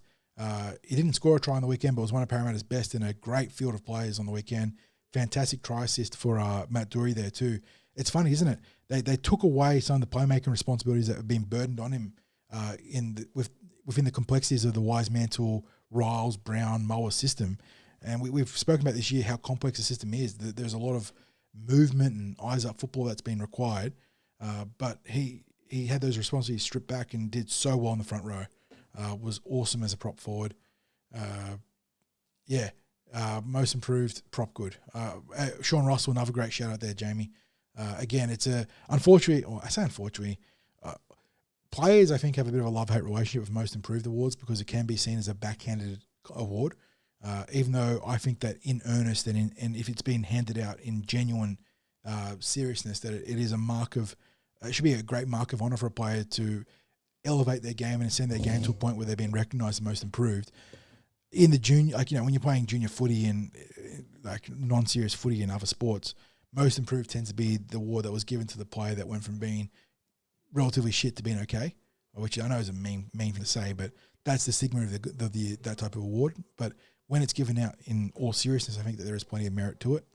He didn't score a try on the weekend, but was one of Parramatta's best in a great field of players on the weekend. Fantastic try assist for Matt Dury there too. It's funny, isn't it? They took away some of the playmaking responsibilities that have been burdened on him within the complexities of the Wisemantle, Riles, Brown, Moa system. And we've spoken about this year how complex the system is. There's a lot of movement and eyes-up football that's been required. But he had those responsibilities stripped back and did so well in the front row. Was awesome as a prop forward. Most improved, prop good. Sean Russell, another great shout out there, Jamie. Again, it's unfortunately, players I think have a bit of a love-hate relationship with most improved awards because it can be seen as a backhanded award. Even though I think that in earnest and if it's been handed out in genuine seriousness, that it is a mark of, it should be a great mark of honour for a player to elevate their game and send their game to a point where they're being recognised as most improved. In the junior, when you're playing junior footy and non-serious footy in other sports, most improved tends to be the award that was given to the player that went from being relatively shit to being okay, which I know is a mean thing to say, but that's the stigma of that type of award. But when it's given out in all seriousness, I think that there is plenty of merit to it.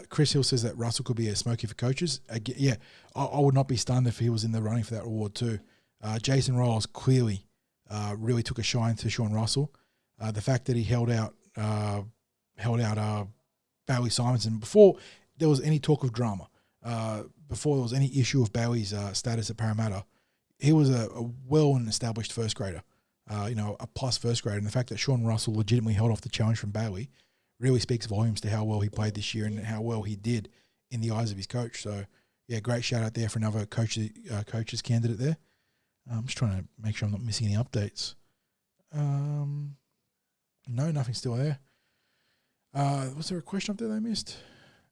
Chris Hill says that Russell could be a smoky for coaches. I would not be stunned if he was in the running for that award too. Jason Riles clearly really took a shine to Sean Russell. The fact that he held out Bailey Simonson before there was any talk of drama, before there was any issue of Bailey's status at Parramatta, he was a well and established first grader, a plus first grader. And the fact that Sean Russell legitimately held off the challenge from Bailey really speaks volumes to how well he played this year and how well he did in the eyes of his coach. So, yeah, great shout out there for another coach's candidate there. I'm just trying to make sure I'm not missing any updates. No, nothing's still there. Was there a question up there that I missed?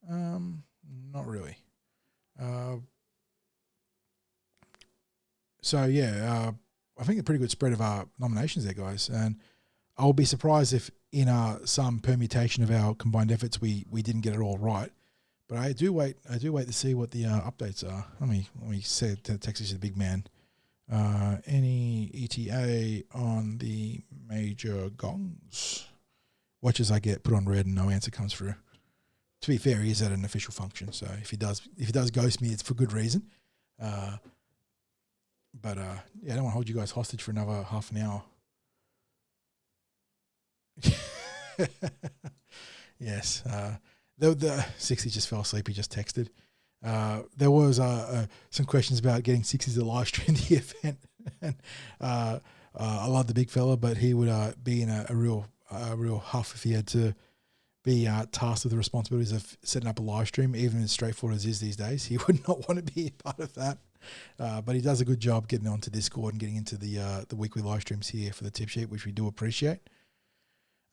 Not really. I think a pretty good spread of our nominations there, guys. And I'll be surprised if in some permutation of our combined efforts we didn't get it all right. But I do wait to see what the updates are. Let me say to text to the big man. Any ETA on the major gongs? Watch as I get put on red and no answer comes through. To be fair, he is at an official function, so if he does ghost me, it's for good reason. I don't want to hold you guys hostage for another half an hour. Yes. The Sixties just fell asleep. He just texted. There was some questions about getting Sixties to live stream the event. And I love the big fella, but he would be in a real huff if he had to be tasked with the responsibilities of setting up a live stream, even as straightforward as it is these days. He would not want to be a part of that. But he does a good job getting onto Discord and getting into the weekly live streams here for the tip sheet, which we do appreciate.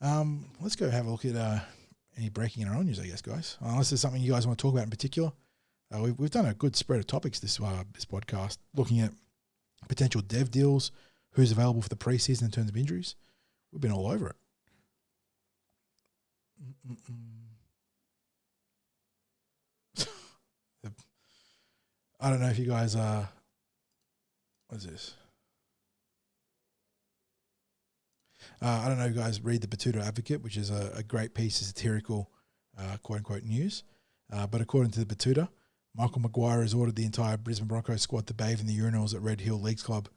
Let's go have a look at any breaking NRL news, I guess, guys. Unless there's something you guys want to talk about in particular. We've done a good spread of topics this podcast, looking at potential dev deals, who's available for the preseason in terms of injuries. We've been all over it. I don't know if you guys what is this? I don't know if you guys read the Batuta Advocate, which is a great piece of satirical, quote-unquote, news. But according to the Batuta, Michael Maguire has ordered the entire Brisbane Broncos squad to bathe in the urinals at Red Hill Leagues Club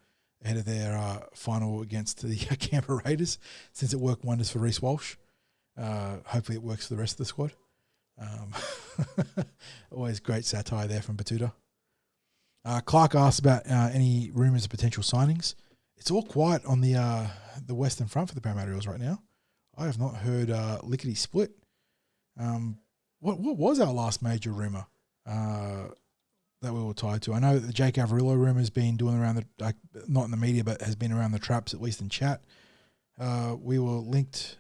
ahead of their final against the Canberra Raiders, since it worked wonders for Reece Walsh. Hopefully it works for the rest of the squad. Always great satire there from Batuta. Clark asked about any rumours of potential signings. It's all quiet on the Western Front for the Parramatta Eels right now. I have not heard lickety split. What was our last major rumour that we were tied to? I know that the Jake Averillo rumour has been doing around not in the media, but has been around the traps, at least in chat. We were linked,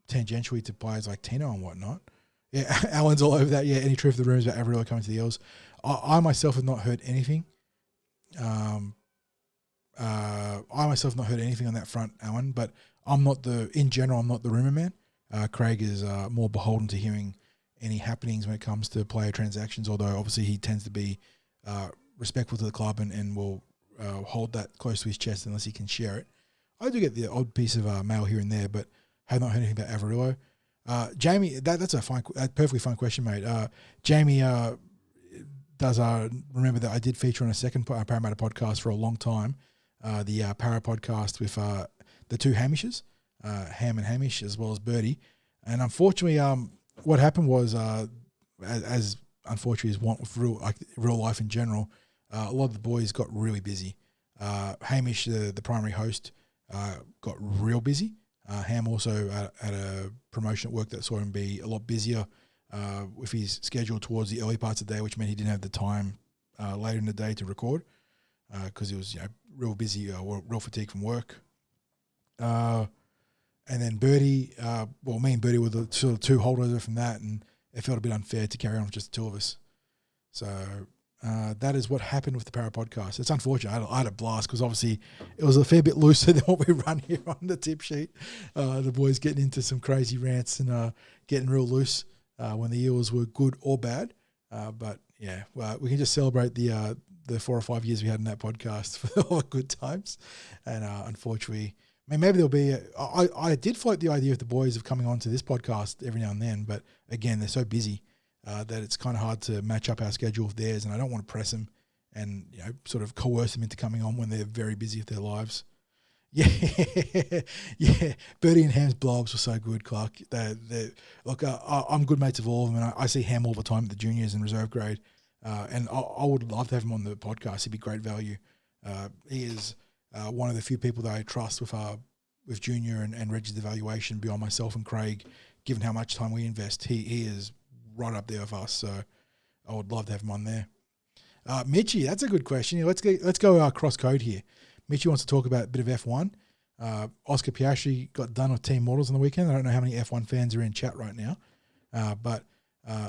tangentially to players like Tino and whatnot. Yeah, Alan's all over that. Yeah, any truth of the rumours about Averillo coming to the Eels? I myself have not heard anything. I myself have not heard anything on that front, Alan, but I'm not the rumour man. Craig is more beholden to hearing any happenings when it comes to player transactions, although obviously he tends to be respectful to the club and will hold that close to his chest unless he can share it. I do get the odd piece of mail here and there, but have not heard anything about Averillo. Jamie, that's a perfectly fine question, mate. Jamie does remember that I did feature on a second Parramatta podcast for a long time, the Para podcast with the two Hamishes, Ham and Hamish, as well as Birdie. And unfortunately, what happened was, as unfortunately is one with real life in general, a lot of the boys got really busy. Hamish, the primary host, got real busy. Ham also had a promotion at work that saw him be a lot busier with his schedule towards the early parts of the day, which meant he didn't have the time later in the day to record because he was real busy, real fatigued from work. And then Birdie, me and Birdie were the sort of two holdovers from that, and it felt a bit unfair to carry on with just the two of us. So that is what happened with the Para podcast. It's unfortunate. I had a blast because obviously it was a fair bit looser than what we run here on the tip sheet. The boys getting into some crazy rants and getting real loose when the Eels were good or bad. But yeah, well, we can just celebrate the 4 or 5 years we had in that podcast for all the good times. And unfortunately, maybe there'll be I did float the idea of the boys of coming on to this podcast every now and then, but again, they're so busy that it's kind of hard to match up our schedule with theirs, and I don't want to press them and sort of coerce them into coming on when they're very busy with their lives. Yeah, yeah. Birdie and Ham's blow-ups were so good, Clark. Look, I'm good mates of all of them, and I see Ham all the time at the juniors and reserve grade, and I would love to have him on the podcast. He'd be great value. He is one of the few people that I trust with Junior and Reggie's evaluation beyond myself and Craig, given how much time we invest. He is right up there with us, so I would love to have him on there. Mitchie, that's a good question. Let's go cross code here. Mitchie wants to talk about a bit of F1. Oscar Piastri got done with team models on the weekend. I don't know how many F1 fans are in chat right now, but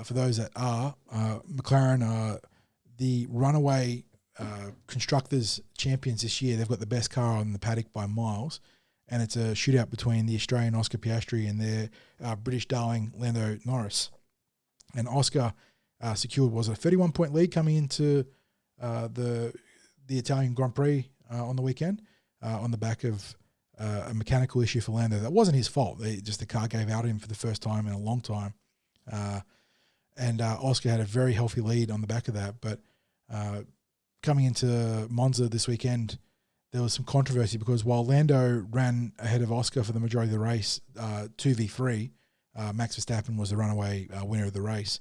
for those that are, McLaren are the runaway constructors champions this year. They've got the best car on the paddock by miles, and it's a shootout between the Australian Oscar Piastri and their British darling Lando Norris. And Oscar secured a 31-point lead coming into the Italian Grand Prix on the weekend on the back of a mechanical issue for Lando. That wasn't his fault. The car gave out on him for the first time in a long time. And Oscar had a very healthy lead on the back of that. But coming into Monza this weekend, there was some controversy because while Lando ran ahead of Oscar for the majority of the race, 2v3, Max Verstappen was the runaway winner of the race.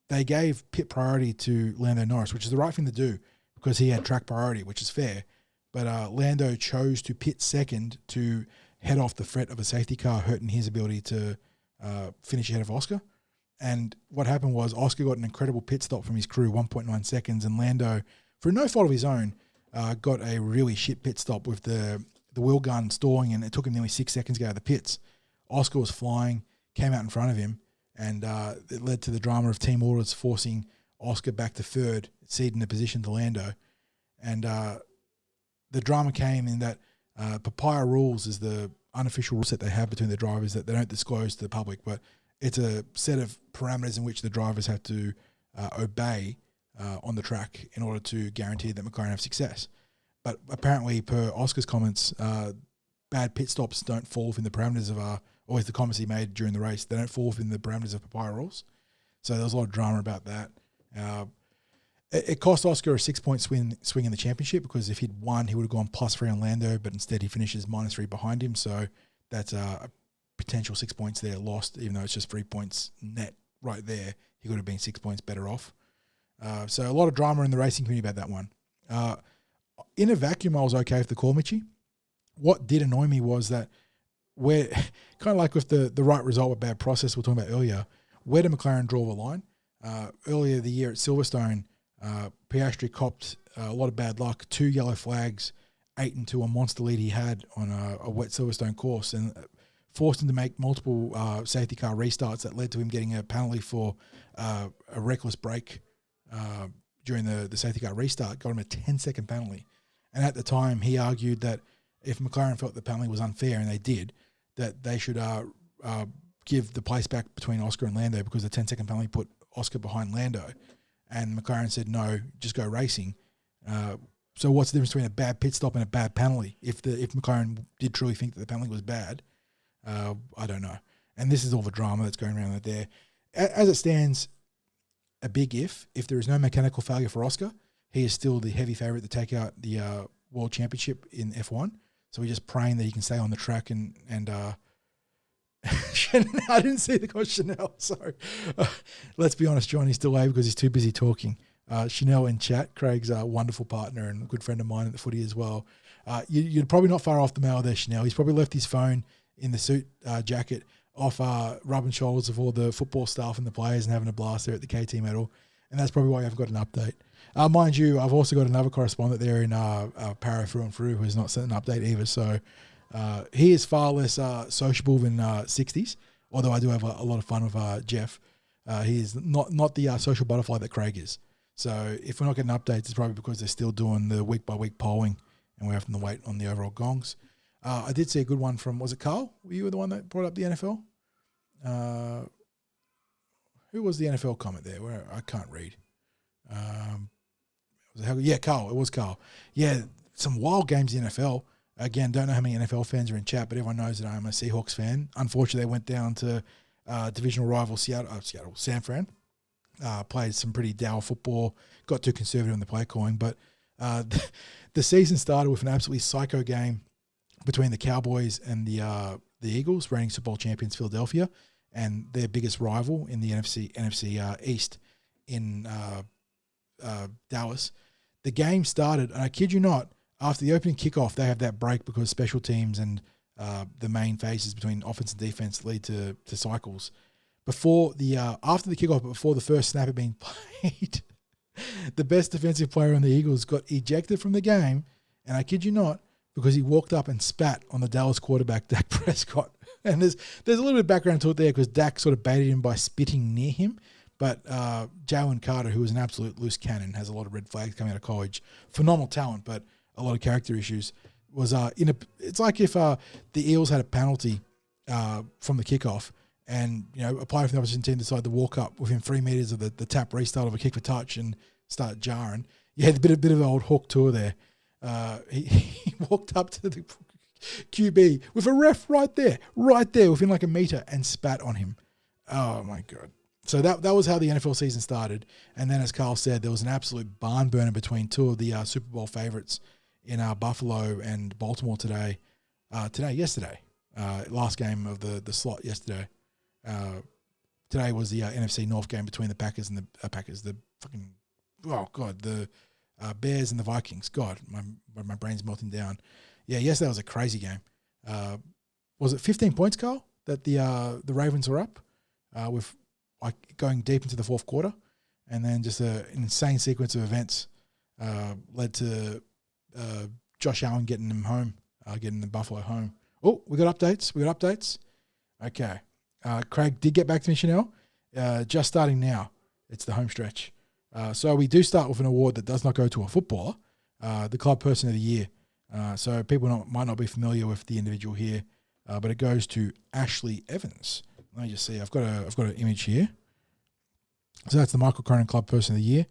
They gave pit priority to Lando Norris, which is the right thing to do because he had track priority, which is fair. But Lando chose to pit second to head off the threat of a safety car, hurting his ability to finish ahead of Oscar. And what happened was Oscar got an incredible pit stop from his crew, 1.9 seconds, and Lando, for no fault of his own, got a really shit pit stop with the wheel gun stalling, and it took him nearly 6 seconds to get out of the pits. Oscar was flying, came out in front of him, and it led to the drama of team orders forcing Oscar back to third, ceding the position to Lando. And the drama came in that Papaya rules is the unofficial rule set they have between the drivers that they don't disclose to the public, but it's a set of parameters in which the drivers have to obey on the track in order to guarantee that McLaren have success. But apparently, per Oscar's comments, bad pit stops don't fall within the parameters of always the comments he made during the race. They don't fall within the parameters of Papalii rules. So there was a lot of drama about that. It cost Oscar a 6-point swing in the championship, because if he'd won, he would have gone +3 on Lando, but instead he finishes -3 behind him. So that's a potential 6 points there lost, even though it's just 3 points net right there. He could have been 6 points better off. So a lot of drama in the racing community about that one. In a vacuum, I was okay with the call, Mitchie. What did annoy me was that where, kind of like with the right result with bad process we were talking about earlier, where did McLaren draw the line? Earlier the year at Silverstone, Piastri copped a lot of bad luck, 2 yellow flags, 8 into a monster lead he had on a wet Silverstone course, and forced him to make multiple safety car restarts that led to him getting a penalty for a reckless brake during the safety car restart, got him a 10-second penalty. And at the time, he argued that if McLaren felt the penalty was unfair, and they did, that they should give the place back between Oscar and Lando, because the 10-second penalty put Oscar behind Lando. And McLaren said, no, just go racing. So what's the difference between a bad pit stop and a bad penalty? If McLaren did truly think that the penalty was bad, I don't know. And this is all the drama that's going around there. As it stands, a big if there is no mechanical failure for Oscar, he is still the heavy favourite to take out the World Championship in F1. So we're just praying that he can stay on the track and I didn't see the question, Chanel, sorry. Let's be honest, John, he's delayed because he's too busy talking. Chanel in chat, Craig's a wonderful partner and a good friend of mine at the footy as well. You're probably not far off the mail there, Chanel. He's probably left his phone in the suit jacket off rubbing shoulders of all the football staff and the players and having a blast there at the KT Medal. And that's probably why I haven't got an update. Mind you, I've also got another correspondent there in Para Through and Through who's not sent an update either. So he is far less sociable than Sixties, although I do have a lot of fun with Jeff. He is not the social butterfly that Craig is. So if we're not getting updates, it's probably because they're still doing the week-by-week polling and we're having to wait on the overall gongs. I did see a good one from, was it Carl? Were you the one that brought up the NFL? Who was the NFL comment there? Where I can't read. Yeah, Carl. It was Carl. Yeah, some wild games in the NFL. Again, don't know how many NFL fans are in chat, but everyone knows that I'm a Seahawks fan. Unfortunately, they went down to divisional rival San Fran. Played some pretty dour football. Got too conservative in the play calling, but the season started with an absolutely psycho game between the Cowboys and the Eagles, reigning Super Bowl champions Philadelphia, and their biggest rival in the NFC East in Dallas. The game started, and I kid you not, after the opening kickoff, they have that break because special teams and the main phases between offense and defense lead to cycles. After the kickoff, but before the first snap had been played, the best defensive player on the Eagles got ejected from the game, and I kid you not, because he walked up and spat on the Dallas quarterback, Dak Prescott. And there's a little bit of background to it there because Dak sort of baited him by spitting near him. But Jalen Carter, who is an absolute loose cannon, has a lot of red flags coming out of college. Phenomenal talent, but a lot of character issues. It's like if the Eels had a penalty from the kickoff, and a player from the opposition team decided to walk up within 3 meters of the tap restart of a kick for touch and start jarring. You had a bit of an old Hawk tour there. He walked up to the QB with a ref right there, within like a meter, and spat on him. Oh my God. So that was how the NFL season started. And then, as Carl said, there was an absolute barn burner between two of the Super Bowl favorites in Buffalo and Baltimore yesterday. Last game of the slot yesterday. Today was the NFC North game between the Packers and the Bears and the Vikings. God, my brain's melting down. Yeah, yesterday was a crazy game. Was it 15 points, Carl, that the Ravens were up with going deep into the fourth quarter, and then just an insane sequence of events led to Josh Allen getting them home, getting the Buffalo home. Oh, we got updates. Okay. Craig did get back to me, Chanel. Just starting now. It's the home stretch. So we do start with an award that does not go to a footballer, the Club Person of the Year. So people might not be familiar with the individual here, but it goes to Ashley Evans, Let me just see. I've got an image here. So that's the Michael Cronin Club Person of the Year.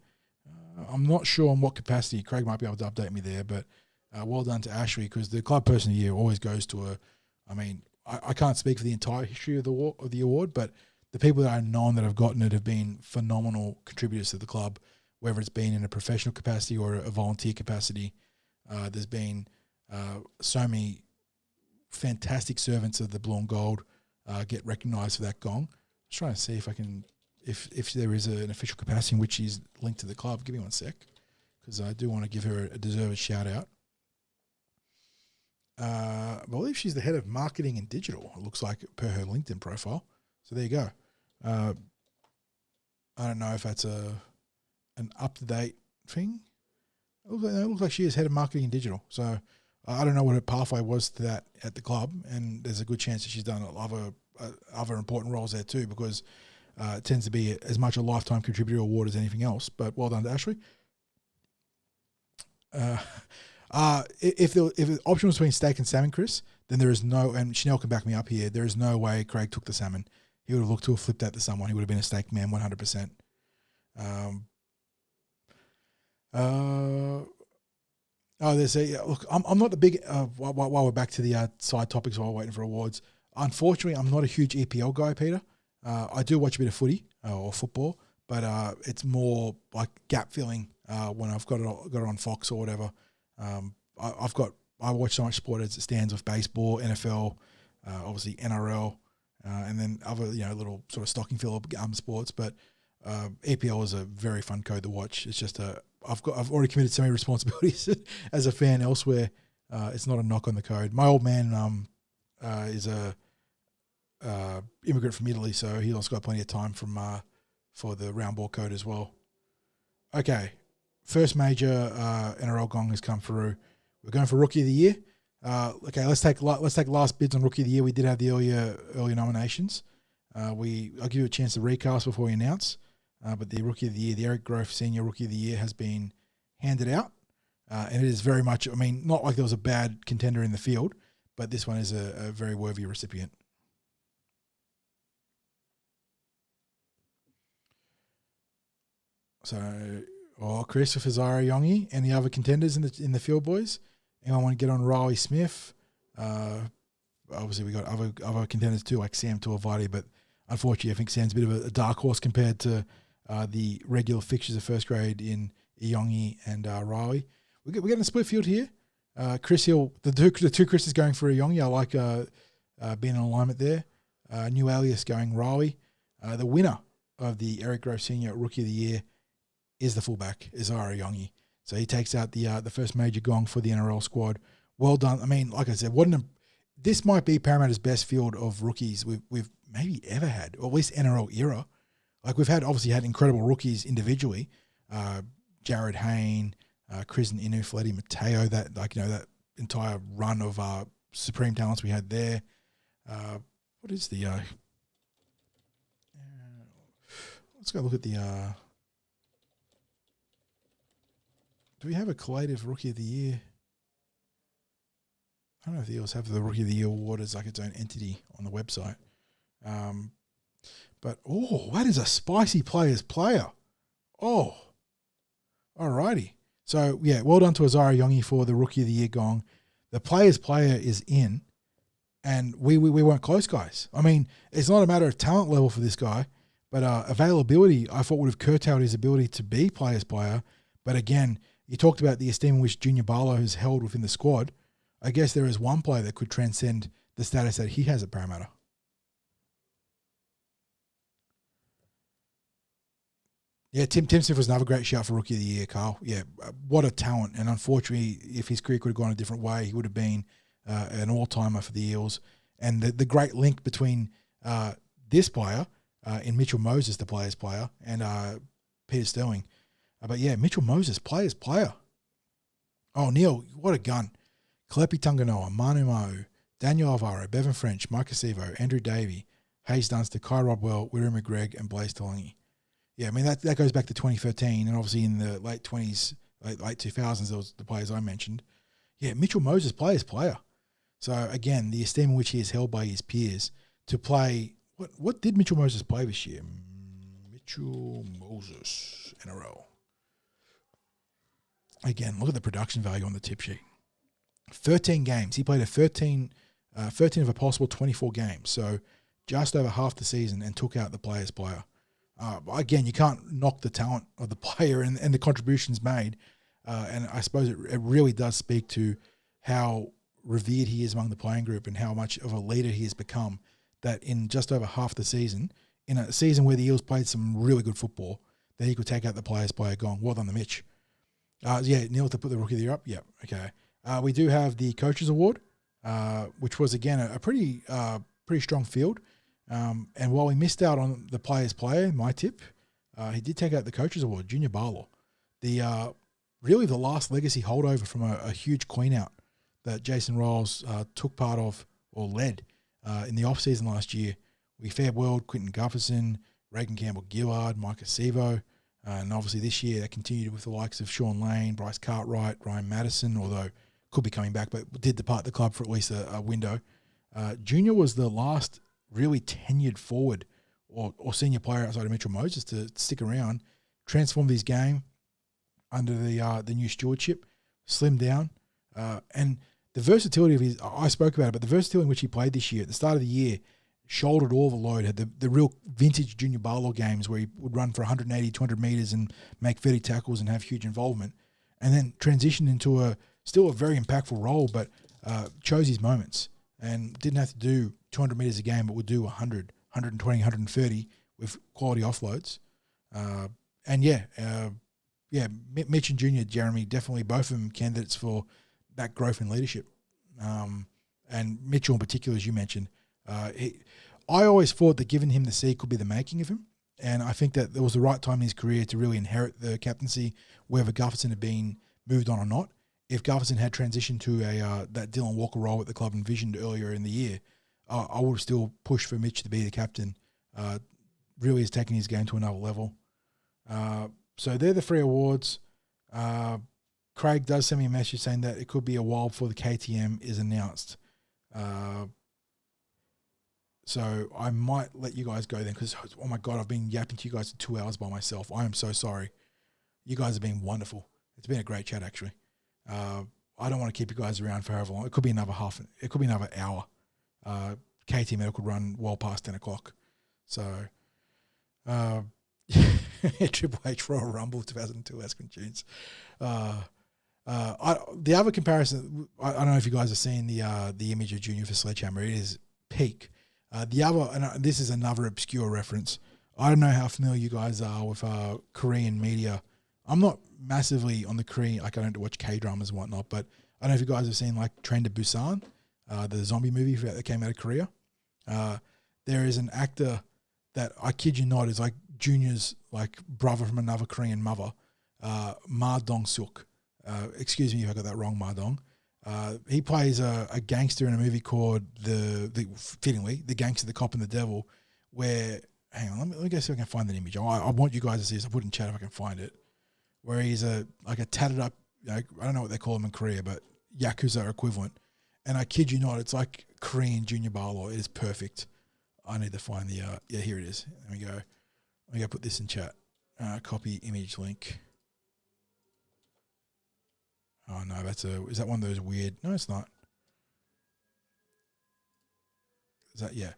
I'm not sure in what capacity. Craig might be able to update me there, but well done to Ashley, because the Club Person of the Year always goes to a. I mean, I can't speak for the entire history of the award, but the people that I've known that have gotten it have been phenomenal contributors to the club, whether it's been in a professional capacity or a volunteer capacity. There's been so many fantastic servants of the blue and gold get recognised for that gong. Just trying to see if I can, if there is an official capacity in which she's linked to the club. Give me one sec, because I do want to give her a deserved shout out. I believe she's the head of marketing and digital, it looks like, per her LinkedIn profile. So there you go. I don't know if that's an up-to-date thing. It looks like she is head of marketing and digital. So I don't know what her pathway was to that at the club, and there's a good chance that she's done other important roles there too, because it tends to be as much a lifetime contributor award as anything else. But well done to Ashley. If the option was between steak and salmon, Chris, then there is no, and Chanel can back me up here, there is no way Craig took the salmon. He would have looked to have flipped that to someone. He would have been a steak man 100%. Look, I'm not the big, while we're back to the side topics while we're waiting for awards, unfortunately, I'm not a huge EPL guy, Peter. I do watch a bit of footy or football, but it's more like gap filling when I've got it on Fox or whatever. I watch so much sport as it stands with baseball, NFL, obviously NRL, and then other little sort of stocking filler sports. But EPL is a very fun code to watch. It's just I've already committed so many responsibilities as a fan elsewhere. It's not a knock on the code. My old man is a immigrant from Italy, so he's also got plenty of time for the round ball code as well. Okay, first major NRL gong has come through. We're going for Rookie of the Year. Okay, let's take last bids on Rookie of the Year. We did have the earlier nominations. I'll give you a chance to recast before we announce. But the Rookie of the Year, the Eric Grove Senior Rookie of the Year, has been handed out. And it is very much, I mean, not like there was a bad contender in the field, but this one is a very worthy recipient. So, Chris with Zara Yongi. Any other contenders in the field, boys? Anyone want to get on Riley Smith? Obviously, we got other contenders too, like Sam Tuivasa, but unfortunately, I think Sam's a bit of a dark horse compared to the regular fixtures of first grade in Iongi and Riley. We're getting a split field here. Chris Hill, the two Chris's going for Iongi. I like being in alignment there. New alias going Riley. The winner of the Eric Grove Senior Rookie of the Year is the fullback, Isaiah Iongi. So he takes out the first major gong for the NRL squad. Well done. I mean, like I said, this might be Parramatta's best field of rookies we've maybe ever had, or at least NRL era. Like we've obviously had incredible rookies individually. Jared Hayne, Chris Inu, Fleddy Mateo, that entire run of supreme talents we had there. What is the let's go look at the do we have a collative Rookie of the Year? I don't know if the Eels have the Rookie of the Year award as like its own entity on the website. But, that is a spicy player's player. Oh, alrighty. So, yeah, well done to Isaiah Yongi for the Rookie of the Year gong. The player's player is in, and we weren't close, guys. I mean, it's not a matter of talent level for this guy, but availability, I thought, would have curtailed his ability to be player's player. But again, you talked about the esteem which Junior Barlow has held within the squad. I guess there is one player that could transcend the status that he has at Parramatta. Yeah, Tim Smith was another great shout for Rookie of the Year, Carl. Yeah, what a talent. And unfortunately, if his career could have gone a different way, he would have been an all-timer for the Eels. And the great link between this player in Mitchell Moses, the player's player, and Peter Sterling. But yeah, Mitchell Moses, player's player. Oh, Neil, what a gun. Kalepi Tanganoa, Manu Ma'u, Daniel Alvaro, Bevan French, Mike Acevo, Andrew Davey, Hayes Dunster, Kai Rodwell, Wirra McGregor, and Blaze Talangi. Yeah, I mean, that goes back to 2013, and obviously in the late 20s, late 2000s, there was the players I mentioned. Yeah, Mitchell Moses, player's player. So, again, the esteem in which he is held by his peers to play, What did Mitchell Moses play this year? Mitchell Moses, NRL. Again, look at the production value on the tip sheet. 13 games. He played 13 of a possible 24 games. So just over half the season and took out the player's player. Again, you can't knock the talent of the player and the contributions made. And I suppose it really does speak to how revered he is among the playing group and how much of a leader he has become, that in just over half the season, in a season where the Eels played some really good football, that he could take out the player's player going, well done, the Mitch. Neil, to put the Rookie of the Year up? Yep, okay. We do have the Coaches Award, which was, again, a pretty strong field. And while we missed out on the player's player, my tip, he did take out the Coaches Award, Junior Barlow. Really the last legacy holdover from a huge clean out that Jason Riles took part of or led in the off-season last year. We fared well, Quinton Gufferson, Reagan Campbell-Gillard, Micah Sevo, and obviously this year they continued with the likes of Sean Lane, Bryce Cartwright, Ryan Madison, although could be coming back, but did depart the club for at least a window. Junior was the last really tenured forward or senior player outside of Mitchell Moses to stick around, transform his game under the new stewardship, slimmed down, and the versatility of his, I spoke about it, but the versatility in which he played this year, at the start of the year, shouldered all the load, had the real vintage Junior Barlow games where he would run for 180, 200 metres and make 30 tackles and have huge involvement, and then transitioned into still a very impactful role, but chose his moments and didn't have to do 200 metres a game, but would do 100, 120, 130 with quality offloads. Mitch and Junior Jeremy, definitely both of them candidates for that growth and leadership. And Mitchell in particular, as you mentioned, I always thought that giving him the C could be the making of him. And I think that there was the right time in his career to really inherit the captaincy, whether Gufferson had been moved on or not. If Gufferson had transitioned to that Dylan Walker role that the club envisioned earlier in the year, I would have still pushed for Mitch to be the captain. Really is taking his game to another level. So they're the three awards. Craig does send me a message saying that it could be a while before the KTM is announced. So I might let you guys go then because, oh my God, I've been yapping to you guys for 2 hours by myself. I am so sorry. You guys have been wonderful. It's been a great chat, actually. I don't want to keep you guys around for however long. It could be another hour. KT Medal could run well past 10 o'clock. So, Triple H Royal Rumble 2002 Askin Tunes. The other comparison, I don't know if you guys have seen the image of Junior for Sledgehammer. It is peak. The other, and this is another obscure reference. I don't know how familiar you guys are with Korean media. I'm not massively on the Korean, like I don't watch K-dramas and whatnot, but I don't know if you guys have seen like Train to Busan, the zombie movie that came out of Korea. There is an actor that, I kid you not, is like Junior's like brother from another Korean mother, Ma Dong-suk. Excuse me if I got that wrong, Ma Dong. He plays a gangster in a movie called fittingly, The Gangster, the Cop, and the Devil, where, hang on, let me go see if I can find that image. I want you guys to see this. I'll put it in chat if I can find it. Where he's a tatted up, I don't know what they call him in Korea, but Yakuza equivalent. And I kid you not, it's like Korean Junior Barlow. It is perfect. I need to find the, here it is. There we go. Let me go put this in chat. Copy image link. Oh no, is that one of those weird? No, it's not. Is that, yeah.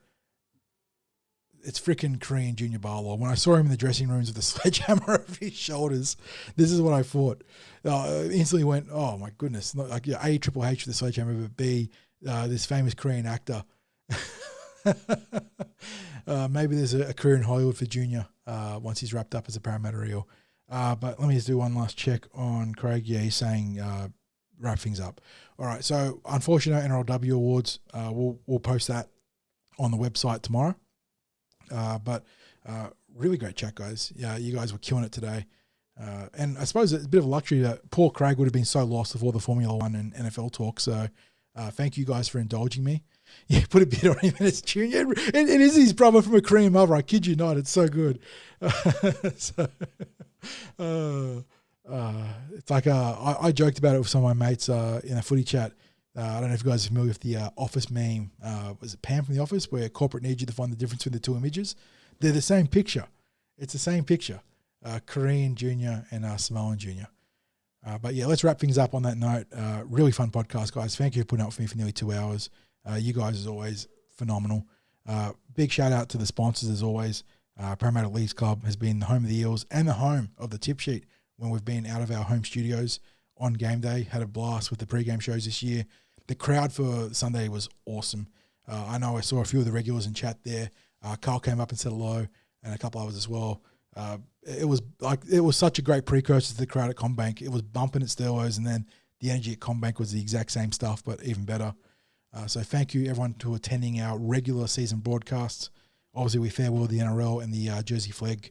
It's freaking Korean Junior Barlow. When I saw him in the dressing rooms with the sledgehammer over his shoulders, this is what I thought. Instantly went, oh my goodness. Not like A, Triple H with the sledgehammer, but B, this famous Korean actor. Maybe there's a career in Hollywood for Junior once he's wrapped up as a Parramatta Eel. But let me just do one last check on Craig. Yeah, he's saying wrap things up. All right, so unfortunate NRLW awards. We'll post that on the website tomorrow. But really great chat, guys. Yeah, you guys were killing it today. And I suppose it's a bit of a luxury that poor Craig would have been so lost with all the Formula 1 and NFL talk. So thank you guys for indulging me. Yeah, put a bit on him and it's Junior. It is his brother from a Korean mother. I kid you not. It's so good. It's like I joked about it with some of my mates in a footy chat I don't know if you guys are familiar with the Office meme. Was it Pam from The Office, where corporate needs you to find the difference between the two images? They're the same picture. It's the same picture. Korean Junior and Samoan Junior. But yeah, let's wrap things up on that note. Really fun podcast, guys. Thank you for putting up with me for nearly 2 hours. You guys, as always, phenomenal. Big shout out to the sponsors, as always. Parramatta Leagues Club has been the home of the Eels and the home of the Tip Sheet when we've been out of our home studios on game day. Had a blast with the pre-game shows this year. The crowd for Sunday was awesome. I know I saw a few of the regulars in chat there. Carl came up and said hello, and a couple others as well. It was such a great precursor to the crowd at CommBank. It was bumping at stairways, and then the energy at CommBank was the exact same stuff, but even better. So thank you, everyone, to attending our regular season broadcasts. Obviously, we farewell the NRL and the Jersey Flegg,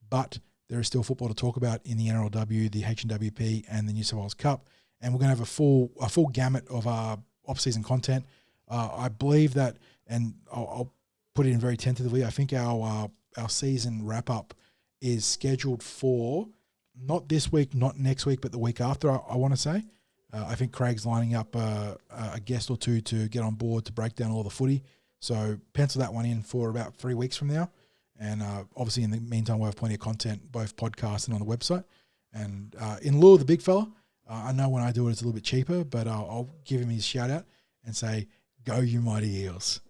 but there is still football to talk about in the NRLW, the HNWP, and the New South Wales Cup. And we're going to have a full gamut of off-season content. I believe that, and I'll put it in very tentatively, I think our season wrap-up is scheduled for not this week, not next week, but the week after, I want to say. I think Craig's lining up a guest or two to get on board to break down all the footy. So pencil that one in for about 3 weeks from now. And obviously, in the meantime, we'll have plenty of content, both podcasts and on the website. And in lieu of the big fella, I know when I do it, it's a little bit cheaper, but I'll give him his shout out and say, go you mighty Eels.